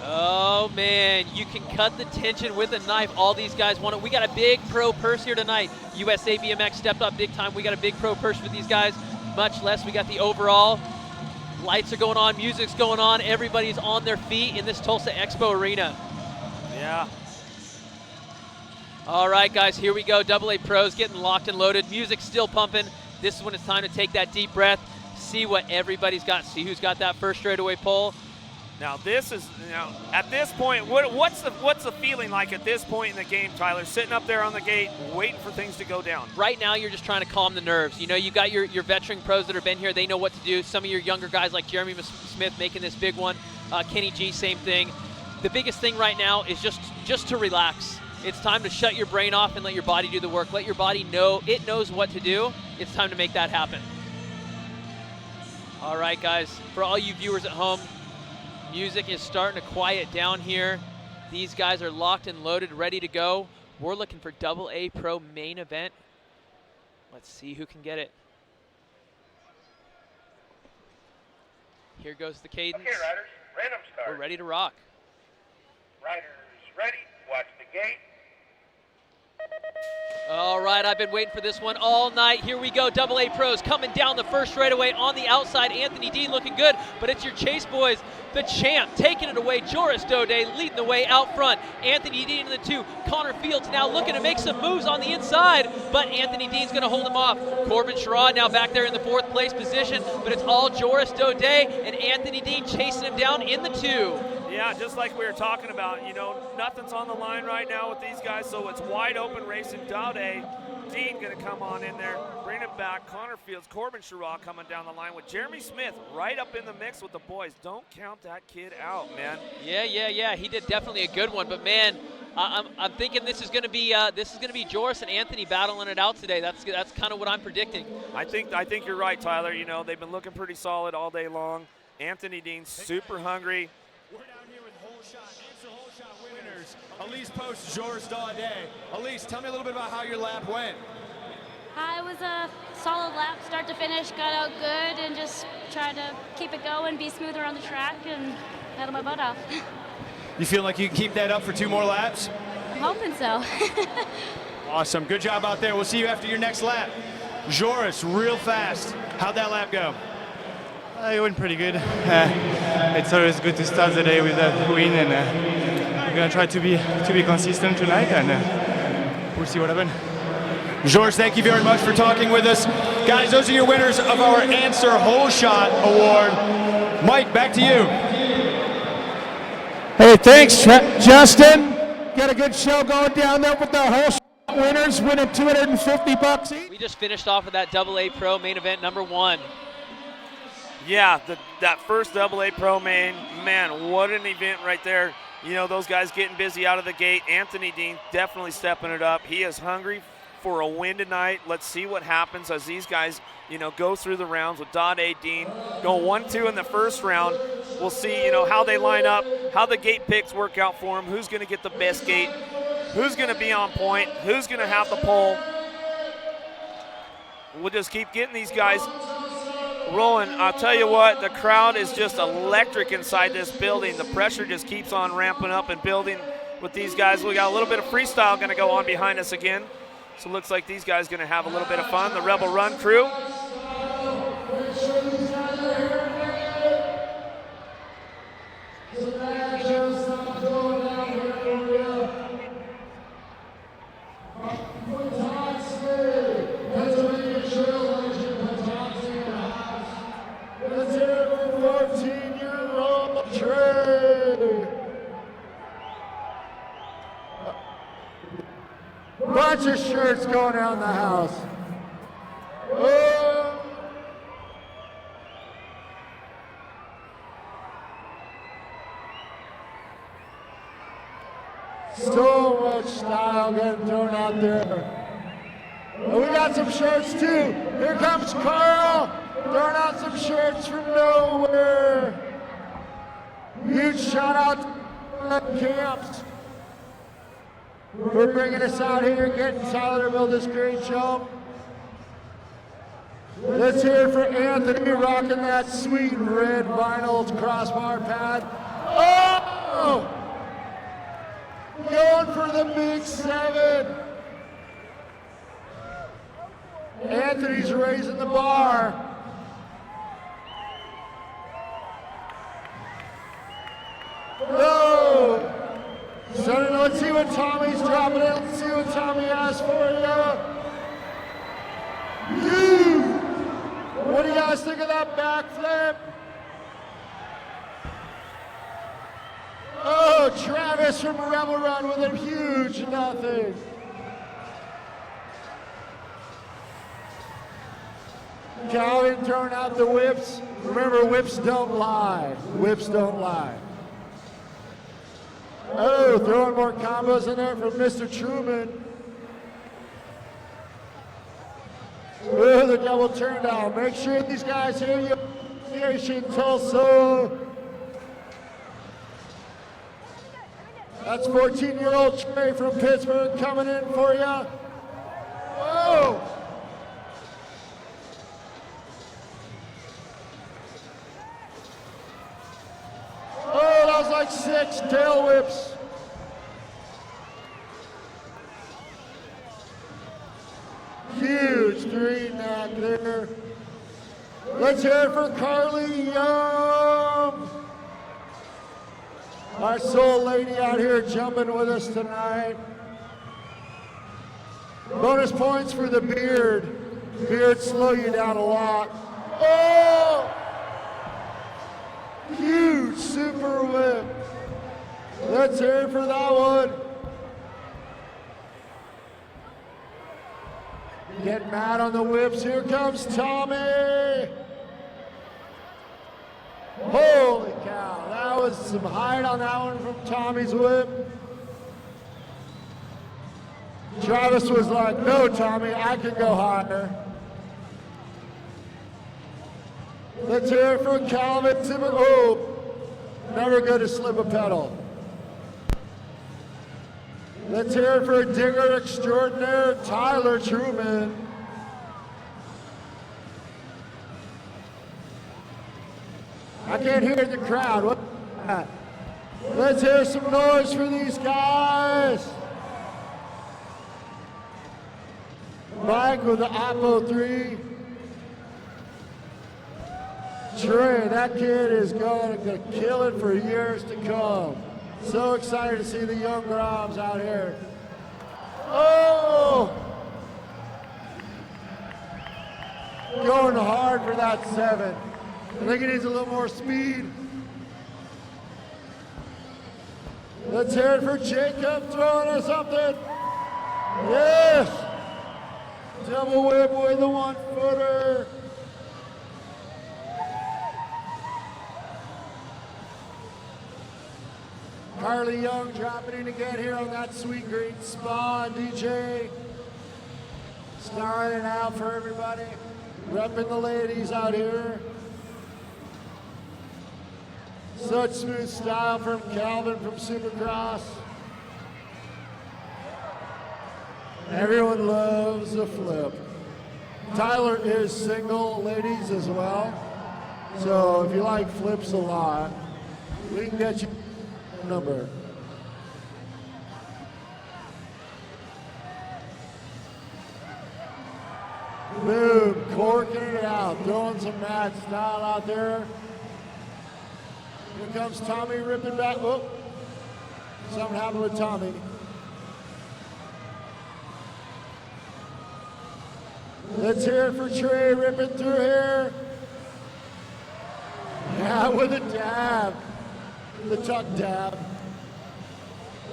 Oh man, you can cut the tension with a knife. All these guys want it. We got a big pro purse here tonight. USA BMX stepped up big time. We got a big pro purse for these guys. Much less, we got the overall. Lights are going on, music's going on. Everybody's on their feet in this Tulsa Expo Arena. Yeah. All right, guys, here we go. AA Pros getting locked and loaded. Music's still pumping. This is when it's time to take that deep breath, see what everybody's got, see who's got that first straightaway pole. Now this is, at this point, what's the feeling like at this point in the game, Tyler? Sitting up there on the gate, waiting for things to go down. Right now, you're just trying to calm the nerves. You know, you got your veteran pros that have been here. They know what to do. Some of your younger guys like Jeremy Smith making this big one. Kenny G, same thing. The biggest thing right now is just to relax. It's time to shut your brain off and let your body do the work. Let your body know it knows what to do. It's time to make that happen. All right, guys, for all you viewers at home, music is starting to quiet down here. These guys are locked and loaded, ready to go. We're looking for AA Pro main event. Let's see who can get it. Here goes the cadence. Okay, riders, random start. We're ready to rock. Riders ready, watch the gate. All right, I've been waiting for this one all night. Here we go, AA Pros coming down the first straightaway on the outside. Anthony Dean looking good, but it's your Chase boys. The champ taking it away. Joris Dode leading the way out front. Anthony Dean in the 2. Connor Fields now looking to make some moves on the inside, but Anthony Dean's going to hold him off. Corbin Sherrod now back there in the 4th place position, but it's all Joris Dode and Anthony Dean chasing him down in the 2. Yeah, just like we were talking about, nothing's on the line right now with these guys, so it's wide open racing. Dowday, Dean going to come on in there, bring it back. Connor Fields, Corbin Sherrod coming down the line with Jeremy Smith right up in the mix with the boys. Don't count that kid out, man. Yeah. He did definitely a good one, but man, I'm thinking this is going to be Joris and Anthony battling it out today. That's kind of what I'm predicting. I think you're right, Tyler. They've been looking pretty solid all day long. Anthony Dean super hungry. We're down here with Hole Shot, Answer Hole Shot winners, Elise Post, Joris Dode. Elise, tell me a little bit about how your lap went. It was a solid lap, start to finish, got out good, and just tried to keep it going, be smooth around the track, and pedal my butt off. You feel like you can keep that up for 2 more laps? I'm hoping so. Awesome, good job out there. We'll see you after your next lap. Joris, real fast. How'd that lap go? It went pretty good. It's always good to start the day with a win, and we're gonna try to be consistent tonight, and we'll see what happens. George, thank you very much for talking with us. Guys, those are your winners of our Answer Hole Shot Award. Mike, back to you. Hey, thanks, Justin. Got a good show going down there with the Hole Shot winners winning $250 each. We just finished off with that AA Pro main event number 1. Yeah, that first AA Pro main, man, what an event right there. Those guys getting busy out of the gate. Anthony Dean definitely stepping it up. He is hungry for a win tonight. Let's see what happens as these guys, go through the rounds with Dode, Dean. Going 1-2 in the first round. We'll see, how they line up, how the gate picks work out for them, who's going to get the best gate, who's going to be on point, who's going to have the pole. We'll just keep getting these guys rolling. I'll tell you what, the crowd is just electric inside this building. The pressure just keeps on ramping up and building with these guys. We got a little bit of freestyle going to go on behind us again. So it looks like these guys going to have a little bit of fun. The Rebel Run crew. Bunch of shirts going around the house. So much style getting thrown out there. And we got some shirts too. Here comes Carl throwing out some shirts from nowhere. Huge shout out to camps. for bringing us out here, getting Tyler to build this great jump. Let's hear it for Anthony rocking that sweet red vinyl crossbar pad. Oh! Going for the big 7. Anthony's raising the bar. No! So let's see what Tommy's dropping in. Let's see what Tommy has for you. Dude! What do you guys think of that backflip? Oh, Travis from Rebel Run with a huge nothing. Calvin throwing out the whips. Remember, whips don't lie. Whips don't lie. Oh, throwing more combos in there from Mr. Truman. Oh, the double turn down. Make sure these guys hear you. Nation Tulsa. That's 14-year-old Trey from Pittsburgh coming in for you. Whoa! Oh, that was like 6 tail whips. Huge 3 knack there. Let's hear it for Carly Young. Our soul lady out here jumping with us tonight. Bonus points for the beard. Beard slow you down a lot. Oh! Huge super whip. Let's hear it for that one. Get mad on the whips. Here comes Tommy. Holy cow, that was some height on that one from Tommy's whip. Travis was like, no, Tommy, I can go higher. Let's hear it for Calvin. Oh, never good to slip a pedal. Let's hear it for digger extraordinaire, Tyler Truman. I can't hear the crowd. What? Let's hear some noise for these guys. Mike with the Oppo 3. Trey, that kid is going to kill it for years to come. So excited to see the young Groms out here. Oh! Going hard for that 7. I think he needs a little more speed. Let's hear it for Jacob throwing us something. Yes! Double whip with the 1-footer. Carly Young dropping in again here on that sweet green spawn, DJ. Starring it out for everybody. Repping the ladies out here. Such smooth style from Calvin from Supercross. Everyone loves the flip. Tyler is single, ladies, as well. So if you like flips a lot, we can get you a number. Boom, corking it out, throwing some mad style out there. Here comes Tommy ripping back. Oh, something happened with Tommy. Let's hear it for Trey ripping through here. Yeah, with a dab. The tuck dab.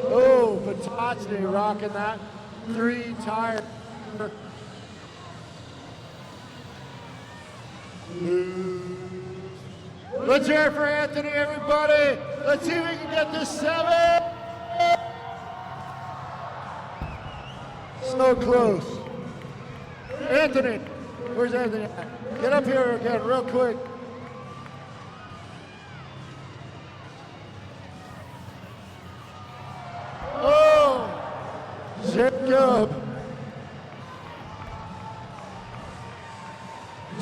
Oh, Patachny rocking that 3-tire. Let's hear it for Anthony, everybody. Let's see if we can get this 7. So close. Anthony, where's Anthony at? Get up here again real quick. Oh,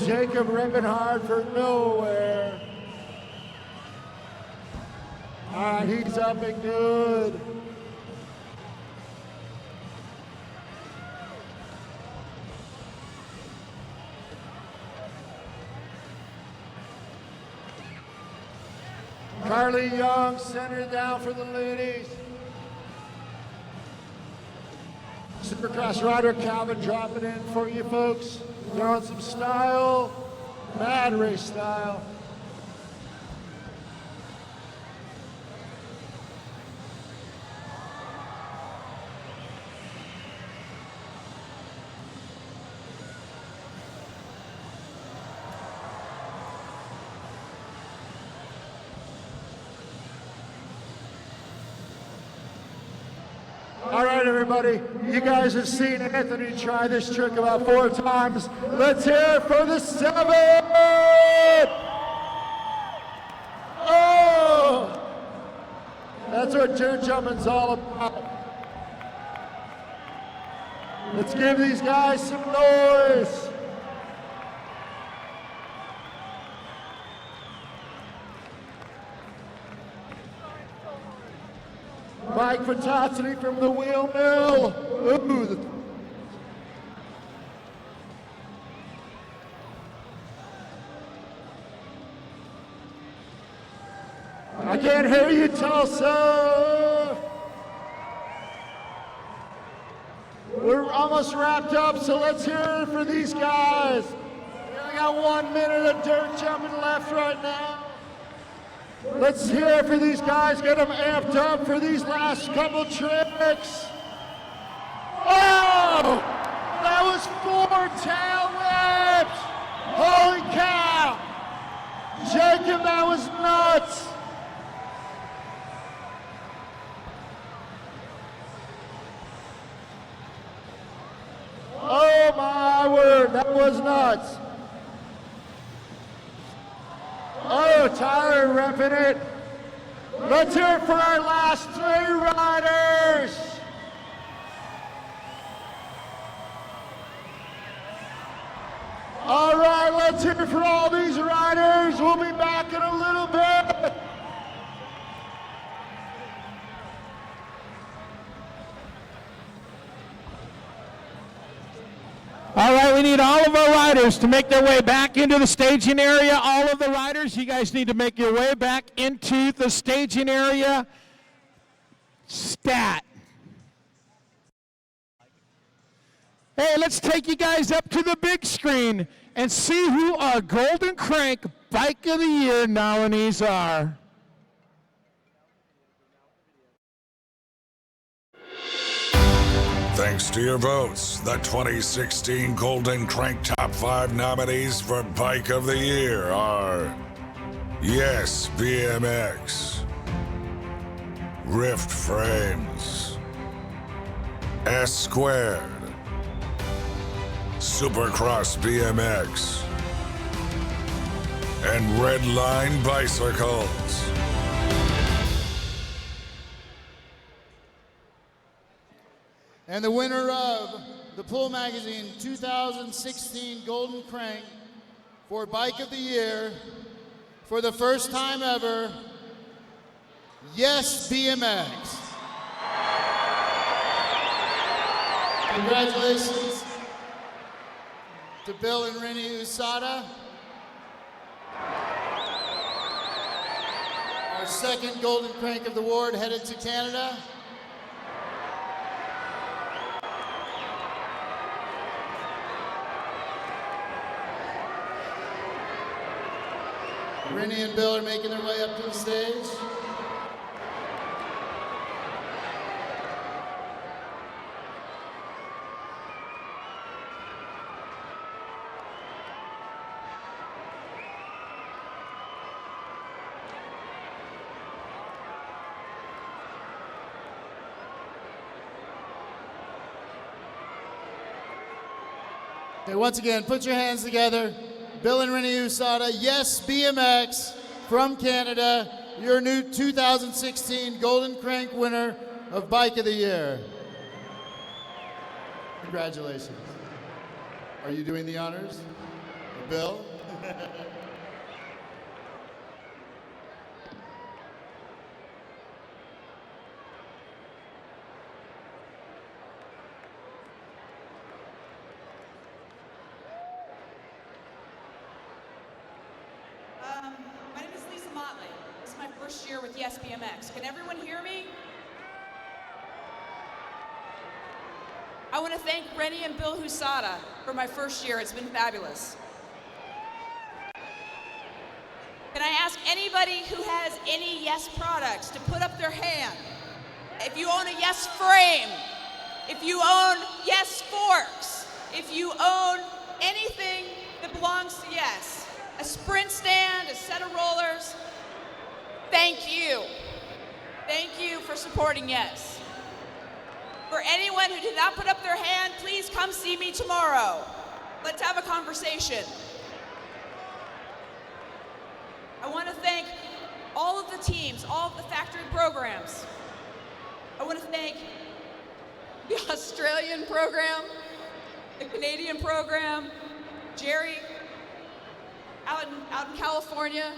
Jacob ripping hard for nowhere. All right, he's up and good. Carly Young centered down for the ladies. Supercross rider Calvin dropping in for you folks. Throwing some style, mad race style. All right, everybody, you guys have seen Anthony try this trick about 4 times. Let's hear it for the 7! Oh! That's what dirt jumping's all about. Let's give these guys some noise. Mike Fatosity from the wheel mill. Ooh. I can't hear you, Tulsa. We're almost wrapped up, so let's hear it for these guys. We got 1 minute of dirt jumping left right now. Let's hear it for these guys, get them amped up for these last couple tricks. Oh! That was 4 tail whips! Holy cow! Jacob, that was nuts! Oh my word, that was nuts! Oh, Tyler repping it. Let's hear it for our last 3 riders. All right, let's hear it for all these riders. We'll be back in a little bit. All right, we need all of our riders to make their way back into the staging area. All of the riders, you guys need to make your way back into the staging area. Stat. Hey, let's take you guys up to the big screen and see who our Golden Crank Bike of the Year nominees are. Thanks to your votes, the 2016 Golden Crank Top 5 nominees for Bike of the Year are Yes BMX, Rift Frames, S Squared, Supercross BMX, and Red Line Bicycles. And the winner of the Pull Magazine 2016 Golden Crank for Bike of the Year, for the first time ever, Yes BMX. Congratulations to Bill and Rennie Usada. Our second Golden Crank of the Award headed to Canada. Rennie and Bill are making their way up to the stage. Okay, once again, put your hands together. Bill and Rennie Usada, Yes BMX from Canada, your new 2016 Golden Crank winner of Bike of the Year. Congratulations. Are you doing the honors? Bill? My name is Lisa Motley. This is my first year with Yes BMX. Can everyone hear me? I want to thank Rennie and Bill Husada for my first year. It's been fabulous. Can I ask anybody who has any Yes products to put up their hand? If you own a Yes frame, if you own Yes forks, if you own anything that belongs to Yes, a sprint stand, a set of rollers, thank you. Thank you for supporting Yes. For anyone who did not put up their hand, please come see me tomorrow. Let's have a conversation. I want to thank all of the teams, all of the factory programs. I want to thank the Australian program, the Canadian program, Jerry out in California.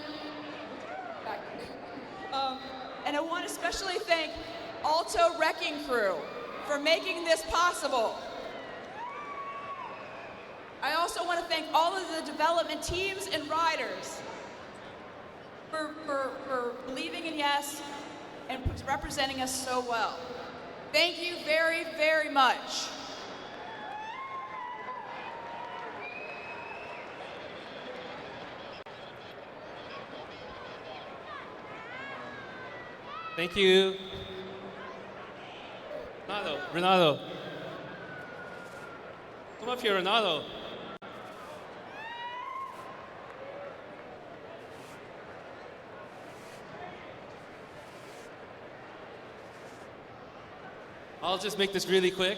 And I want to especially thank Alto Wrecking Crew for making this possible. I also want to thank all of the development teams and riders for believing in Yes and representing us so well. Thank you very, very much. Thank you. Renato. Come up here, Renato. I'll just make this really quick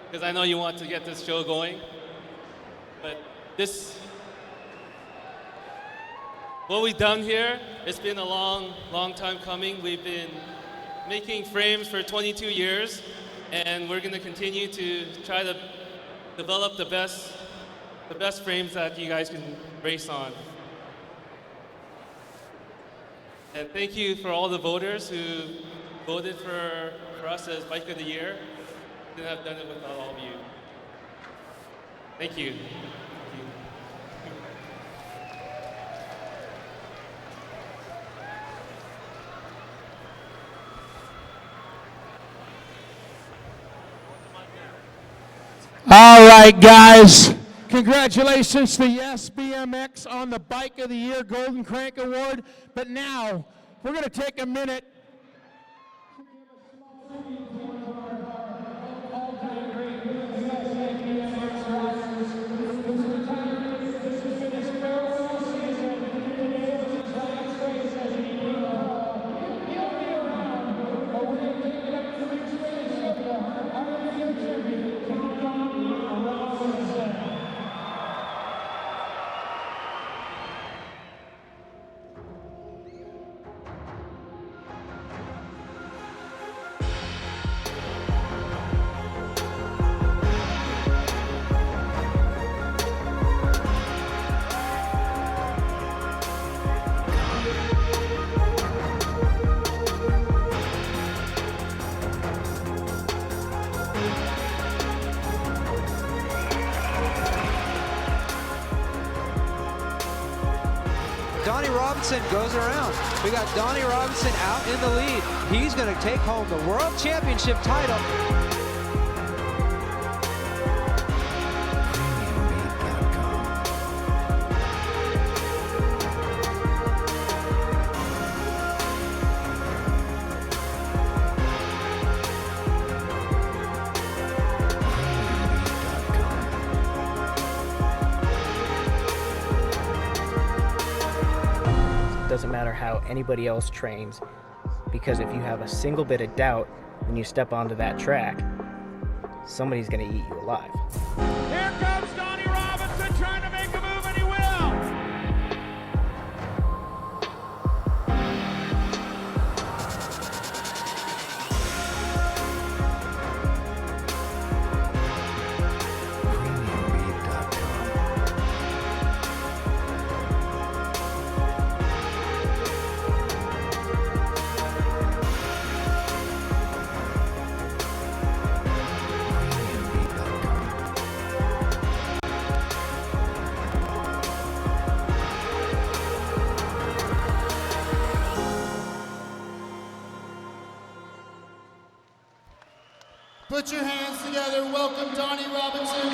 because I know you want to get this show going. But what we've done here, it's been a long, long time coming. We've been making frames for 22 years, and we're going to continue to try to develop the best frames that you guys can race on. And thank you for all the voters who voted for us as Bike of the Year. Couldn't have done it without all of you. Thank you. All right, guys. Congratulations to Yes BMX on the Bike of the Year Golden Crank Award. But now, we're going to take a minute. Donnie Robinson goes around. We got Donnie Robinson out in the lead. He's going to take home the World Championship title. Doesn't matter how anybody else trains, because if you have a single bit of doubt when you step onto that track, somebody's going to eat you alive. Here comes Donnie Robinson trying to make a move, and he will. Put your hands together. Welcome Donnie Robinson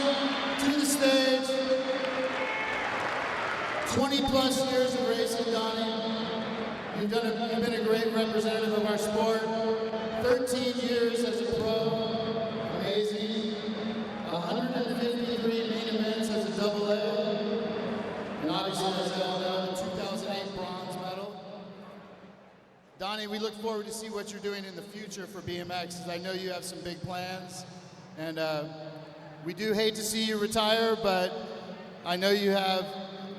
to the stage. 20 plus years of racing, Donnie. You've been a great representative of our sport. 13 years as a pro, amazing. 153 main events as a double A. And obviously, as I all know, the 2008 bronze medal. Donnie, we look forward to see what you're doing in the future for BMX, as I know you have some big plans. And we do hate to see you retire, but I know you have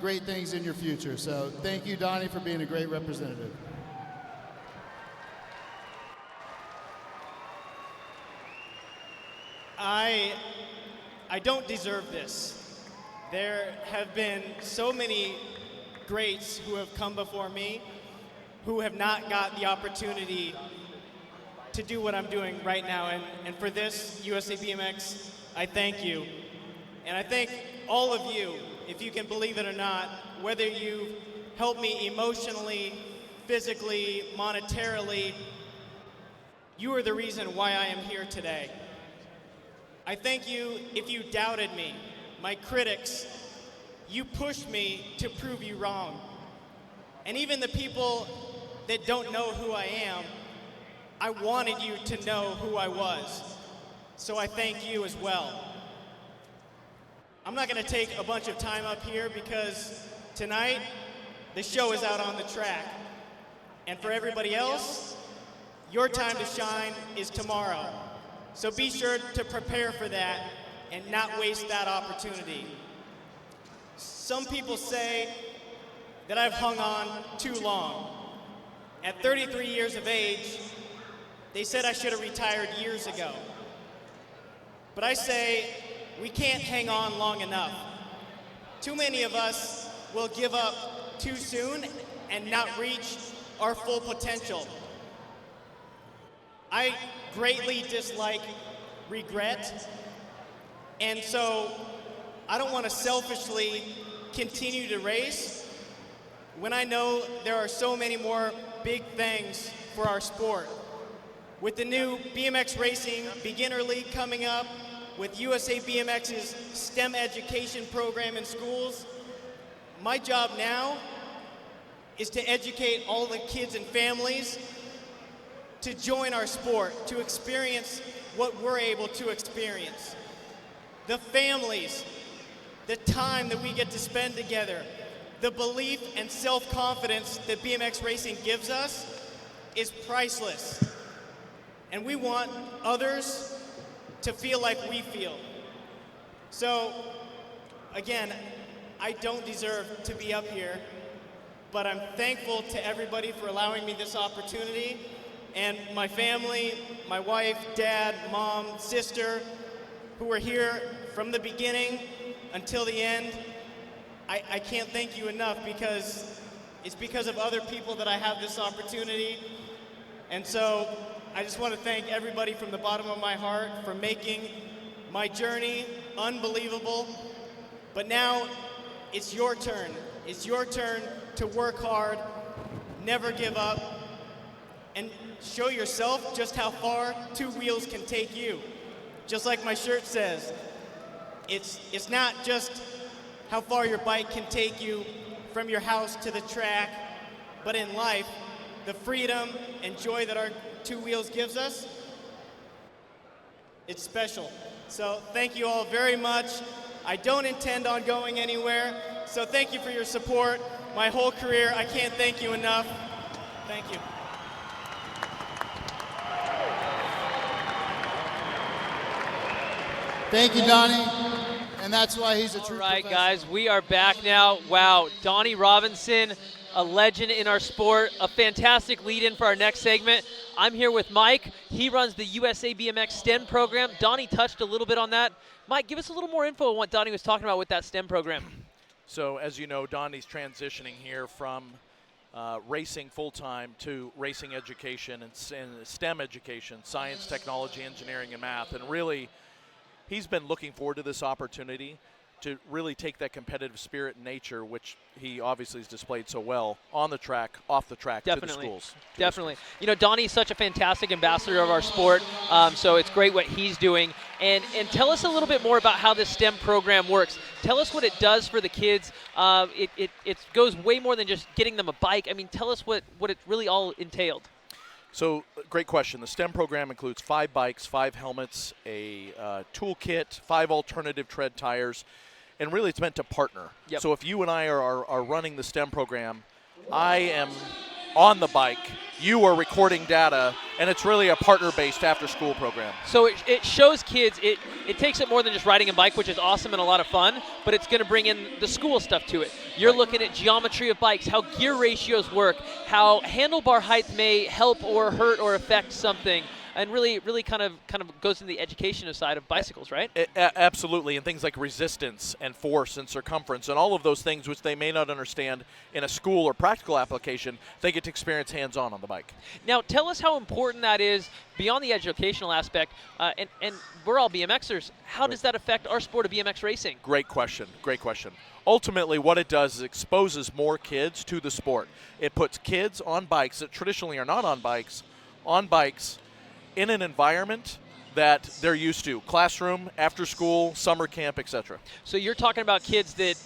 great things in your future. So thank you, Donnie, for being a great representative. I don't deserve this. There have been so many greats who have come before me who have not got the opportunity to do what I'm doing right now. And for this, USA BMX, I thank you. And I thank all of you, if you can believe it or not, whether you've helped me emotionally, physically, monetarily, you are the reason why I am here today. I thank you if you doubted me. My critics, you pushed me to prove you wrong. And even the people that don't know who I am, I wanted you to know who I was. So I thank you as well. I'm not gonna take a bunch of time up here because tonight, the show is out on the track. And for everybody else, your time to shine is tomorrow. So be sure to prepare for that and not waste that opportunity. Some people say that I've hung on too long. At 33 years of age, they said I should have retired years ago. But I say we can't hang on long enough. Too many of us will give up too soon and not reach our full potential. I greatly dislike regret, and so I don't want to selfishly continue to race when I know there are so many more big things for our sport. With the new BMX Racing Beginner League coming up, with USA BMX's STEM education program in schools, my job now is to educate all the kids and families to join our sport, to experience what we're able to experience. The families, the time that we get to spend together, the belief and self-confidence that BMX racing gives us is priceless. And we want others to feel like we feel. So, again, I don't deserve to be up here, but I'm thankful to everybody for allowing me this opportunity. And my family, my wife, dad, mom, sister, who were here from the beginning until the end, I can't thank you enough, because it's because of other people that I have this opportunity. And so I just want to thank everybody from the bottom of my heart for making my journey unbelievable. But now it's your turn. It's your turn to work hard, never give up, and show yourself just how far two wheels can take you. Just like my shirt says, it's not just how far your bike can take you from your house to the track, but in life, the freedom and joy that our two wheels gives us, it's special. So thank you all very much. I don't intend on going anywhere, so thank you for your support. My whole career, I can't thank you enough. Thank you. Thank you, Donnie. And that's why he's a true All right, guys, we are back now. Wow, Donnie Robinson, a legend in our sport, a fantastic lead-in for our next segment. I'm here with Mike. He runs the USA BMX STEM program. Donnie touched a little bit on that. Mike, give us a little more info on what Donnie was talking about with that STEM program. So, as you know, Donnie's transitioning here from racing full-time to racing education and STEM education, science, technology, engineering, and math. And really, he's been looking forward to this opportunity to really take that competitive spirit and nature, which he obviously has displayed so well on the track, off the track, to the schools. Definitely. You know, Donnie's such a fantastic ambassador of our sport, so it's great what he's doing. And tell us a little bit more about how this STEM program works. Tell us what it does for the kids. It goes way more than just getting them a bike. I mean, tell us what it really all entailed. So, great question. The STEM program includes 5 bikes, 5 helmets, a toolkit, 5 alternative tread tires, and really it's meant to partner. Yep. So if you and I are running the STEM program, I am on the bike, you are recording data, and it's really a partner-based after-school program. So it shows kids, it takes it more than just riding a bike, which is awesome and a lot of fun, but it's going to bring in the school stuff to it. You're looking at geometry of bikes, how gear ratios work, how handlebar height may help or hurt or affect something, and really kind of goes into the education side of bicycles, right? Absolutely, and things like resistance and force and circumference and all of those things which they may not understand in a school or practical application, they get to experience hands-on on the bike. Now, tell us how important that is beyond the educational aspect, and we're all BMXers. How does that affect our sport of BMX racing? Great question. Ultimately, what it does is exposes more kids to the sport. It puts kids on bikes that traditionally are not on bikes in an environment that they're used to. Classroom, after school, summer camp, etc. So you're talking about kids that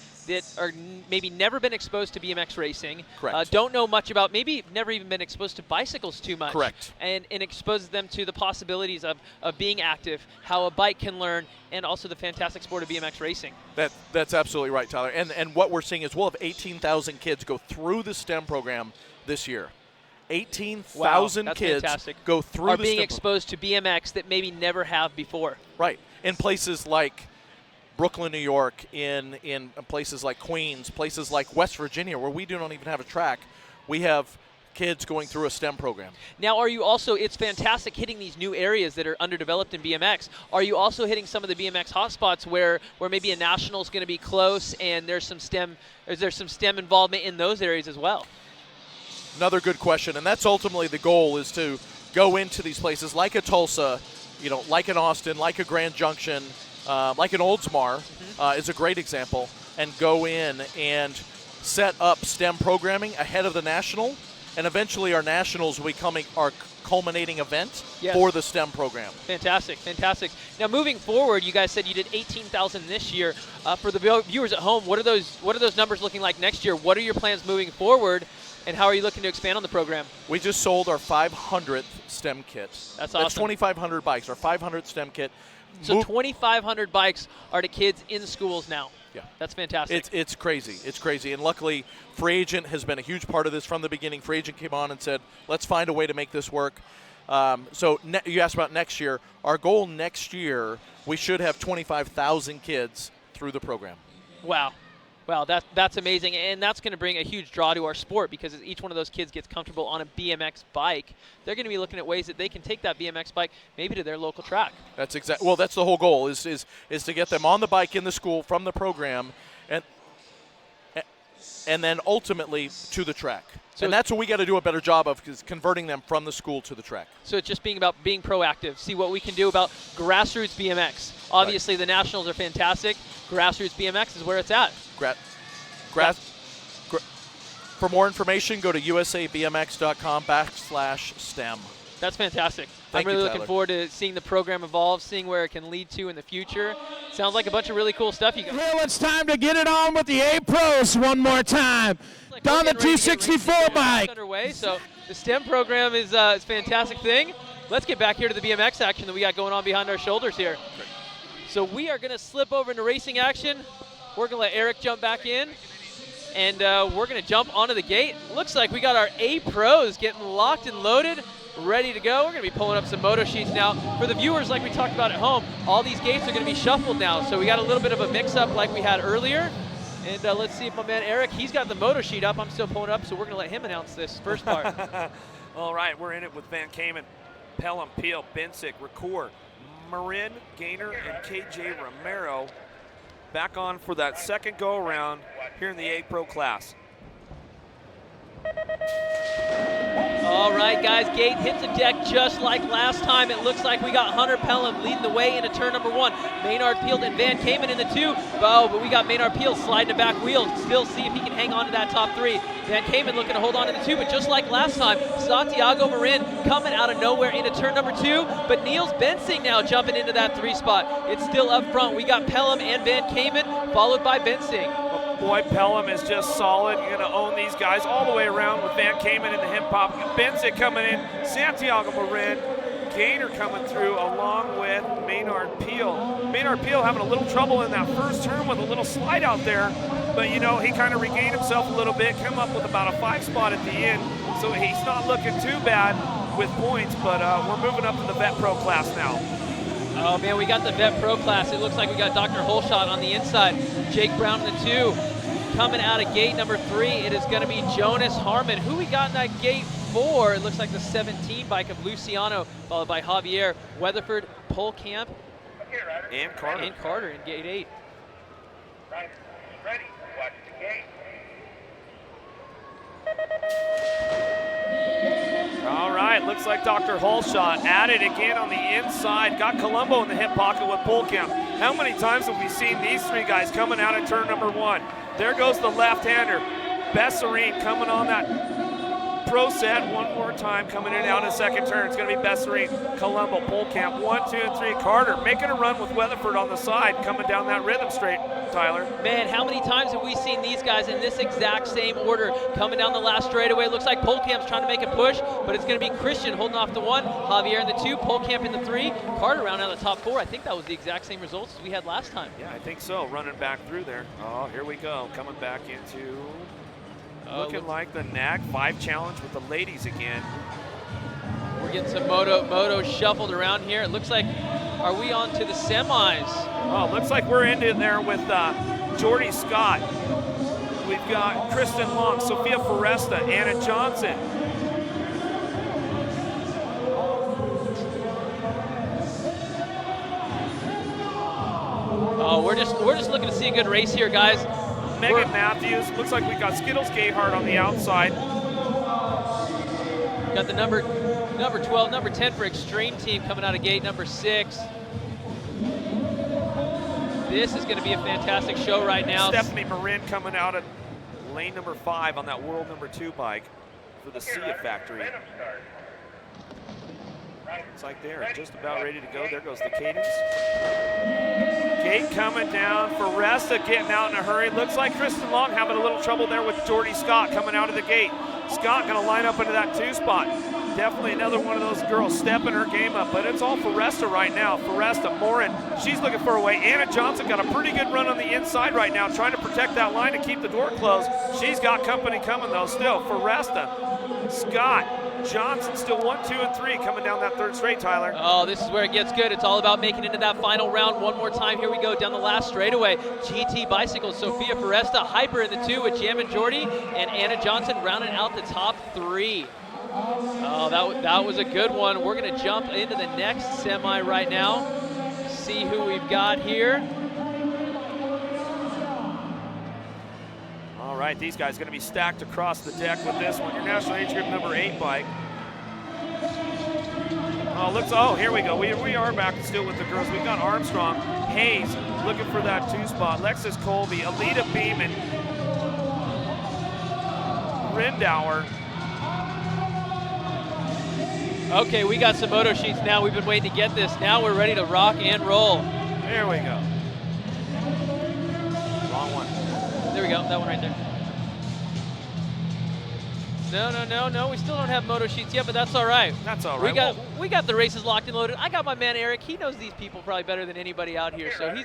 are maybe never been exposed to BMX racing. Correct. Don't know much about, maybe never even been exposed to bicycles too much. Correct. And exposes them to the possibilities of being active, how a bike can learn, and also the fantastic sport of BMX racing. That's absolutely right, Tyler. And what we're seeing is we'll have 18,000 kids go through the STEM program this year. 18,000 kids go through are the being STEM exposed to BMX that maybe never have before. Right. In places like Brooklyn, New York, in places like Queens, places like West Virginia, where we don't even have a track, we have kids going through a STEM program. Now, are you also, it's fantastic hitting these new areas that are underdeveloped in BMX. Are you also hitting some of the BMX hotspots where maybe a national is going to be close and there's some STEM involvement in those areas as well? Another good question, and that's ultimately the goal, is to go into these places like a Tulsa, like an Austin, like a Grand Junction, like an Oldsmar is a great example, and go in and set up STEM programming ahead of the national, and eventually our nationals will become our culminating event for the STEM program. Fantastic. Now, moving forward, you guys said you did 18,000 this year. For the viewers at home, what are those numbers looking like next year? What are your plans moving forward? And how are you looking to expand on the program? We just sold our 500th STEM kit. That's awesome. That's 2,500 bikes, our 500th STEM kit. So 2,500 bikes are to kids in schools now. Yeah. That's fantastic. It's crazy. And luckily, Free Agent has been a huge part of this from the beginning. Free Agent came on and said, let's find a way to make this work. So you asked about next year. Our goal next year, we should have 25,000 kids through the program. Wow, that's amazing, and that's going to bring a huge draw to our sport, because as each one of those kids gets comfortable on a BMX bike, they're going to be looking at ways that they can take that BMX bike maybe to their local track. That's well, that's the whole goal is to get them on the bike in the school from the program, and then ultimately to the track. And that's what we got to do a better job of, is converting them from the school to the track. So it's just about being proactive. See what we can do about grassroots BMX. Obviously, the nationals are fantastic. Grassroots BMX is where it's at. For more information, go to usabmx.com/STEM. That's fantastic. Thank I'm really you, looking forward to seeing the program evolve, seeing where it can lead to in the future. Sounds like a bunch of really cool stuff you got. Well, it's time to get it on with the A Pros one more time. Down the 264 bike. Underway, so the STEM program is a fantastic thing. Let's get back here to the BMX action that we got going on behind our shoulders here. So we are going to slip over into racing action. We're going to let Eric jump back in, and we're going to jump onto the gate. Looks like we got our A Pros getting locked and loaded, ready to go. We're going to be pulling up some moto sheets now. For the viewers, like we talked about at home, all these gates are going to be shuffled now, so we got a little bit of a mix-up like we had earlier. And let's see if my man Eric, he's got the moto sheet up. I'm still pulling it up, so we're going to let him announce this first part. All right, we're in it with Van Kamen, Pelham, Peel, Bensick, Ricoeur, Marin, Gaynor, and KJ Romero back on for that second go-around here in the A Pro class. All right, guys, gate hit the deck just like last time. It looks like we got Hunter Pelham leading the way into turn number 1. Maynard Peel and Van Kamen in the 2. Oh, but we got Maynard Peel sliding the back wheel. Still see if he can hang on to that top 3. Van Kamen looking to hold on to the 2, but just like last time, Santiago Marin coming out of nowhere into turn number 2. But Niels Bensing now jumping into that 3 spot. It's still up front. We got Pelham and Van Kamen, followed by Bensing. Boy, Pelham is just solid. You're going to own these guys all the way around with Van Kamen in the hip hop. Benson coming in, Santiago Marin, Gainer coming through along with Maynard Peel. Maynard Peel having a little trouble in that first turn with a little slide out there, but you know, he kind of regained himself a little bit, come up with about a 5 spot at the end, so he's not looking too bad with points, but we're moving up to the Vet Pro class now. Oh man, we got the Vet Pro class. It looks like we got Dr. Holshot on the inside. Jake Brown in the 2. Coming out of gate number 3, it is going to be Jonas Harmon. Who we got in that gate 4? It looks like the 17 bike of Luciano, followed by Javier, Weatherford, Polkamp, and Carter in gate 8. Riders, ready, watch the gate. All right, looks like Dr. Holshot at it again on the inside. Got Colombo in the hip pocket with Polkamp. How many times have we seen these 3 guys coming out of turn number 1? There goes the left-hander. Besserine coming on that pro set one more time, coming in and out in the second turn. It's going to be Besserine, Colombo, Polkamp, 1, 2, and 3. Carter making a run with Weatherford on the side, coming down that rhythm straight, Tyler. Man, how many times have we seen these guys in this exact same order coming down the last straightaway? Looks like Polkamp's trying to make a push, but it's going to be Christian holding off the 1, Javier in the 2, Polkamp in the 3, Carter round out the top 4. I think that was the exact same results as we had last time. Yeah, I think so, running back through there. Oh, here we go, coming back into... looking like the NAG 5 challenge with the ladies again. We're getting some moto shuffled around here. It looks like, are we on to the semis? Oh, looks like we're into there with Jordy Scott. We've got Kristen Long, Sophia Foresta, Anna Johnson. Oh, we're just looking to see a good race here, guys. Megan Matthews. Looks like we got Skittles Gayhart on the outside. Got the number 12, number 10 for Extreme Team coming out of gate number 6. This is going to be a fantastic show right now. Stephanie Marin coming out of lane number 5 on that world number 2 bike for the Sia Factory. Looks like they're just about ready to go. There goes the cadence. Gate coming down. Foresta getting out in a hurry. Looks like Kristen Long having a little trouble there with Jordy Scott coming out of the gate. Scott going to line up into that 2 spot. Definitely another one of those girls stepping her game up, but it's all Foresta right now. Foresta, Morin, she's looking for a way. Anna Johnson got a pretty good run on the inside right now, trying to protect that line to keep the door closed. She's got company coming though still. Foresta, Scott, Johnson still 1, 2, and 3 coming down that 3rd straight, Tyler. Oh, this is where it gets good. It's all about making it into that final round one more time. Here we go down the last straightaway. GT Bicycles, Sophia Foresta, Hyper in the 2 with Jammin Jordy, and Anna Johnson rounding out the top 3. Oh, that was a good one. We're going to jump into the next semi right now. See who we've got here. All right, these guys going to be stacked across the deck with this one. Your national age group number 8 bike. Oh, here we go. We are back still with the girls. We've got Armstrong, Hayes looking for that 2 spot. Lexus Colby, Alita Beeman, Rindauer. Okay, we got some moto sheets now. We've been waiting to get this. Now we're ready to rock and roll. There we go. Wrong one. There we go, that one right there. No, we still don't have moto sheets yet, but that's all right. That's all right. We got the races locked and loaded. I got my man Eric. He knows these people probably better than anybody out here, so we're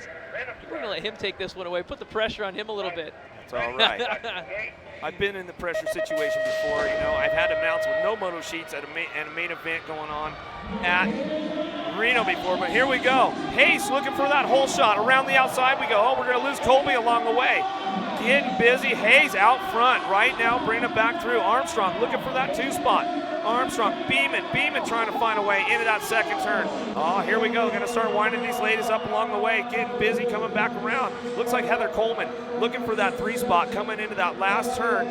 gonna let him take this one away. Put the pressure on him a little bit. That's all right. I've been in the pressure situation before. You know, I've had to announce with no moto sheets at a main event going on at Reno before, but here we go. Hayes looking for that hole shot. Around the outside we go. Oh, we're going to lose Colby along the way. Getting busy. Hayes out front right now, bringing it back through. Armstrong looking for that 2 spot. Armstrong, Beeman trying to find a way into that 2nd turn. Oh, here we go. Going to start winding these ladies up along the way. Getting busy, coming back around. Looks like Heather Coleman looking for that 3 spot coming into that last turn.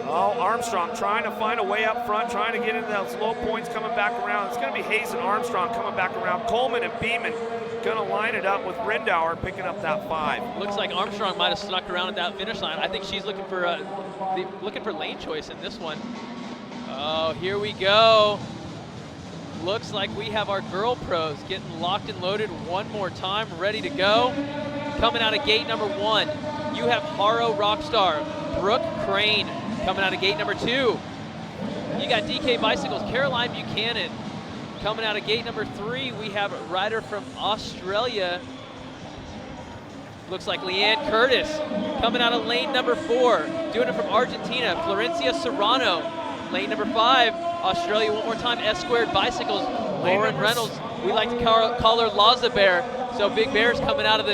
Oh, Armstrong trying to find a way up front, trying to get into those low points, coming back around. It's going to be Hayes and Armstrong coming back around. Coleman and Beeman going to line it up with Rindauer picking up that 5. Looks like Armstrong might have snuck around at that finish line. I think she's looking for lane choice in this one. Oh, here we go. Looks like we have our girl pros getting locked and loaded one more time, ready to go. Coming out of gate number 1, you have Haro Rockstar, Brooke Crane. Coming out of gate number 2, you got DK Bicycles, Caroline Buchanan. Coming out of gate number 3, we have a rider from Australia. Looks like Leanne Curtis. Coming out of lane number 4, doing it from Argentina, Florencia Serrano. Lane number 5, Australia one more time, S-Squared Bicycles, Lauren Reynolds. We like to call her Laza Bear. So Big Bear's coming out of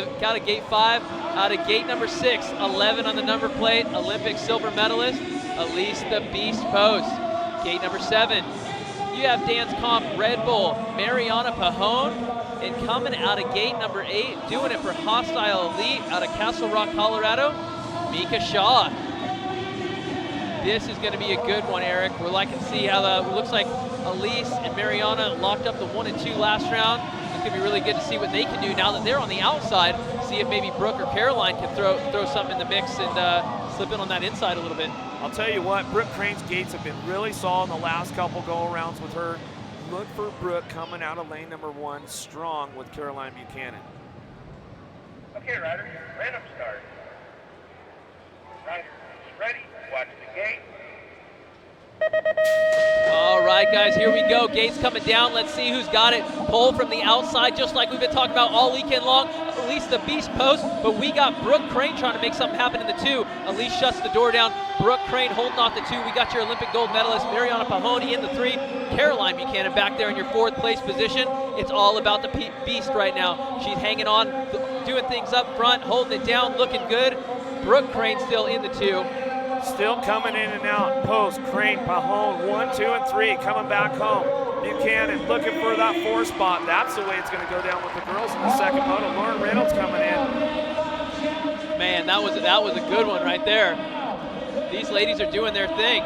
gate 5, out of gate number 6, 11 on the number plate, Olympic silver medalist, Elise the Beast Post. Gate number 7, you have Dance Comp Red Bull, Mariana Pajone. And coming out of gate number 8, doing it for Hostile Elite out of Castle Rock, Colorado, Mika Shaw. This is going to be a good one, Eric. We're liking to see how it looks like Elise and Mariana locked up the 1 and 2 last round. It's going to be really good to see what they can do now that they're on the outside. See if maybe Brooke or Caroline can throw something in the mix and slip in on that inside a little bit. I'll tell you what, Brooke Crane's gates have been really solid in the last couple go-arounds with her. Look for Brooke coming out of lane number 1 strong with Caroline Buchanan. Okay, riders, random start. Riders, ready, watch the gate. All right, guys, here we go. Gates coming down. Let's see who's got it. Pole from the outside, just like we've been talking about all weekend long. Elise the Beast Post, but we got Brooke Crane trying to make something happen in the 2. Elise shuts the door down. Brooke Crane holding off the 2. We got your Olympic gold medalist, Mariana Pajone, in the 3. Caroline Buchanan back there in your 4th place position. It's all about the Beast right now. She's hanging on, doing things up front, holding it down, looking good. Brooke Crane still in the 2. Still coming in and out. Post, Crane, Pajone, 1, 2, and 3 coming back home. Buchanan looking for that 4 spot. That's the way it's going to go down with the girls in the second moto. Lauren Reynolds coming in. Man, that was a good one right there. These ladies are doing their thing.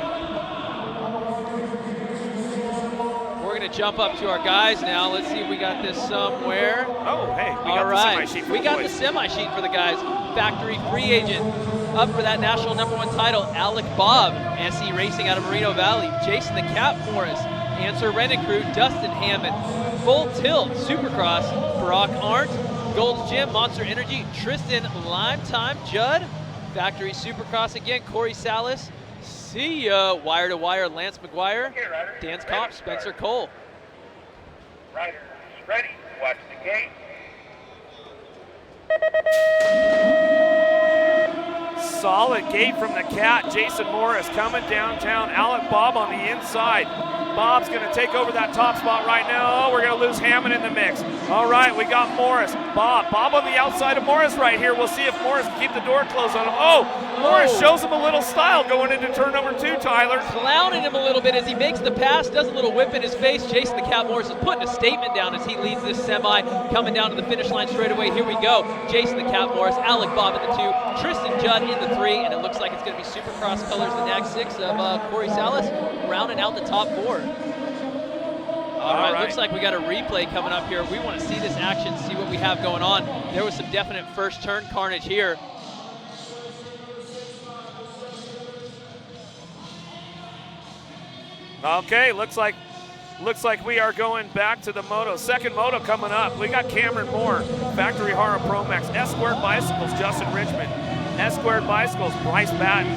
We're going to jump up to our guys now. Let's see if we got this somewhere. Oh, hey, we got the semi-sheet for the boys. We got the semi-sheet for the guys. Factory free agent. Up for that national #1 title, Alec Bob, SE Racing out of Moreno Valley, Jason the Cap Morris, Answer Rennet Crew, Dustin Hammond, Full Tilt, Supercross, Brock Arndt, Gold's Gym, Monster Energy, Tristan Limetime, Judd, Factory Supercross again, Corey Salas, see ya, Wire to Wire, Lance McGuire, Dance Comp, Spencer Cole. Riders, ready, watch the gate. Solid gate from the Cat. Jason Morris coming downtown. Alec Bob on the inside. Bob's going to take over that top spot right now. Oh, we're going to lose Hammond in the mix. All right, we got Morris. Bob on the outside of Morris right here. We'll see if Morris can keep the door closed on him. Oh, Morris shows him a little style going into turn number 2, Tyler. Clowning him a little bit as he makes the pass, does a little whip in his face. Jason the Cat Morris is putting a statement down as he leads this semi, coming down to the finish line straight away. Here we go. Jason the Cat Morris, Alec Bob in the 2, Tristan Judd in the 3, and it looks like it's going to be Supercross colors, the NAG 6 of Corey Salas, rounding out the top 4. All right, looks like we got a replay coming up here. We want to see this action, see what we have going on. There was some definite first turn carnage here. Okay, looks like we are going back to the moto. Second moto coming up. We got Cameron Moore, Factory Haro Promax, S-Squared Bicycles, Justin Richmond, S-Squared Bicycles, Bryce Batten,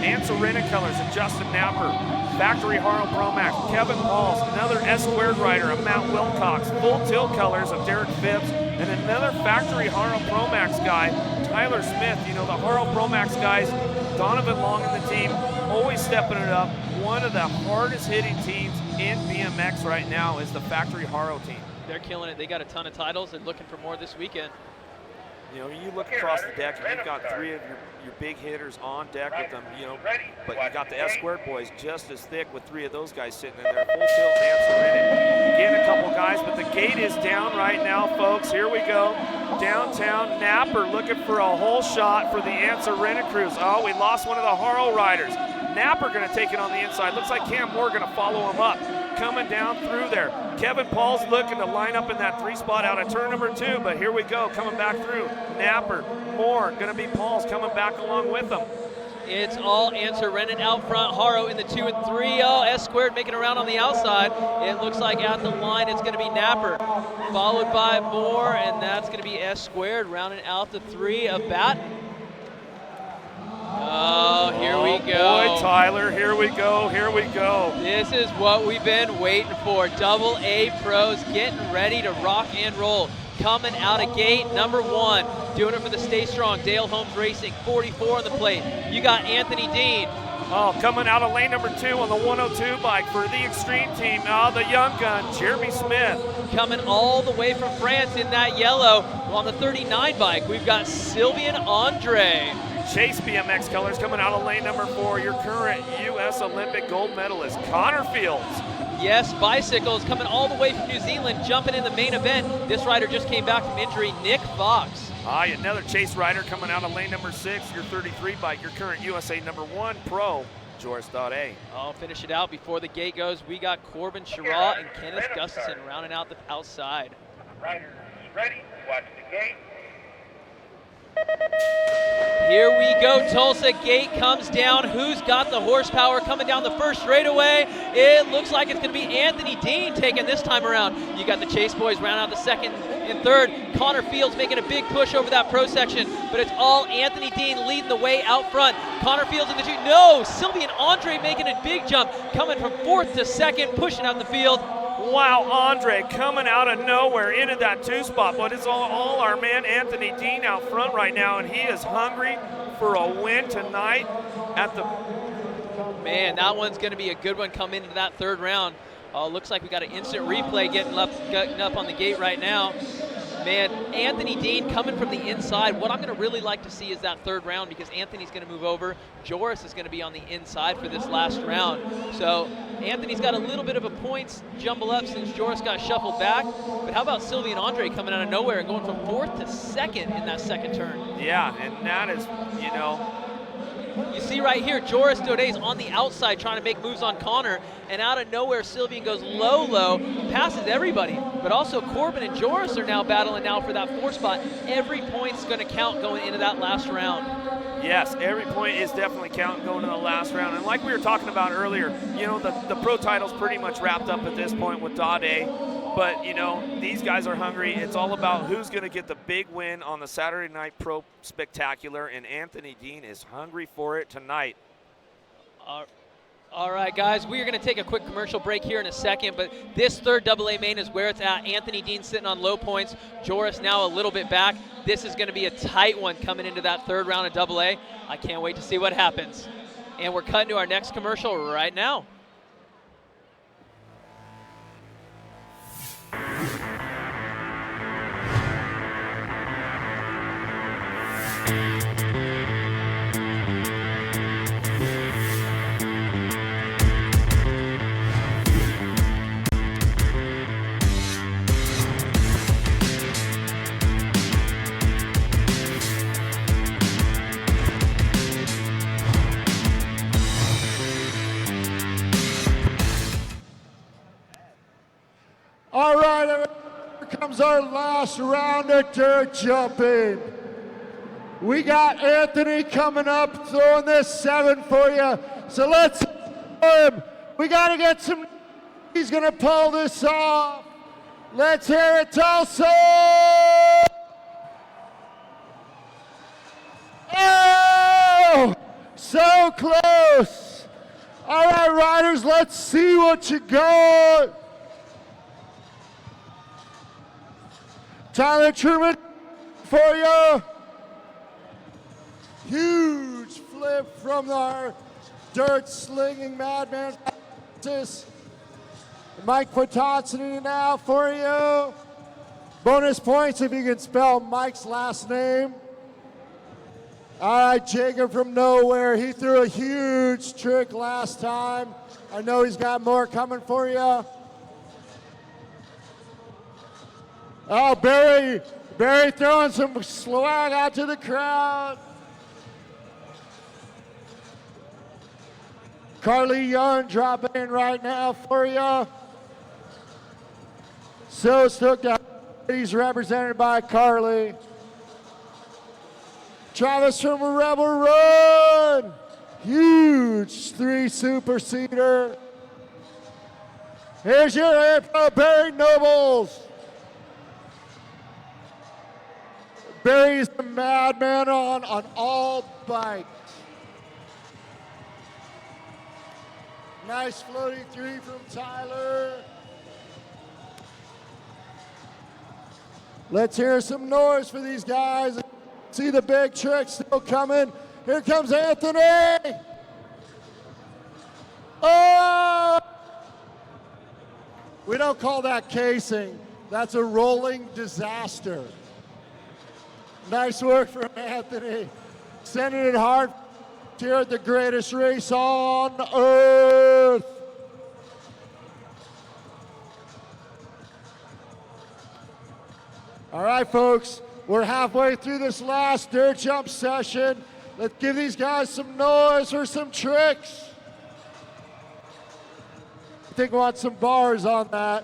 Answer Rennet Colors, and Justin Napper. Factory Haro Promax, Kevin Pauls, another S-Squared rider of Mount Wilcox, Full Tilt Colors of Derek Phibbs, and another Factory Haro Promax guy, Tyler Smith. You know, the Haro Promax guys, Donovan Long and the team, always stepping it up. One of the hardest hitting teams in BMX right now is the Factory Haro team. They're killing it. They got a ton of titles and looking for more this weekend. You know, you look across the deck and you've got 3 of your big hitters on deck with them, you know, but you got the S-Squared boys just as thick with 3 of those guys sitting in there. Full Tilt, Answer Rennet. Again, a couple guys, but the gate is down right now, folks. Here we go. Downtown Napper looking for a hole shot for the Answer Rent-A-Cruise. Oh, we lost one of the Harl riders. Napper going to take it on the inside. Looks like Cam Moore going to follow him up. Coming down through there. Kevin Paul's looking to line up in that 3 spot out of turn number 2, but here we go, coming back through. Napper, Moore, going to be Paul's coming back along with them. It's all Answer Rennet out front. Haro in the 2 and 3. Oh, S squared making around on the outside. It looks like at the line it's going to be Napper, followed by Moore, and that's going to be S squared rounding out the 3 of Batten. Oh, here we go. Boy, Tyler, here we go, here we go. This is what we've been waiting for. Double A pros getting ready to rock and roll. Coming out of gate number 1, doing it for the Stay Strong, Dale Holmes Racing, 44 on the plate. You got Anthony Dean. Oh, coming out of lane number 2 on the 102 bike for the Extreme team. Oh, the young gun, Jeremy Smith. Coming all the way from France in that yellow. On the 39 bike, we've got Sylvian Andre. Chase BMX colors coming out of lane number 4, your current U.S. Olympic gold medalist, Connor Fields. Yes, bicycles coming all the way from New Zealand, jumping in the main event. This rider just came back from injury, Nick Fox. Another Chase rider coming out of lane number 6, your 33 bike, your current USA number 1 pro, Joris.A. I'll finish it out before the gate goes. We got Corbin Schirra and Kenneth Gustafson rounding out the outside. Riders ready, watch the gate. Here we go, Tulsa. Gate comes down. Who's got the horsepower coming down the first straightaway? It looks like it's going to be Anthony Dean taking this time around. You got the Chase boys round out the 2nd and 3rd. Connor Fields making a big push over that pro section, but it's all Anthony Dean leading the way out front. Connor Fields in the 2. No, Sylvian Andre making a big jump, coming from 4th to 2nd, pushing out the field. Wow, Andre coming out of nowhere into that 2 spot, but it's all our man Anthony Dean out front right now, and he is hungry for a win tonight at the... Man, that one's going to be a good one coming into that 3rd round. Looks like we got an instant replay getting up on the gate right now. Man, Anthony Dean coming from the inside. What I'm going to really like to see is that 3rd round, because Anthony's going to move over. Joris is going to be on the inside for this last round. So Anthony's got a little bit of a points jumble up since Joris got shuffled back. But how about Sylvian Andre coming out of nowhere and going from 4th to 2nd in that 2nd turn? Yeah, and that is, you know... You see right here, Joris Daudet on the outside trying to make moves on Connor, and out of nowhere, Sylvian goes low, passes everybody. But also Corbin and Joris are now battling now for that 4 spot. Every point's going to count going into that last round. Yes, every point is definitely counting going into the last round. And like we were talking about earlier, you know, the pro title's pretty much wrapped up at this point with Daudet. But, you know, these guys are hungry. It's all about who's going to get the big win on the Saturday Night Pro Spectacular, and Anthony Dean is hungry for it tonight. All right, guys, we are going to take a quick commercial break here in a second, but this 3rd AA main is where it's at. Anthony Dean sitting on low points. Joris now a little bit back. This is going to be a tight one coming into that 3rd round of AA. I can't wait to see what happens. And we're cutting to our next commercial right now. All right, here comes our last round of dirt jumping. We got Anthony coming up, throwing this 7 for you. So let's him. We got to get some. He's going to pull this off. Let's hear it, Tulsa. Oh, so close. All right, riders, let's see what you got. Tyler Truman for you. Huge flip from our dirt slinging madman. Mike Potocny now for you. Bonus points if you can spell Mike's last name. All right, Jacob from nowhere. He threw a huge trick last time. I know he's got more coming for you. Oh, Barry throwing some swag out to the crowd. Carly Young dropping in right now for you. So stoked out. He's represented by Carly. Travis from Rebel Run. Huge 3 super-seater. Here's your info, Barry Nobles. Barry's the madman on all bikes. Nice floating 3 from Tyler. Let's hear some noise for these guys. See the big trick still coming. Here comes Anthony. Oh! We don't call that casing. That's a rolling disaster. Nice work from Anthony. Sending it hard here at the greatest race on earth. All right, folks, we're halfway through this last dirt jump session. Let's give these guys some noise for some tricks. I think we want some bars on that.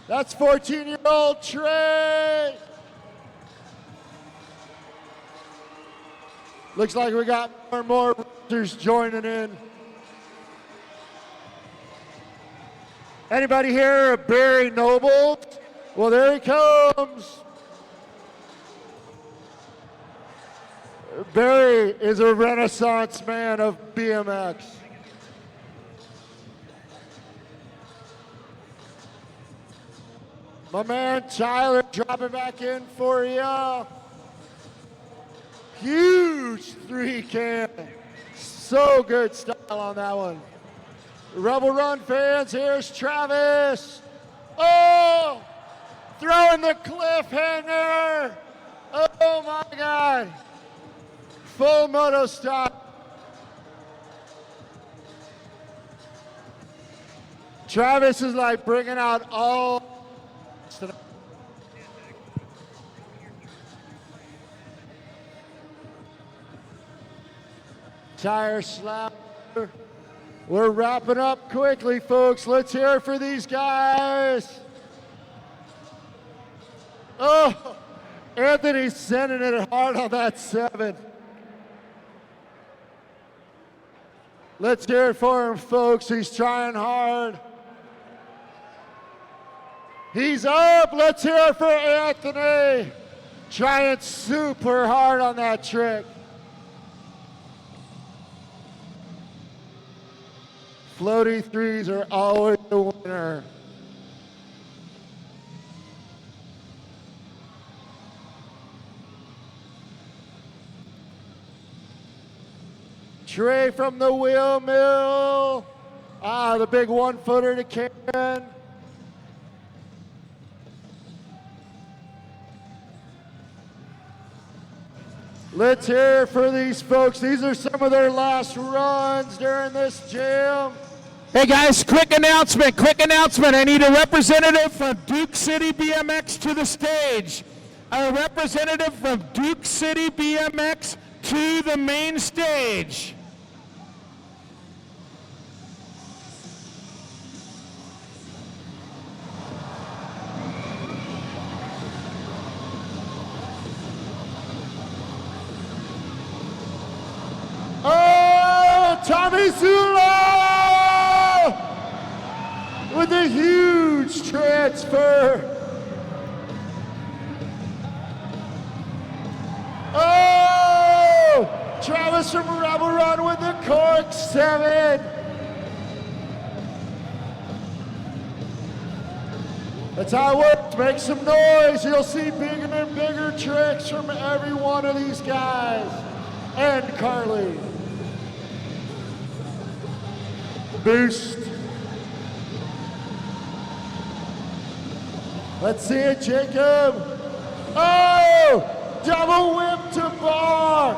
That's 14-year-old Trey. Looks like we got more and more racers joining in. Anybody here a Barry Noble? Well, there he comes. Barry is a renaissance man of BMX. My man Tyler dropping back in for you. Huge 3-cam. So good style on that one. Rebel Run fans, here's Travis. Oh! Throwing the cliffhanger. Oh my God. Full moto stop. Travis is like bringing out all. Tire slap. We're wrapping up quickly, folks. Let's hear it for these guys. Oh, Anthony's sending it hard on that 7. Let's hear it for him, folks. He's trying hard. He's up. Let's hear it for Anthony. Trying super hard on that trick. Floaty 3s are always the winner. Trey from the wheel mill. Ah, the big 1-footer to Karen. Let's hear it for these folks. These are some of their last runs during this jam. Hey guys, quick announcement. I need a representative from Duke City BMX to the stage. A representative from Duke City BMX to the main stage. Oh, Tommy Zula with a huge transfer. Oh, Travis from Rebel Run with the cork 7. That's how it works. Make some noise. You'll see bigger and bigger tricks from every one of these guys. And Carly. Boost. Let's see it, Jacob. Oh! Double whip to bar.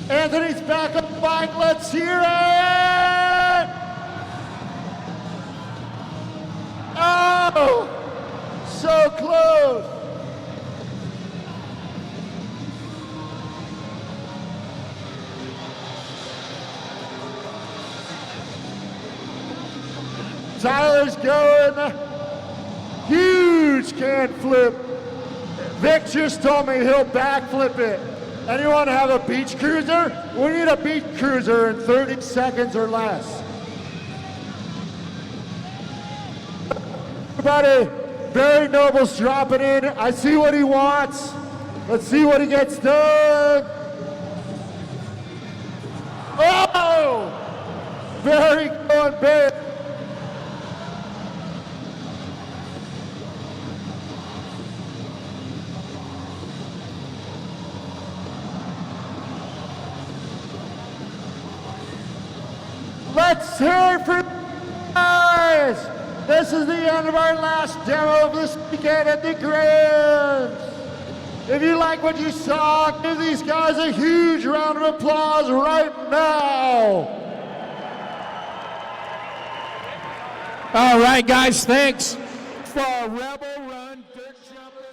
Anthony's back on the bike. Let's hear it. Oh, so close. Tyler's going. Huge can flip. Vic just told me he'll backflip it. Anyone have a beach cruiser? We need a beach cruiser in 30 seconds or less. Everybody, Barry Noble's dropping in. I see what he wants. Let's see what he gets done. Oh! Barry going big. Let's hear it for you guys. This is the end of our last demo of this weekend at the Grands. If you like what you saw, give these guys a huge round of applause right now. All right, guys, thanks for Rebel Run Dirt Jumpers.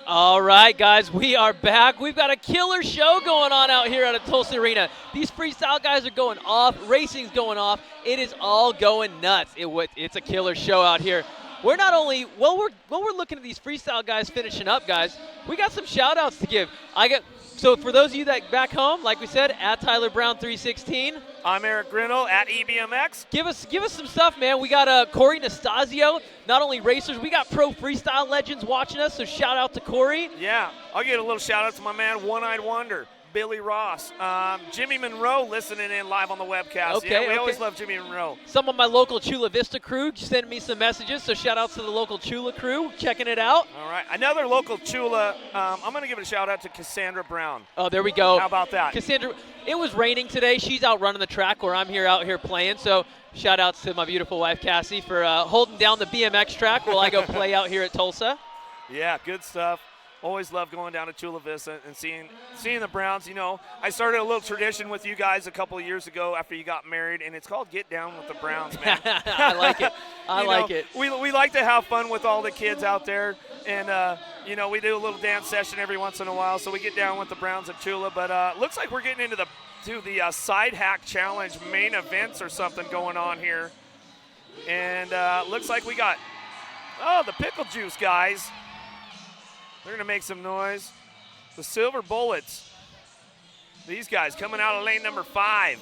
All right, guys, we are back. We've got a killer show going on out here at a Tulsa Arena. These freestyle guys are going off. Racing's going off. It is all going nuts. It's a killer show out here. We're not only, while we're looking at these freestyle guys finishing up, guys, we got some shout-outs to give. So for those of you that back home, like we said, at Tyler Brown 316. I'm Eric Grinnell at EBMX. Give us some stuff, man. We got Corey Nastasio, not only racers, we got pro freestyle legends watching us, so shout out to Corey. Yeah, I'll get a little shout out to my man, One-Eyed Wonder, Billy Ross, Jimmy Monroe listening in live on the webcast. Okay, we always love Jimmy Monroe. Some of my local Chula Vista crew sent me some messages, so shout out to the local Chula crew checking it out. All right, another local Chula, I'm going to give a shout out to Cassandra Brown. Oh, there we go. How about that? Cassandra, it was raining today. She's out running the track where I'm out here playing, so shout outs to my beautiful wife, Cassie, for holding down the BMX track while I go play out here at Tulsa. Yeah, good stuff. Always love going down to Chula Vista and seeing the Browns. You know, I started a little tradition with you guys a couple of years ago after you got married, and it's called Get Down with the Browns, man. I like it. I like it. We like to have fun with all the kids out there, and, we do a little dance session every once in a while, so we get down with the Browns at Chula. But looks like we're getting into the Side Hack Challenge main events or something going on here. And looks like we got, the Pickle Juice guys. They're going to make some noise. The Silver Bullets. These guys coming out of lane number 5.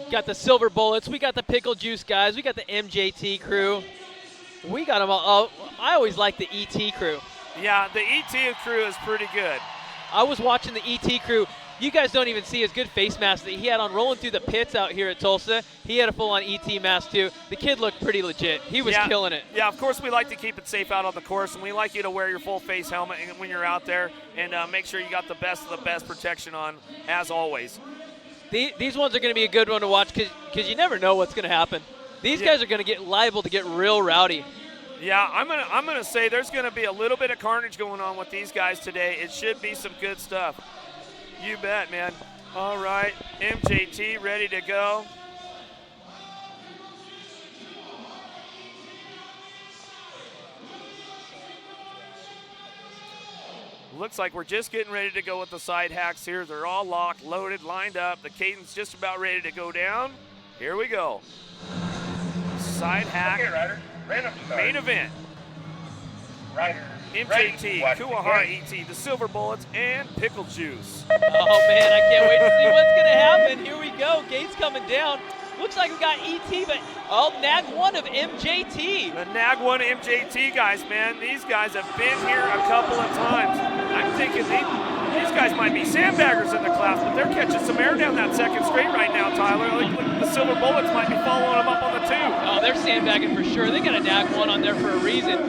Got the Silver Bullets. We got the Pickle Juice guys. We got the MJT crew. We got them all. I always like the ET crew. Yeah, the ET crew is pretty good. I was watching the ET crew. You guys don't even see his good face mask that he had on rolling through the pits out here at Tulsa. He had a full-on ET mask, too. The kid looked pretty legit. He was killing it. Yeah, of course, we like to keep it safe out on the course, and we like you to wear your full-face helmet when you're out there and make sure you got the best of the best protection on, as always. These ones are going to be a good one to watch because you never know what's going to happen. These guys are going to get liable to get real rowdy. Yeah, I'm gonna say there's going to be a little bit of carnage going on with these guys today. It should be some good stuff. You bet, man. All right, MJT ready to go. Looks like we're just getting ready to go with the side hacks here. They're all locked, loaded, lined up. The cadence just about ready to go down. Here we go. Side hack, main event. MJT, Kuahara ET, the Silver Bullets, and Pickle Juice. Oh, man, I can't wait to see what's going to happen. Here we go. Gates coming down. Looks like we got ET, but nag one of MJT. The nag one MJT guys, man. These guys have been here a couple of times. I'm thinking these guys might be sandbaggers in the class, but they're catching some air down that second straight right now, Tyler. Like the Silver Bullets might be following them up on the 2. Oh, they're sandbagging for sure. They got a nag one on there for a reason.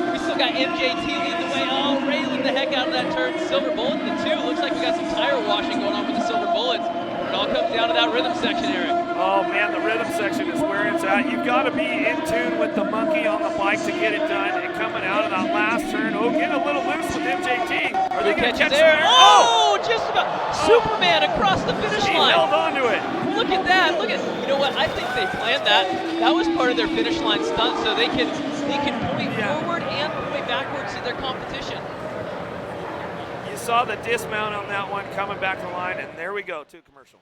We still got MJT leading the way. Oh, railing the heck out of that turn. Silver Bullet in the 2. Looks like we got some tire washing going on with the Silver Bullets. It all comes down to that rhythm section, Eric. Oh, man, the rhythm section is where it's at. You've got to be in tune with the monkey on the bike to get it done. And coming out of that last turn, getting a little loose with MJT. Are they going to catch there? Oh, just about Superman across the finish He line. held on to it. Look at that. Look at, you know what? I think they planned that. That was part of their finish line stunt, so they can point forward and point backwards to their competition. You saw the dismount on that one coming back the line, and there we go to commercial.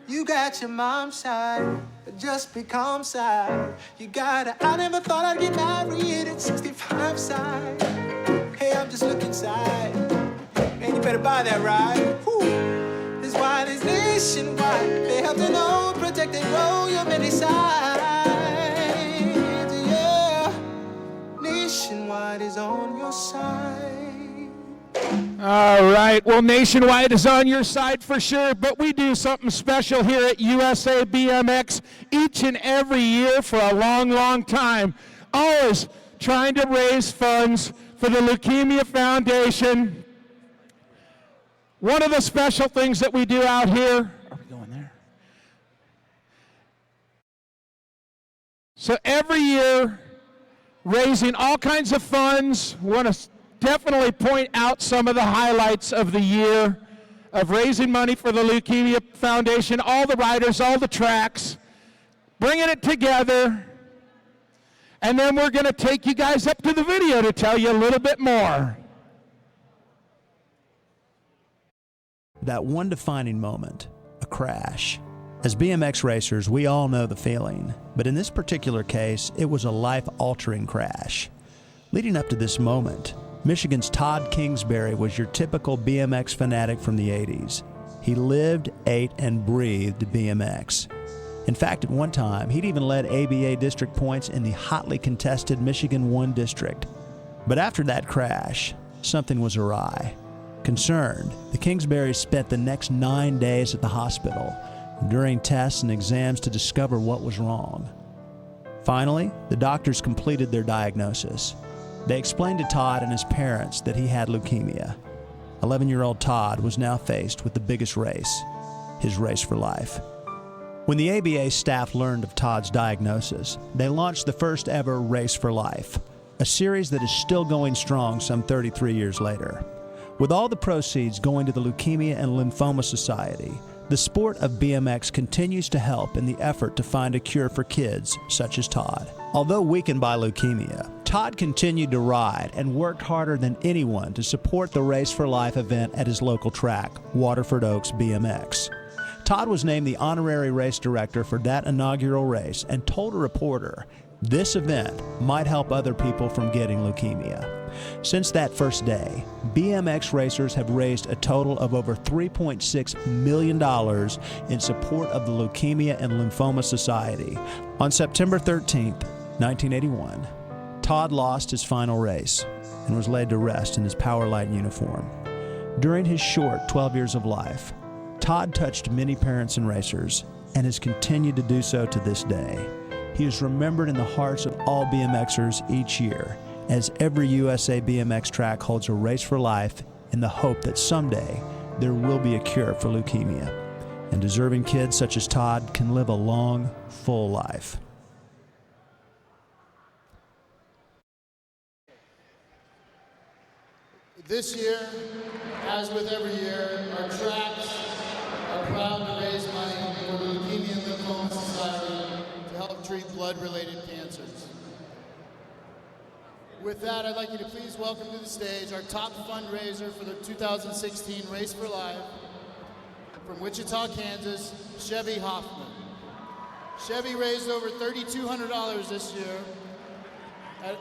You got your mom's side, but just be calm side. You got it. I never thought I'd get married at 65 side. Hey, I'm just looking side. Man, you better buy that ride. Whew. That's why there's nationwide. They help to know, protect, and grow your many sides. Yeah, nationwide is on your side. All right, well, Nationwide is on your side for sure, but we do something special here at USA BMX each and every year for a long, long time. Always trying to raise funds for the Leukemia Foundation. One of the special things that we do out here, are we going there? So every year, raising all kinds of funds. We want to definitely point out some of the highlights of the year of raising money for the Leukemia Foundation, all the riders, all the tracks, bringing it together. And then we're going to take you guys up to the video to tell you a little bit more. That one defining moment, a crash. As BMX racers, we all know the feeling, but in this particular case, it was a life-altering crash. Leading up to this moment, Michigan's Todd Kingsbury was your typical BMX fanatic from the 80s. He lived, ate, and breathed BMX. In fact, at one time, he'd even led ABA district points in the hotly contested Michigan 1 district. But after that crash, something was awry. Concerned, the Kingsburys spent the next 9 days at the hospital, during tests and exams to discover what was wrong. Finally, the doctors completed their diagnosis. They explained to Todd and his parents that he had leukemia. 11-year-old Todd was now faced with the biggest race, his race for life. When the ABA staff learned of Todd's diagnosis, they launched the first ever Race for Life, a series that is still going strong some 33 years later. With all the proceeds going to the Leukemia and Lymphoma Society, the sport of BMX continues to help in the effort to find a cure for kids such as Todd. Although weakened by leukemia, Todd continued to ride and worked harder than anyone to support the Race for Life event at his local track, Waterford Oaks BMX. Todd was named the honorary race director for that inaugural race and told a reporter this event might help other people from getting leukemia. Since that first day, BMX racers have raised a total of over $3.6 million in support of the Leukemia and Lymphoma Society. On September 13th, 1981, Todd lost his final race and was laid to rest in his Powerline uniform. During his short 12 years of life, Todd touched many parents and racers and has continued to do so to this day. He is remembered in the hearts of all BMXers each year, as every USA BMX track holds a Race for Life in the hope that someday there will be a cure for leukemia, and deserving kids such as Todd can live a long, full life. This year, as with every year, our tracks are proud to raise money for the Leukemia and Lymphoma Society to help treat blood-related cancers. With that, I'd like you to please welcome to the stage our top fundraiser for the 2016 Race for Life from Wichita, Kansas, Chevy Hoffman. Chevy raised over $3,200 this year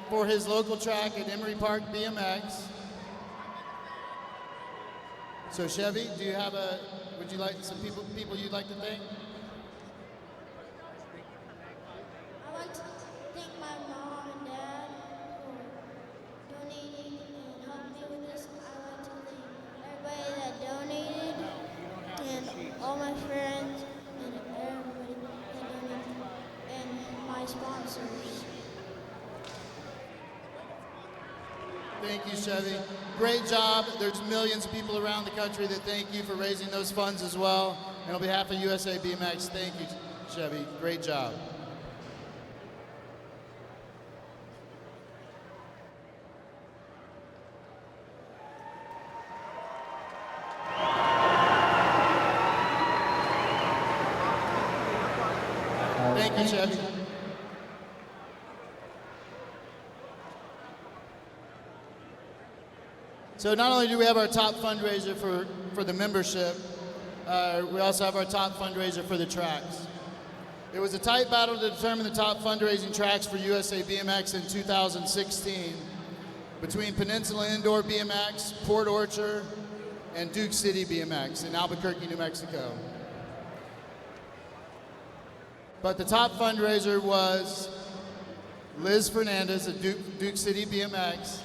for his local track at Emory Park BMX. So Chevy, do you have would you like some people you'd like to thank? I'd like to thank my mom and dad for donating and helping me with this. I'd like to thank everybody Thank you, Chevy. Great job. There's millions of people around the country that thank you for raising those funds as well. And on behalf of USA BMX, thank you, Chevy. Great job. Thank you, Chevy. So not only do we have our top fundraiser for the membership, we also have our top fundraiser for the tracks. It was a tight battle to determine the top fundraising tracks for USA BMX in 2016 between Peninsula Indoor BMX, Port Orchard, and Duke City BMX in Albuquerque, New Mexico. But the top fundraiser was Liz Fernandez at Duke City BMX,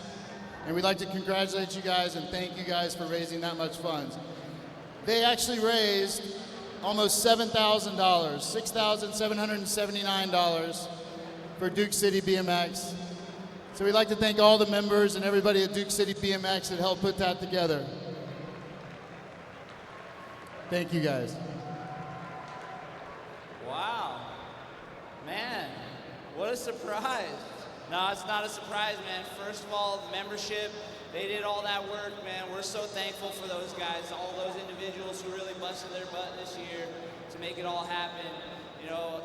and we'd like to congratulate you guys and thank you guys for raising that much funds. They actually raised almost $7,000, $6,779 for Duke City BMX. So we'd like to thank all the members and everybody at Duke City BMX that helped put that together. Thank you guys. Wow. Man, what a surprise. No, it's not a surprise, man. First of all, the membership, they did all that work, man. We're so thankful for those guys, all those individuals who really busted their butt this year to make it all happen. You know,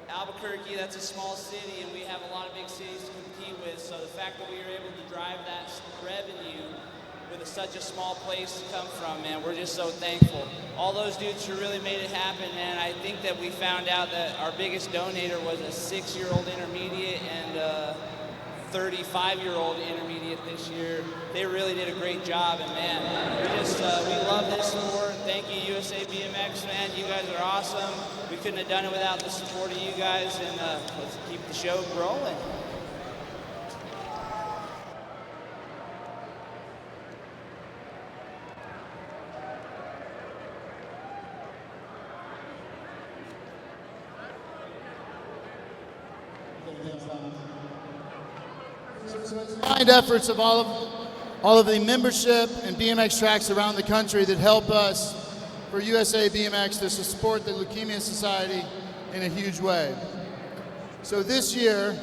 Albuquerque, that's a small city, and we have a lot of big cities to compete with, so the fact that we were able to drive that revenue with such a small place to come from, man, we're just so thankful. All those dudes who really made it happen, man. I think that we found out that our biggest donator was a 6-year-old intermediate and a 35-year-old intermediate this year. They really did a great job, and man, we love this sport. Thank you, USA BMX, man. You guys are awesome. We couldn't have done it without the support of you guys, and let's keep the show rolling. Combined efforts of all of the membership and BMX tracks around the country that help us for USA BMX to support the Leukemia Society in a huge way. So this year,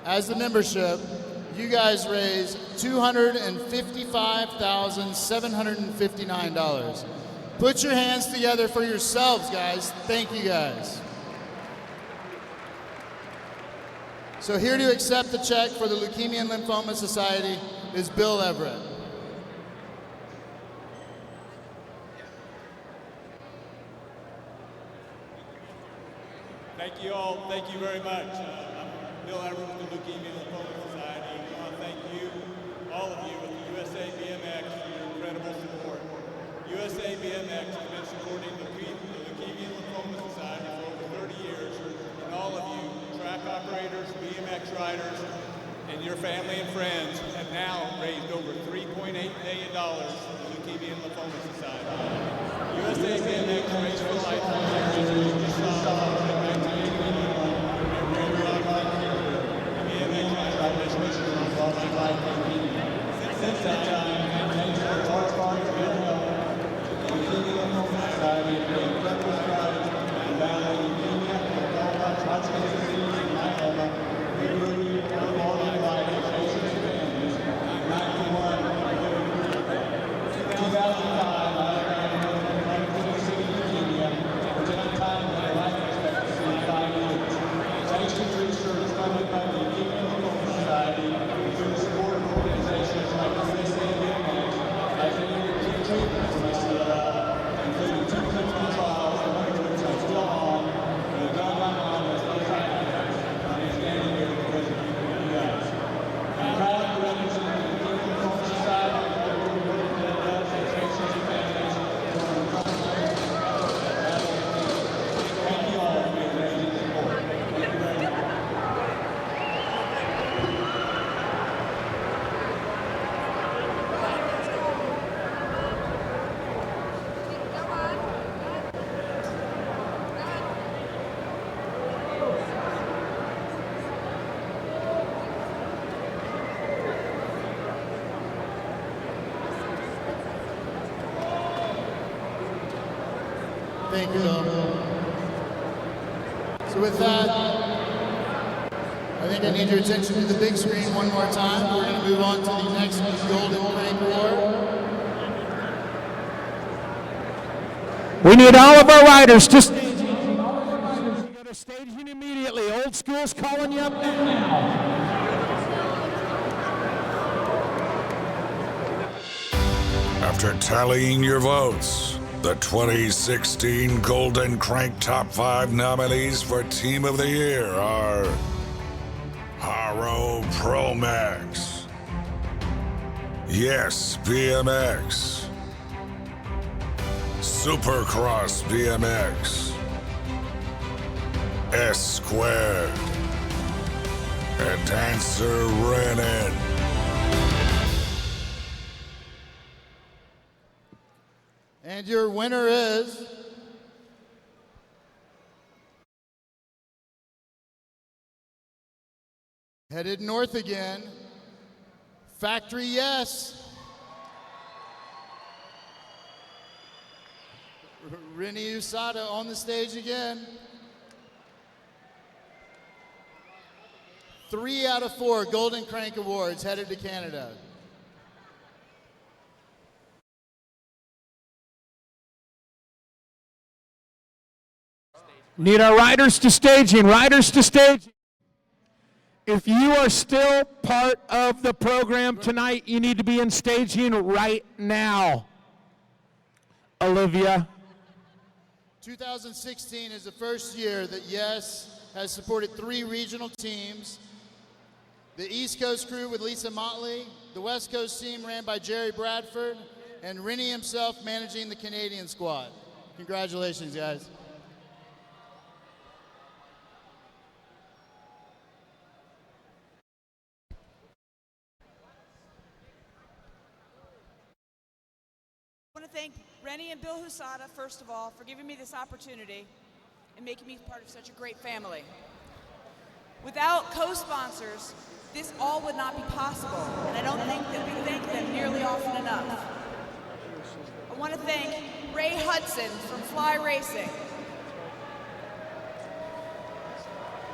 as the membership, you guys raised $255,759. Put your hands together for yourselves, guys. Thank you, guys. So here to accept the check for the Leukemia and Lymphoma Society is Bill Everett. Thank you all. Thank you very much. I'm Bill Everett with the Leukemia and Lymphoma Society. I want to thank you, all of you, with the USA BMX for your incredible support. USA BMX has been supporting the Leukemia and Lymphoma Society for over 30 years, and all of you, track operators, BMX riders, and your family and friends have now raised over $3.8 million for the Leukemia and Lymphoma Society. USA BMX Race for Life since that time, thanks to our large part of your help, the Leukemia and Lymphoma Society has made incredible strides in battling leukemia, lymphoma, Hodgkin's disease, and myeloma. We really want quality of life for patients and families. I'm 91 in 2005, I diagnosed with chronic city leukemia, which at the time had a life expectancy of 5 years. Thanks to research funded by the Leukemia and Lymphoma Society, through the support of organizations like USA BMX, Thank you, Bill. So with that, I think I need your attention to the big screen one more time. We're going to move on to the next Golden Crank Award. We need all of our riders to staging. You go to staging immediately. Old School's calling you up now. After tallying your votes, the 2016 Golden Crank Top 5 nominees for Team of the Year are Haro Pro Max, Yes BMX, Supercross BMX, S Squared, and Dancer Renan. And your winner is headed north again, Factory Yes. Rini Usada on the stage again. 3 out of 4 Golden Crank Awards headed to Canada. Need our riders to staging. Riders to staging. If you are still part of the program tonight, you need to be in staging right now. Olivia. 2016 is the first year that Yes has supported 3 regional teams. The East Coast crew with Lisa Motley, the West Coast team ran by Jerry Bradford, and Rini himself managing the Canadian squad. Congratulations, guys. I want to thank Rennie and Bill Husada, first of all, for giving me this opportunity and making me part of such a great family. Without co-sponsors, this all would not be possible, and I don't think that we thank them nearly often enough. I want to thank Ray Hudson from Fly Racing.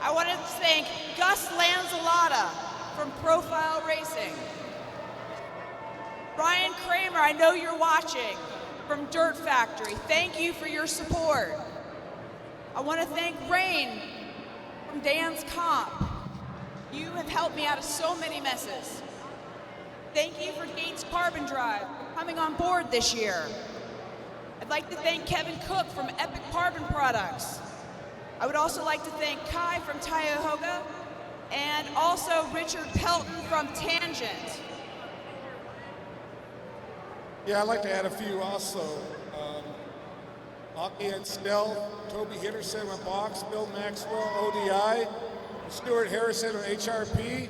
I want to thank Gus Lanzalata from Profile Racing. Brian Kramer, I know you're watching, from Dirt Factory. Thank you for your support. I want to thank Rain from Dan's Comp. You have helped me out of so many messes. Thank you for Gates Carbon Drive for coming on board this year. I'd like to thank Kevin Cook from Epic Carbon Products. I would also like to thank Kai from Cuyahoga and also Richard Pelton from Tangent. Yeah, I'd like to add a few also. Aki and Snell, Toby Hitterson with Box, Bill Maxwell, ODI, Stuart Harrison of HRP,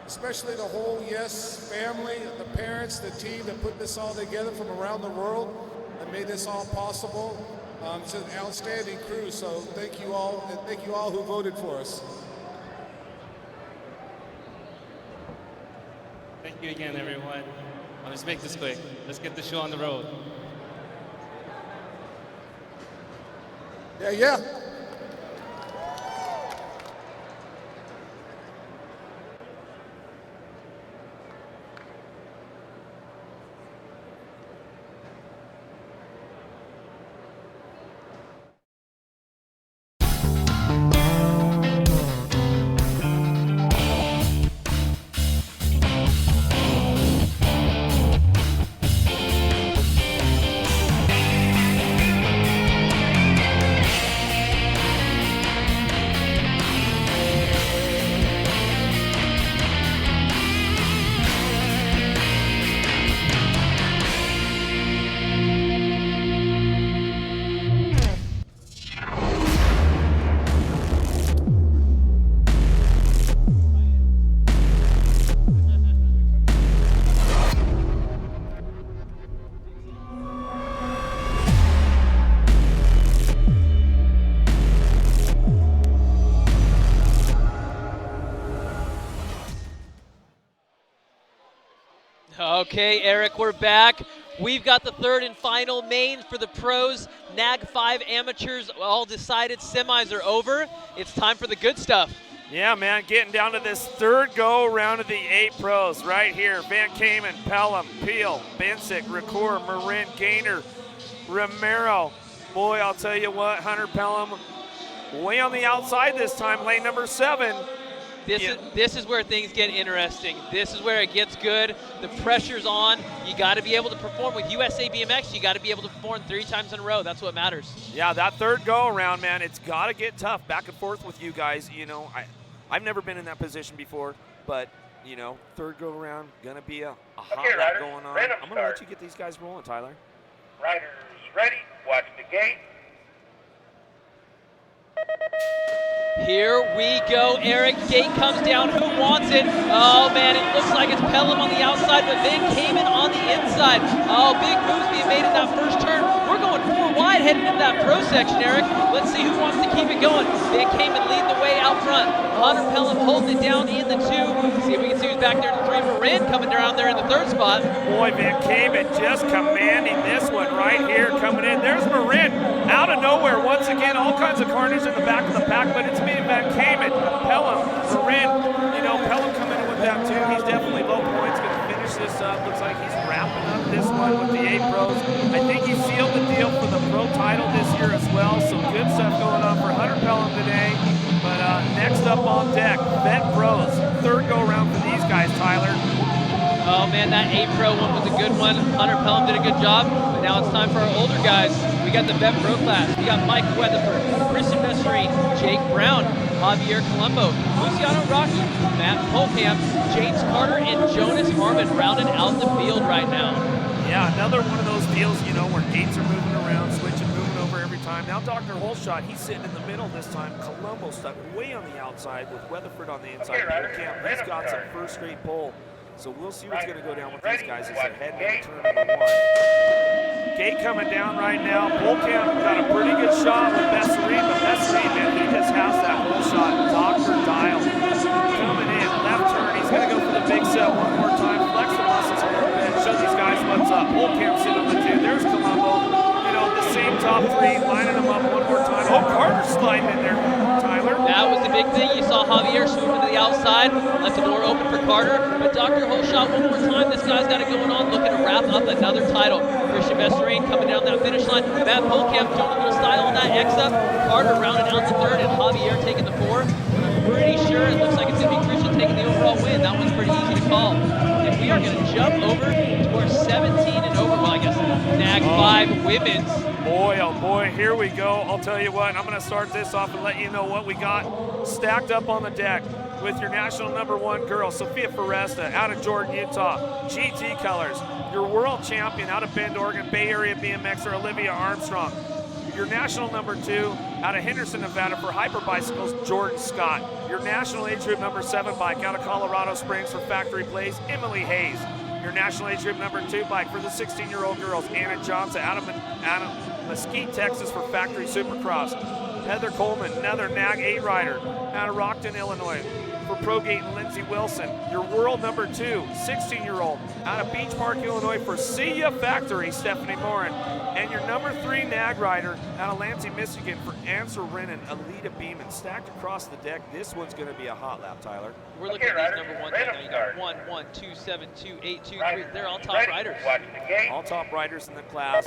especially the whole Yes family, the parents, the team that put this all together from around the world that made this all possible. It's an outstanding crew, so thank you all, and thank you all who voted for us. Thank you again, everyone. Let's make this quick. Let's get the show on the road. Yeah. Okay, Eric, we're back. We've got the third and final main for the pros. NAG 5 amateurs all decided. Semis are over. It's time for the good stuff. Yeah, man, getting down to this third go-around of the 8 pros right here. Van Kamen, Pelham, Peel, Bensick, Ricoeur, Marin, Gaynor, Romero. Boy, I'll tell you what, Hunter Pelham way on the outside this time, lane number 7. This is where things get interesting. This is where it gets good. The pressure's on. You got to be able to perform with USA BMX. You got to be able to perform 3 times in a row. That's what matters. Yeah, that third go-around, man, it's got to get tough back and forth with you guys. You know, I've never been in that position before, but, you know, third go-around, going to be a hot lap going on. I'm going to let you get these guys rolling, Tyler. Riders ready, watch the gate. Here we go, Eric. Gate comes down. Who wants it? Oh, man, it looks like it's Pelham on the outside, but Van Kamen on the inside. Oh, big moves being made in that first turn. We're going 4 wide heading into that pro section, Eric. Let's see who wants to keep it going. Van Kamen leading the way out front. Hunter Pelham holding it down in the 2. See if we can see who's back there in the 3. Marin coming down there in the 3rd spot. Boy, Van Kamen just commanding this one right here coming in. There's Marin out of nowhere. Once again, all kinds of carnage in the back of the pack, but it's me and Van Kamen. Pelham, Marin, you know, Pelham coming in with that too. He's definitely low points, going to finish this up. Looks like he's wrapping up this one with the 8 pros. I think he sealed the deal for the pro title this year as well. Some good stuff going on for Hunter Pelham today. But next up on deck, Vet Pros. Third go around for these guys, Tyler. Oh man, that 8 pro one was a good one. Hunter Pelham did a good job, but now it's time for our older guys. We got the Vet Pro class. We got Mike Weatherford, Christian Messerine, Jake Brown, Javier Colombo, Luciano Rocky, Matt Polkamp, James Carter, and Jonas Harmon rounding out the field right now. Yeah, another one of those deals, you know, where gates are moving around, switching, moving over every time. Now Dr. Holshot, he's sitting in the middle this time. Colombo stuck way on the outside with Weatherford on the inside. Polkamp, he's got some first straight pole. So we'll see what's going to go down with these guys as they're heading into turn number 1. Gate coming down right now. Polkamp got a pretty good shot with Messerine, but Messerine, man, he just has that whole shot. Dr. Dial coming in, left turn. He's going to go for the big set one more time. Flex the muscles a little bit. Show these guys what's up. Polkamp sitting on the 2. There's Colombo. You know, the same top 3, lining them up one more time. Oh, Carter's sliding in there, Tyler. That was the big thing. You saw Javier swooping to the outside, left the door open for Carter. But Dr. Holshot, one more time, this guy's got it going on, looking to wrap up another title. Christian Messerine coming down that finish line. Matt Polkamp doing a little style on that X-up. Carter rounding out the 3rd, and Javier taking the 4. I'm pretty sure it looks like it's going to be Christian taking the overall win. That one's pretty easy to call. And we are going to jump over to our 17 and over, well, I guess, NAG 5 women's. Boy, oh boy, here we go. I'll tell you what, I'm going to start this off and let you know what we got stacked up on the deck with your national number 1 girl, Sophia Foresta, out of Jordan, Utah. GT colors. Your world champion out of Bend, Oregon, Bay Area BMXer, Olivia Armstrong. Your national number 2 out of Henderson, Nevada for hyper bicycles, Jordan Scott. Your national age group number 7 bike out of Colorado Springs for Factory Place, Emily Hayes. Your national age group number 2 bike for the 16-year-old girls, Anna Johnson out of Mesquite, Texas for Factory Supercross. Heather Coleman, another NAG 8 rider out of Rockton, Illinois for ProGate and Lindsey Wilson. Your world number 2, 16-year-old out of Beach Park, Illinois for See Ya Factory, Stephanie Morin. And your number 3 NAG rider out of Lansing, Michigan for Answer Renan, Alita Beeman. Stacked across the deck. This one's going to be a hot lap, Tyler. We're looking at these number 1s right now. You got 1, 1, 2, 7, 2, 8, 2, 3. They're all top riders. All top riders in the class.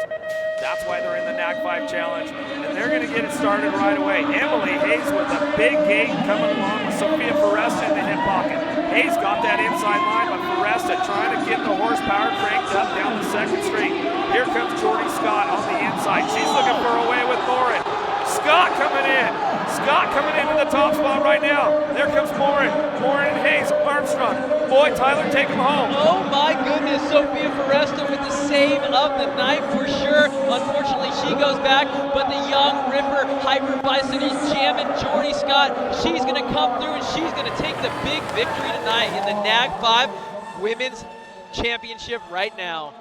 That's why they're in the NAG 5 Challenge. And they're going to get it started right away. Emily Hayes with a big gate coming along with Sophia Foresta in the hip pocket. Hayes got that inside line, but Foresta trying to get the horsepower cranked up down the 2nd straight. Here comes Jordy Scott on the inside. She's looking for a way with Morin. Scott coming in. Scott coming into the top spot right now. There comes Morin. Morin and Hayes. Armstrong. Boy, Tyler, take him home. Oh my goodness, Sophia Foresta with the save of the night for sure. Unfortunately, she goes back, but the young Ripper Hyper Bicycles jamming Jordy Scott. She's going to come through and she's going to take the big victory tonight in the NAG 5 Women's Championship right now.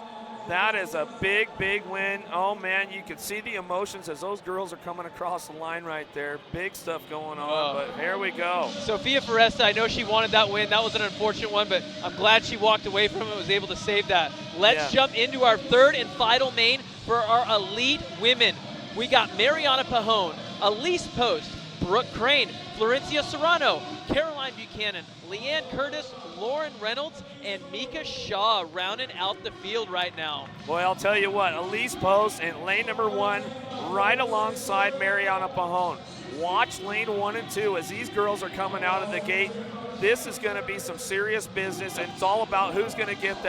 That is a big, big win. Oh, man, you can see the emotions as those girls are coming across the line right there. Big stuff going on, but here we go. Sophia Foresta, I know she wanted that win. That was an unfortunate one, but I'm glad she walked away from it and was able to save that. Let's jump into our third and final main for our elite women. We got Mariana Pajón, Elise Post, Brooke Crane, Florencia Serrano, Caroline Buchanan, Leanne Curtis, Lauren Reynolds, and Mika Shaw rounding out the field right now. Boy, I'll tell you what, Elise Post in lane number 1, right alongside Mariana Pajón. Watch lane 1 and 2 as these girls are coming out of the gate. This is going to be some serious business, and it's all about who's going to get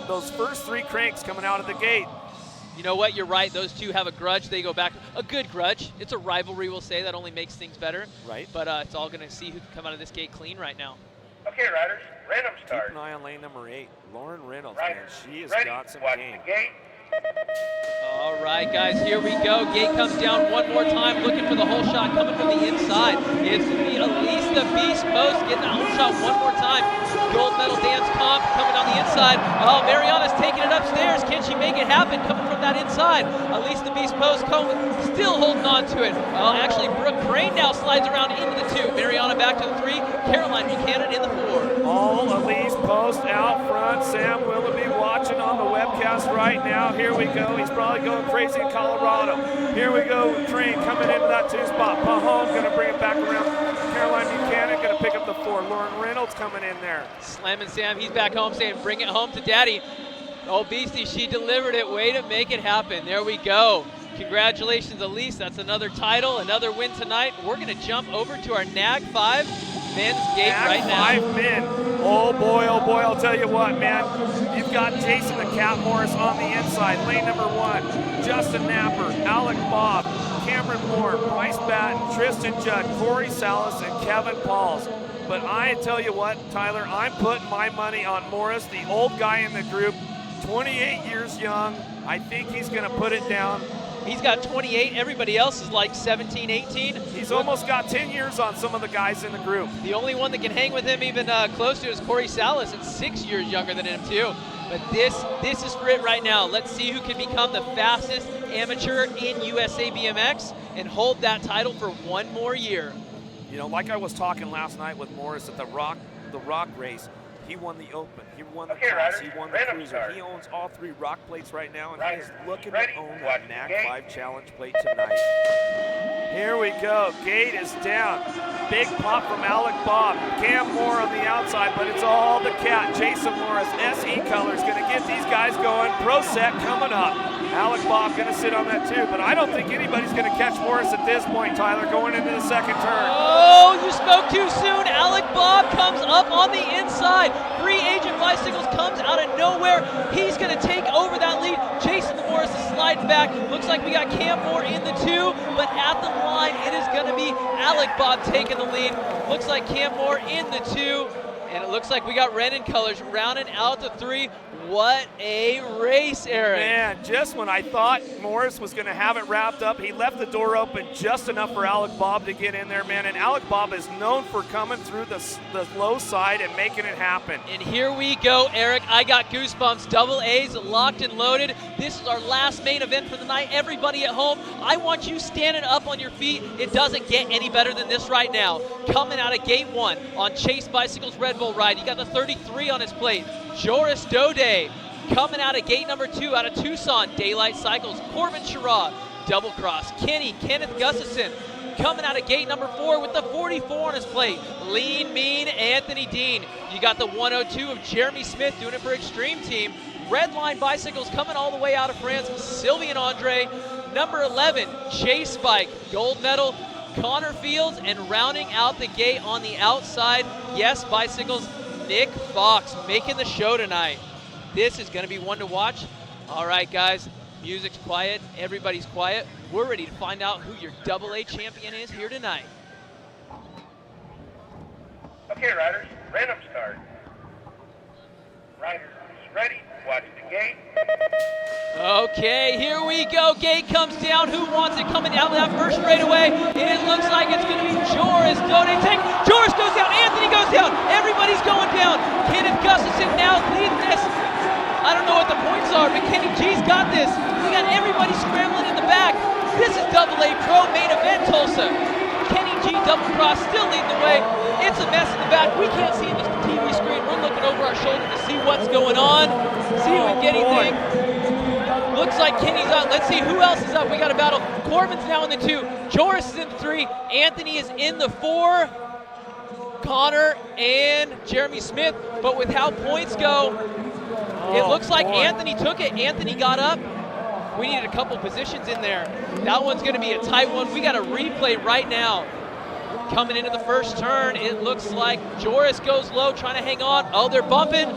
those first 3 cranks coming out of the gate. You know what? You're right. Those two have a grudge. They go back. A good grudge. It's a rivalry, we'll say. That only makes things better. Right. But it's all going to see who can come out of this gate clean right now. Okay, riders, random start. Keep an eye on lane number 8, Lauren Reynolds. Riders, man, she has ready, got some watch game. the gate. All right, guys, here we go. Gate comes down one more time, looking for the hole shot coming from the inside. It's Elise the Beast Post getting the hole shot one more time. Gold medal dance comp coming down the inside. Oh, Mariana's taking it upstairs. Can she make it happen coming from that inside? Elise the Beast Post still holding on to it. Well, actually, Brooke Crane now slides around into the 2. Mariana back to the 3. Caroline Buchanan in the 4. All Elise Post out front. Sam Willoughby watching on the webcast right now. Here we go. He's probably going crazy in Colorado. Here we go with Crane coming into that 2 spot. Pajón going to bring it back around. Caroline Buchanan going to pick up the 4. Lauren Reynolds coming in there. Slamming Sam. He's back home saying, bring it home to daddy. Oh, Beastie, she delivered it. Way to make it happen. There we go. Congratulations, Elise. That's another title, another win tonight. We're going to jump over to our NAG 5 men's gate right now. 5 men. Oh boy, I'll tell you what, man. You've got Jason the Cat Morris on the inside, lane number 1. Justin Napper, Alec Bob, Cameron Moore, Bryce Batten, Tristan Judd, Corey Salas, and Kevin Pauls. But I tell you what, Tyler, I'm putting my money on Morris, the old guy in the group, 28 years young. I think he's going to put it down. He's got 28. Everybody else is like 17, 18. He's almost got 10 years on some of the guys in the group. The only one that can hang with him even close to is Corey Salas, and 6 years younger than him too. But this is for it right now. Let's see who can become the fastest amateur in USA BMX and hold that title for 1 more year. You know, like I was talking last night with Morris at the rock race, he won the Open, he won the class, he won the cruiser. He owns all 3 rock plates right now, and he's looking to own that NAG 5 challenge plate tonight. Here we go, gate is down. Big pop from Alec Bob. Cam Moore on the outside, but it's all the cat. Jason Morris, SE Colors, gonna get these guys going. Pro set coming up. Alec Bob gonna sit on that too, but I don't think anybody's gonna catch Morris at this point, Tyler, going into the 2nd turn. Oh, you spoke too soon. Alec Bob comes up on the inside. Free Agent Bicycles comes out of nowhere. He's gonna take over that lead. Jason Morris is sliding back. Looks like we got Cam Moore in the 2, but at the line, it is gonna be Alec Bob taking the lead. Looks like Cam Moore in the 2, and it looks like we got Renan Colors rounding out the 3. What a race, Eric. Man, just when I thought Morris was going to have it wrapped up, he left the door open just enough for Alec Bob to get in there, man. And Alec Bob is known for coming through the low side and making it happen. And here we go, Eric. I got goosebumps. Double A's locked and loaded. This is our last main event for the night. Everybody at home, I want you standing up on your feet. It doesn't get any better than this right now. Coming out of gate 1 on Chase Bicycle's Red Bull ride, you got the 33 on his plate. Joris Dode. Coming out of gate number 2 out of Tucson, Daylight Cycles, Corbin Sherrod, Double Cross, Kenneth Gustafson. Coming out of gate number 4 with the 44 on his plate, Lean Mean Anthony Dean. You got the 102 of Jeremy Smith doing it for Extreme Team. Redline Bicycles coming all the way out of France, Sylvian Andre. Number 11, Chase Bike, gold medal, Connor Fields, and rounding out the gate on the outside, Yes Bicycles, Nick Fox making the show tonight. This is going to be one to watch. All right, guys, music's quiet. Everybody's quiet. We're ready to find out who your AA champion is here tonight. Okay, riders, random start. Riders, ready, watch the gate. Okay, here we go. Gate comes down. Who wants it coming out of that first straightaway? It looks like it's going to be Joris Dode. Joris goes down. Anthony goes down. Everybody's going down. Kenneth Gustafson now leading this. I don't know what the points are, but Kenny G's got this. We got everybody scrambling in the back. This is AA Pro main event Tulsa. Kenny G double cross still leading the way. It's a mess in the back. We can't see the TV screen. We're looking over our shoulder to see what's going on. See if we can get anything. Looks like Kenny's up. Let's see who else is up. We got a battle. Corbin's now in the 2. Joris is in the 3. Anthony is in the 4. Connor and Jeremy Smith. But with how points go, it looks like Anthony took it. Anthony got up. We needed a couple positions in there. That one's going to be a tight one. We got a replay right now. Coming into the first turn, it looks like Joris goes low, trying to hang on. Oh, they're bumping.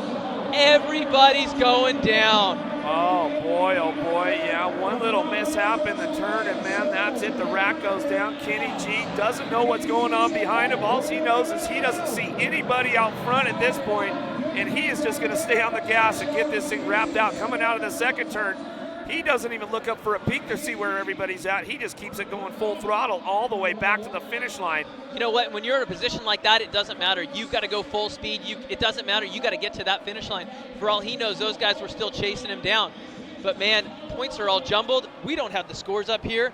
Everybody's going down. Oh boy, yeah, one little mishap in the turn, and man, that's it. The rack goes down. Kenny G doesn't know what's going on behind him. All he knows is he doesn't see anybody out front at this point, and he is just going to stay on the gas and get this thing wrapped out. Coming out of the second turn, he doesn't even look up for a peek to see where everybody's at. He just keeps it going full throttle all the way back to the finish line. You know what? When you're in a position like that, it doesn't matter. You've got to go full speed. It doesn't matter. You got to get to that finish line. For all he knows, those guys were still chasing him down. But man, points are all jumbled. We don't have the scores up here.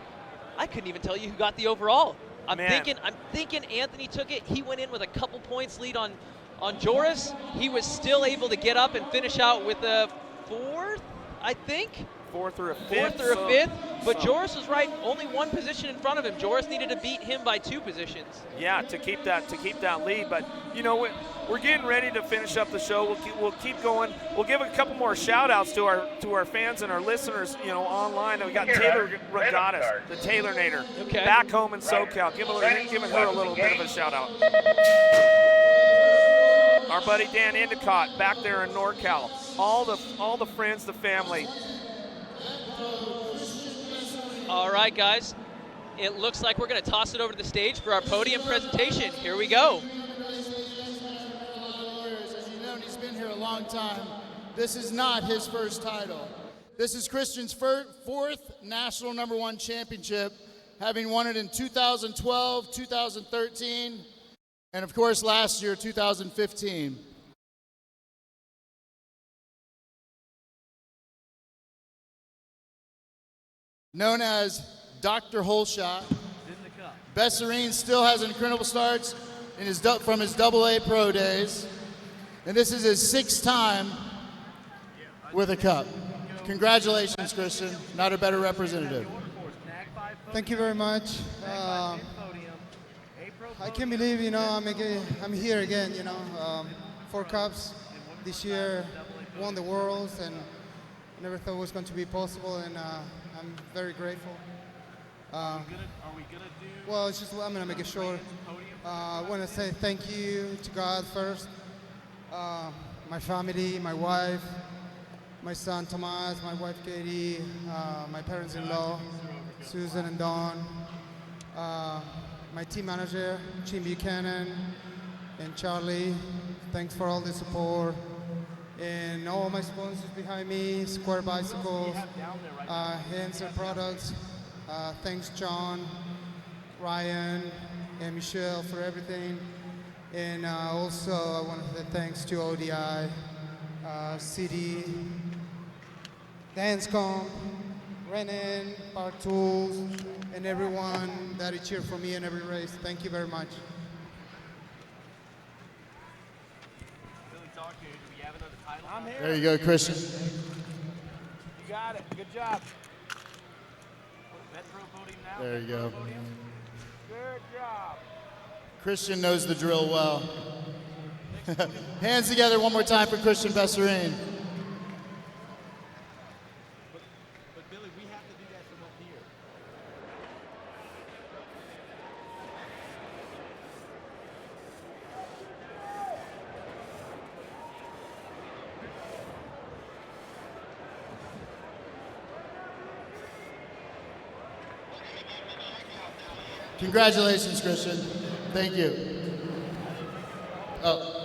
I couldn't even tell you who got the overall. I'm thinking Anthony took it. He went in with a couple points lead on Joris. He was still able to get up and finish out with a 4th, I think. Fourth or a fifth. But Joris was right, only one position in front of him. Joris needed to beat him by 2 positions. Yeah, to keep that lead. But you know, we're getting ready to finish up the show. We'll keep going. We'll give a couple more shout outs to our fans and our listeners, you know, online. We got Taylor Regattas, the Taylor Nader, back home in SoCal. Giving her a little bit of a shout out. Our buddy Dan Endicott back there in NorCal. All the friends, the family. All right, guys. It looks like we're going to toss it over to the stage for our podium presentation. Here we go. As you know, he's been here a long time. This is not his first title. This is Christian's 4th national #1 championship, having won it in 2012, 2013, and of course last year, 2015. Known as Dr. Holeshot, Besserine still has incredible starts from his AA Pro days, and this is his 6th time with a cup. Congratulations, Christian. Not a better representative. Thank you very much. I can't believe, I'm here again, 4 cups this year, won the Worlds, and never thought it was going to be possible, and I'm very grateful. Well, it's just, I'm going to make it short. I want to say thank you to God first, my family, my wife, my son Tomas, my wife Katie, my parents-in-law, Susan and Dawn, my team manager, Jim Buchanan, and Charlie. Thanks for all the support. And all my sponsors behind me, Square Bicycles, Hanser Products. Thanks John, Ryan, and Michelle for everything. And also I want to say thanks to ODI, CD, Dancecom, Renan, Park Tools, and everyone that cheered for me in every race. Thank you very much. There you go, Christian. You got it. Good job. There you go. Good job. Christian knows the drill well. Hands together one more time for Christian Besserine. But Billy, we have to do that from up here. Congratulations, Christian. Thank you. Oh.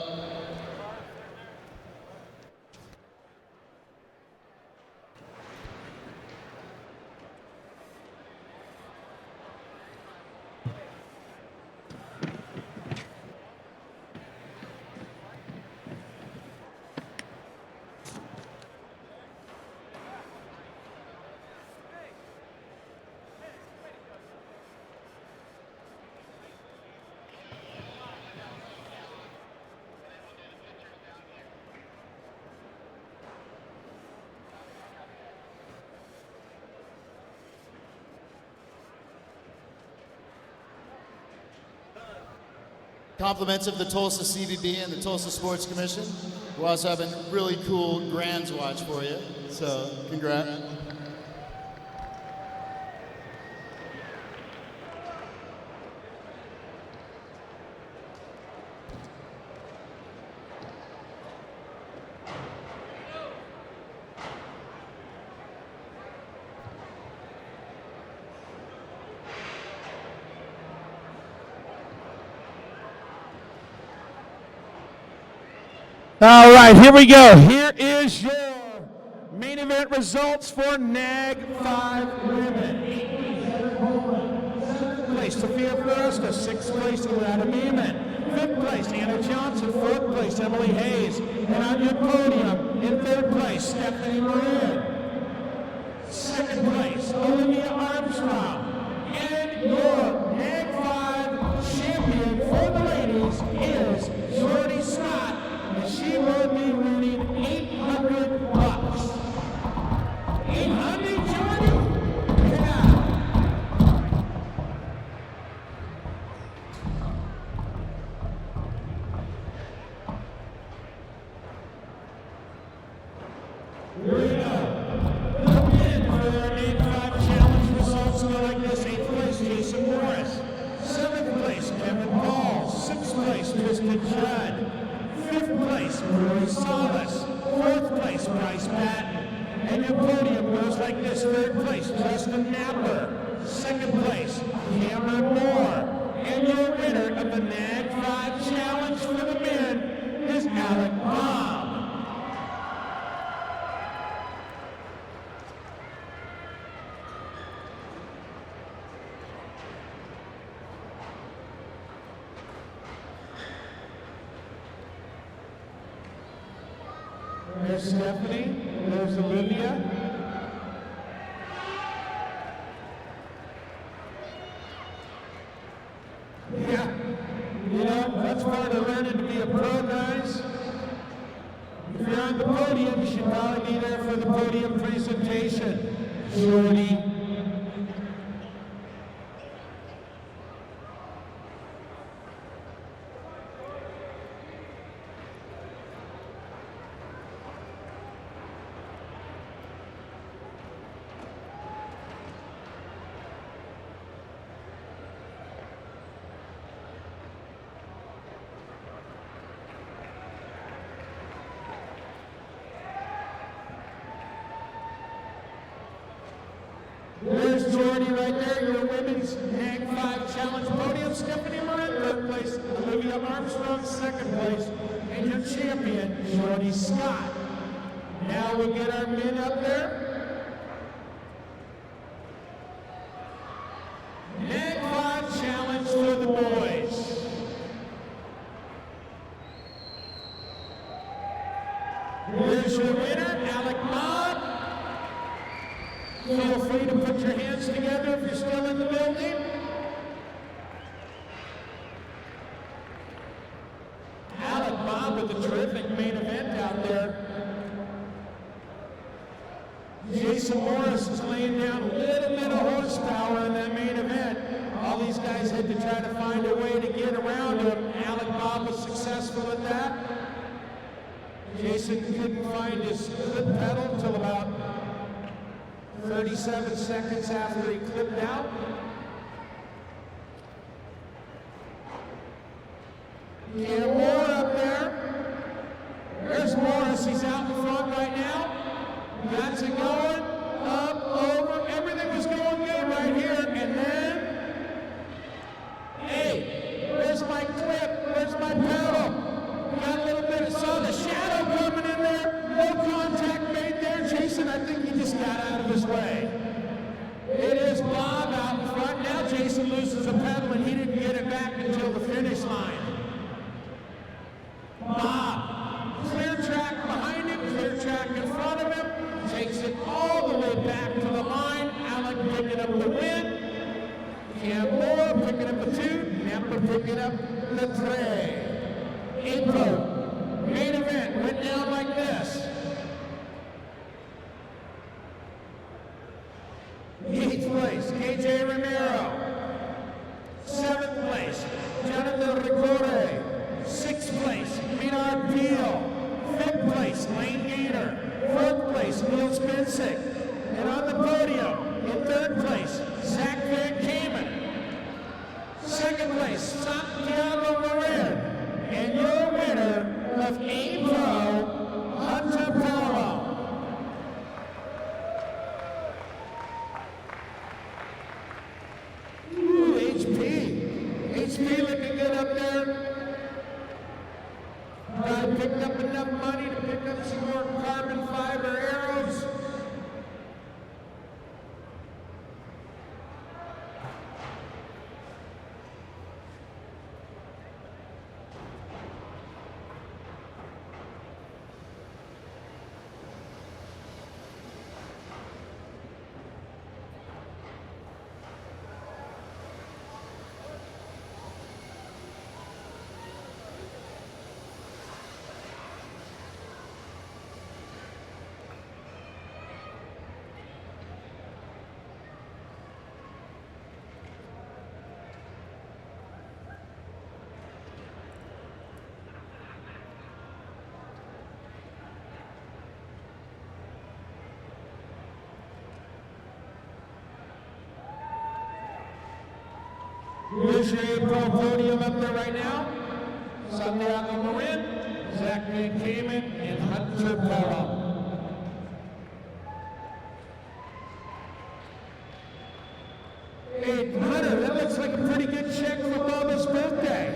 Compliments of the Tulsa CVB and the Tulsa Sports Commission. We're also having really cool Grands watch for you, so congrats. All right, here we go. Here is your main event results for NAG 5 women. 7th place, Sophia Foresta. 6th place, Loretta Beeman. 5th place, Anna Johnson. 4th place, Emily Hayes. And on your podium, in 3rd place, Stephanie Moran. 2nd place, Olivia Armstrong. And your NAG 5 champion for the ladies is Jordy Scott. She will be winning $800. 800, Jordy? Yeah. Here we go. The win for their NAG 5 challenge results go like this. 8th place, Jason Morris. 7th place, Kevin Paul. 6th place, Tristan Judd. 5th place, Roy Salas. 4th place, Bryce Patton. And your podium goes like this. 3rd place, Justin Napper. 2nd place, Cameron Moore. And your winner of the NAG 5 Challenge for the men is Alec Baum. There's Stephanie, there's Olivia. Yeah, you know, that's part of learning to be a pro, guys. If you're on the podium, you should probably be there for the podium presentation. Jordy. There's Jordy right there, your women's NAG 5 Challenge podium. Stephanie Moran, 3rd place. Olivia Armstrong, 2nd place. And your champion, Jordy Scott. Now we'll get our men up there. NAG 5 Challenge for the boys. Here's your winner, Alec Baum. Feel free to put your hands together if you're still in the building. Alec Baum with a terrific main event out there. Jason Morris is laying down a little bit of horsepower in that main event. All these guys had to try to find a way to get around him. Alec Baum was successful at that. Jason couldn't find his clip pedal until about 37 seconds after he clipped out. Yeah, Moore up there. There's Morris, he's out in front right now. That's it going, up, over, everything was going good right here, and then, hey, where's my clip, where's my pedal? Got a little bit, saw the shadow coming in there, no contact made there. Jason, I think he just got out of his way. It is Bob out in front. Now Jason loses a pedal and he didn't get it back until the finish line. Bob, clear track behind him, clear track in front of him, takes it all the way back to the line. Alec picking up the win. Cam Moore picking up the 2. Napa picking up the 3. April, main event went down like this. 8th place, KJ Romero. 7th place, Jonathan Ricore. Tudzik. And on the podium, in third place, Zach Van Kamen. Second place, Santiago Marin. And your winner of A Pro, Hunter Polo. Ooh, HP. HP looking good up there. Guy picked up enough money to pick up some more carbon fiber arrows. Here's your pro podium up there right now. Santiago Marin, Zach Van Kamen, and Hunter Polo. Hey, Hunter, that looks like a pretty good check for Bubba's birthday.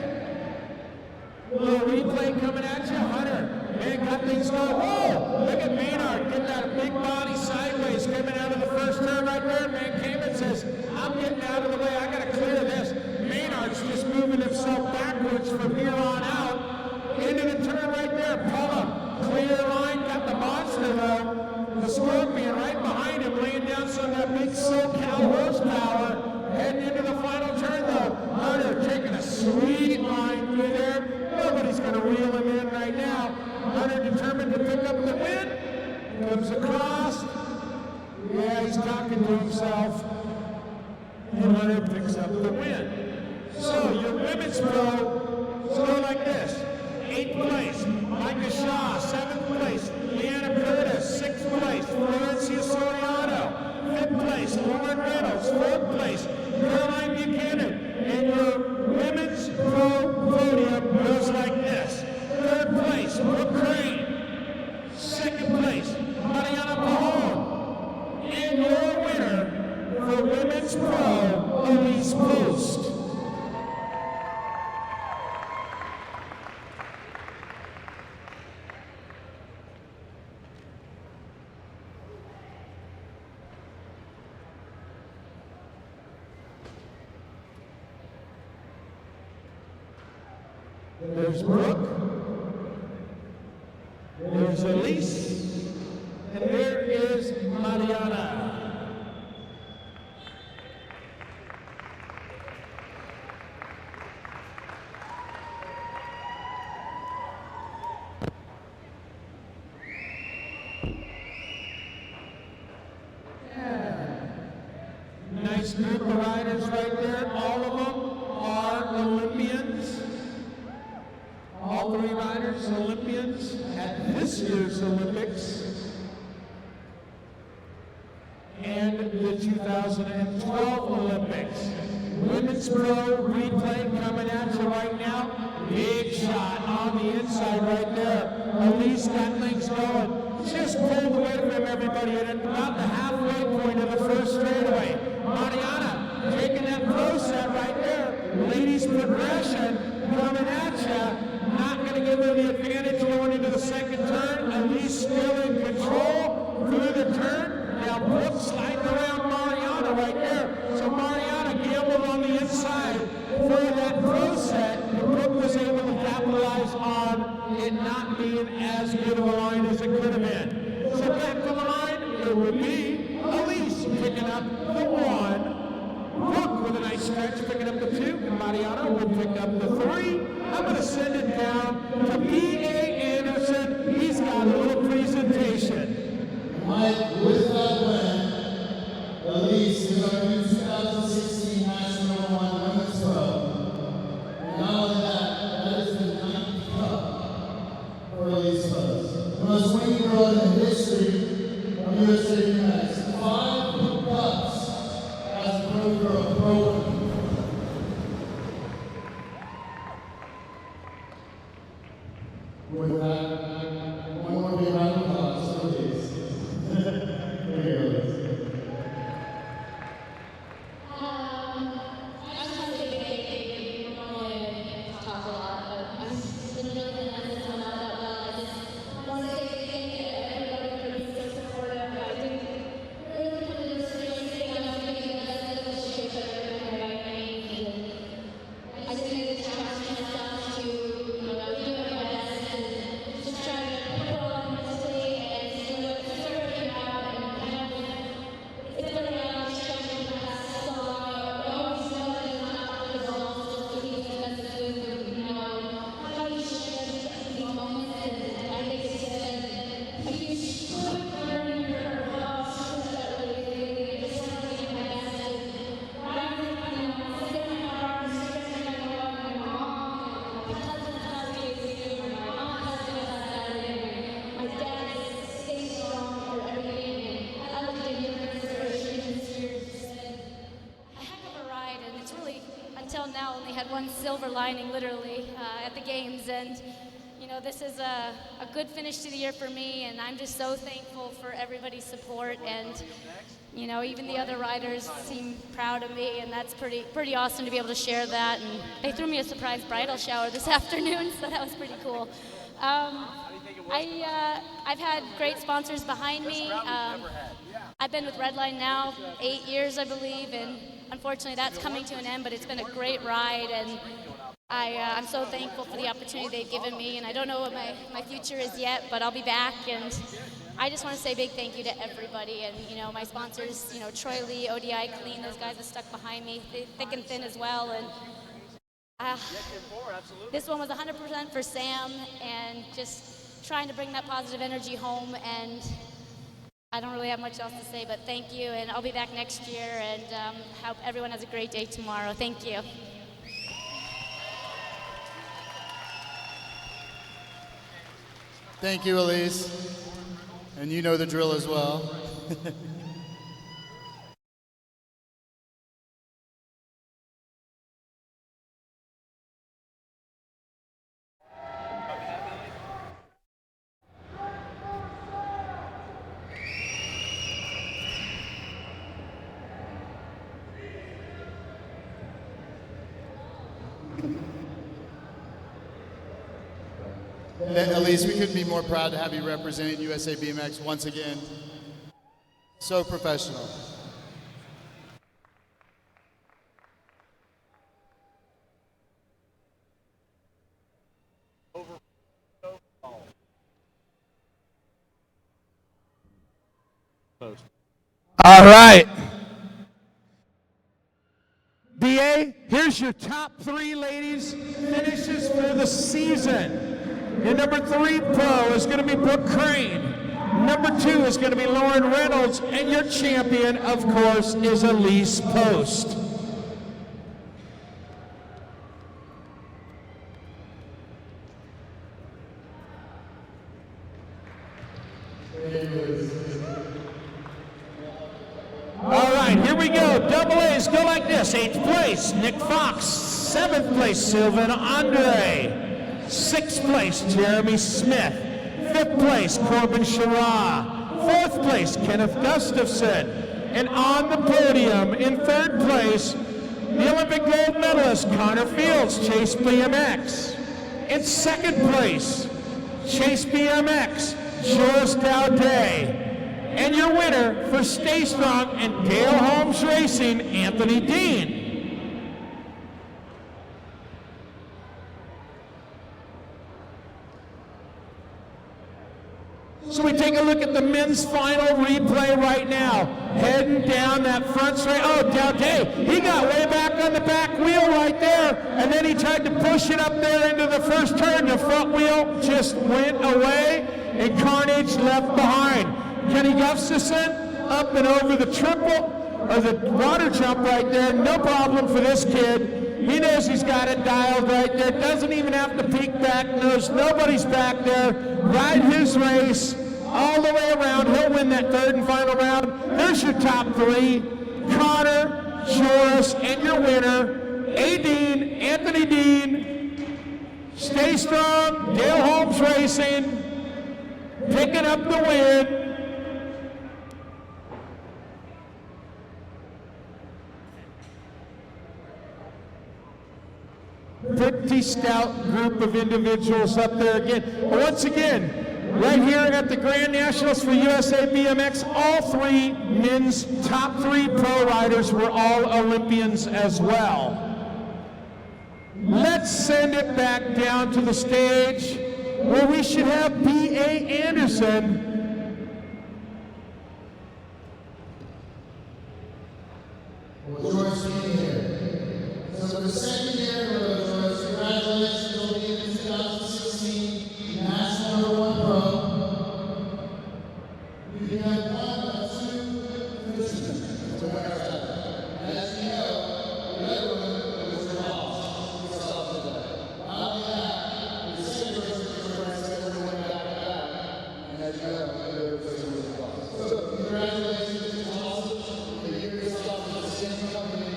A little replay coming at you, Hunter. Man, got things going. Whoa! Look at Maynard getting that big body sideways coming out of the first turn right there. Man, Kamen says, I'm getting out of the way. I got to clear this. Maynard's just moving himself backwards from here on out. Into the turn right there. Pull up. Clear line. Got the monster though. The Scorpion right behind him, laying down some of that big SoCal horsepower. Heading into the final turn though. Hunter taking a sweet line through there. Nobody's going to reel him in right now. Hunter determined to pick up the win. Comes across. Yeah, he's talking to himself. And Hunter picks up the win. So your women's pro is going like this. 8th place, Micah Shaw. 7th place, Leanna Curtis. 6th place, Florencia Soriano. 5th place, Lauren Reynolds. 4th place, Caroline Buchanan. And your women's pro podium goes like this. 3rd place, Brooke Crane. 2nd place, Mariana Pajón. And your winner for women's pro, Elise Post. There's Brooke, there's Elise, and there is Mariana. Nice group of riders right there. All of them are Olympians. All 3 riders Olympians at this year's Olympics and the 2012 Olympics. Women's pro replay coming at you right now. Big shot on the inside right there. Elise got things going. Just pulled away from everybody at about the halfway point of the first straightaway. Mariana taking that pro set right there. Ladies progression coming at you. Not going to give her the advantage going into the 2nd turn. Elise still in control through the turn. Now Brooke sliding around Mariana right there. So Mariana gambled on the inside for that pro set. And Brooke was able to capitalize on it not being as good of a line as it could have been. So back to the line, it would be Elise picking up the 1. Brooke with a nice stretch picking up the 2. And Mariana will pick up the 3. I'm going to send it down to B.A. Anderson. He's got a little presentation. Mike, with that win, Elise is our new 2016 National 1 Women's Pro. And not only that, that is the 9th cup for Elise Post. The most winning girl in the history of USA had one silver lining, literally, at the games. And, you know, this is a good finish to the year for me, and I'm just so thankful for everybody's support. And, you know, even the other riders seem proud of me, and that's pretty awesome to be able to share that. And they threw me a surprise bridal shower this afternoon, so that was pretty cool. I've had great sponsors behind me. I've been with Redline now 8 years, I believe, and unfortunately that's coming to an end, but it's been a great ride, and I'm so thankful for the opportunity they've given me, and I don't know what my future is yet, but I'll be back, and I just want to say a big thank you to everybody, and, you know, my sponsors, you know, Troy Lee, ODI Clean, those guys have stuck behind me, thick and thin as well, and this one was 100% for Sam, and just trying to bring that positive energy home, and I don't really have much else to say, but thank you, and I'll be back next year, and hope everyone has a great day tomorrow. Thank you. Thank you, Elise. And you know the drill as well. Elise, we couldn't be more proud to have you representing USA BMX once again. So professional. All right. BA, here's your top 3 ladies finishes for the season. Your number 3 pro is going to be Brooke Crane. Number 2 is going to be Lauren Reynolds. And your champion, of course, is Elise Post. All right, here we go. Double A's go like this. 8th place, Nick Fox. 7th place, Sylvan Andre. 6th place, Jeremy Smith. 5th place, Corbin Sharah. 4th place, Kenneth Gustafson. And on the podium, in 3rd place, the Olympic gold medalist, Connor Fields, Chase BMX. In 2nd place, Chase BMX, Joris Dowday. And your winner for Stay Strong and Dale Holmes Racing, Anthony Dean. So we take a look at the men's final replay right now. Heading down that front straight. Oh, Dowday, he got way back on the back wheel right there, and then he tried to push it up there into the first turn. The front wheel just went away, and Carnage left behind. Kenny Gustafson up and over the triple, or the water jump right there. No problem for this kid. He knows he's got it dialed right there. Doesn't even have to peek back. Knows nobody's back there. Ride his race all the way around. He'll win that 3rd and final round. There's your top 3. Connor, Joris, and your winner, A. Dean, Anthony Dean. Stay Strong, Dale Holmes Racing, picking up the win. Pretty stout group of individuals up there again. Once again, right here at the Grand Nationals for USA BMX, all 3 men's top 3 pro riders were all Olympians as well. Let's send it back down to the stage where we should have B.A. Anderson. Well, George being here. So for the second year in a row, George, congratulations on being the 2016 National #1 Pro. You have 1 of 2 positions to win our title. As you know, the other one was your loss. You saw today. Not only that, the second person was your friends that were winning back-to-back. And as you know, the other person was your loss. So congratulations to all. The year yourself with the same company.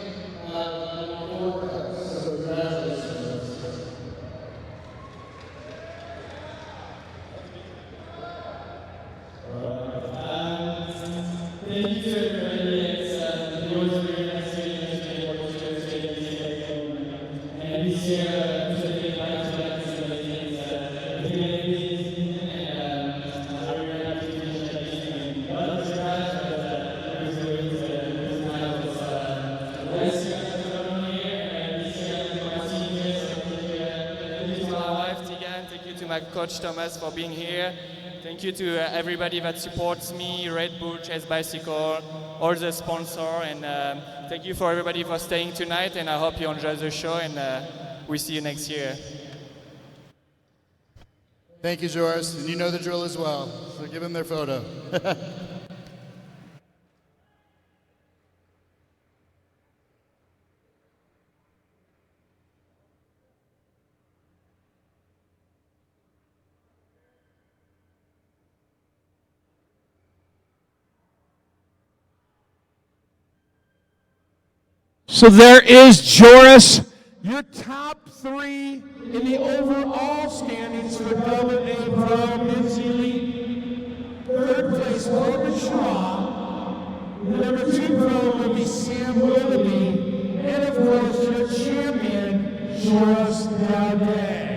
my coach Thomas for being here. Thank you to everybody that supports me, Red Bull, Chase Bicycle, all the sponsors, and thank you for everybody for staying tonight, and I hope you enjoy the show, and we'll see you next year. Thank you, Joris, and you know the drill as well, so give them their photo. So there is Joris, your top three in the overall standings for AA Pro Men's Elite. Third place, Corbin Shaw. Number 2 pro will be Sam Willoughby. And of course, your champion, Joris Daudet.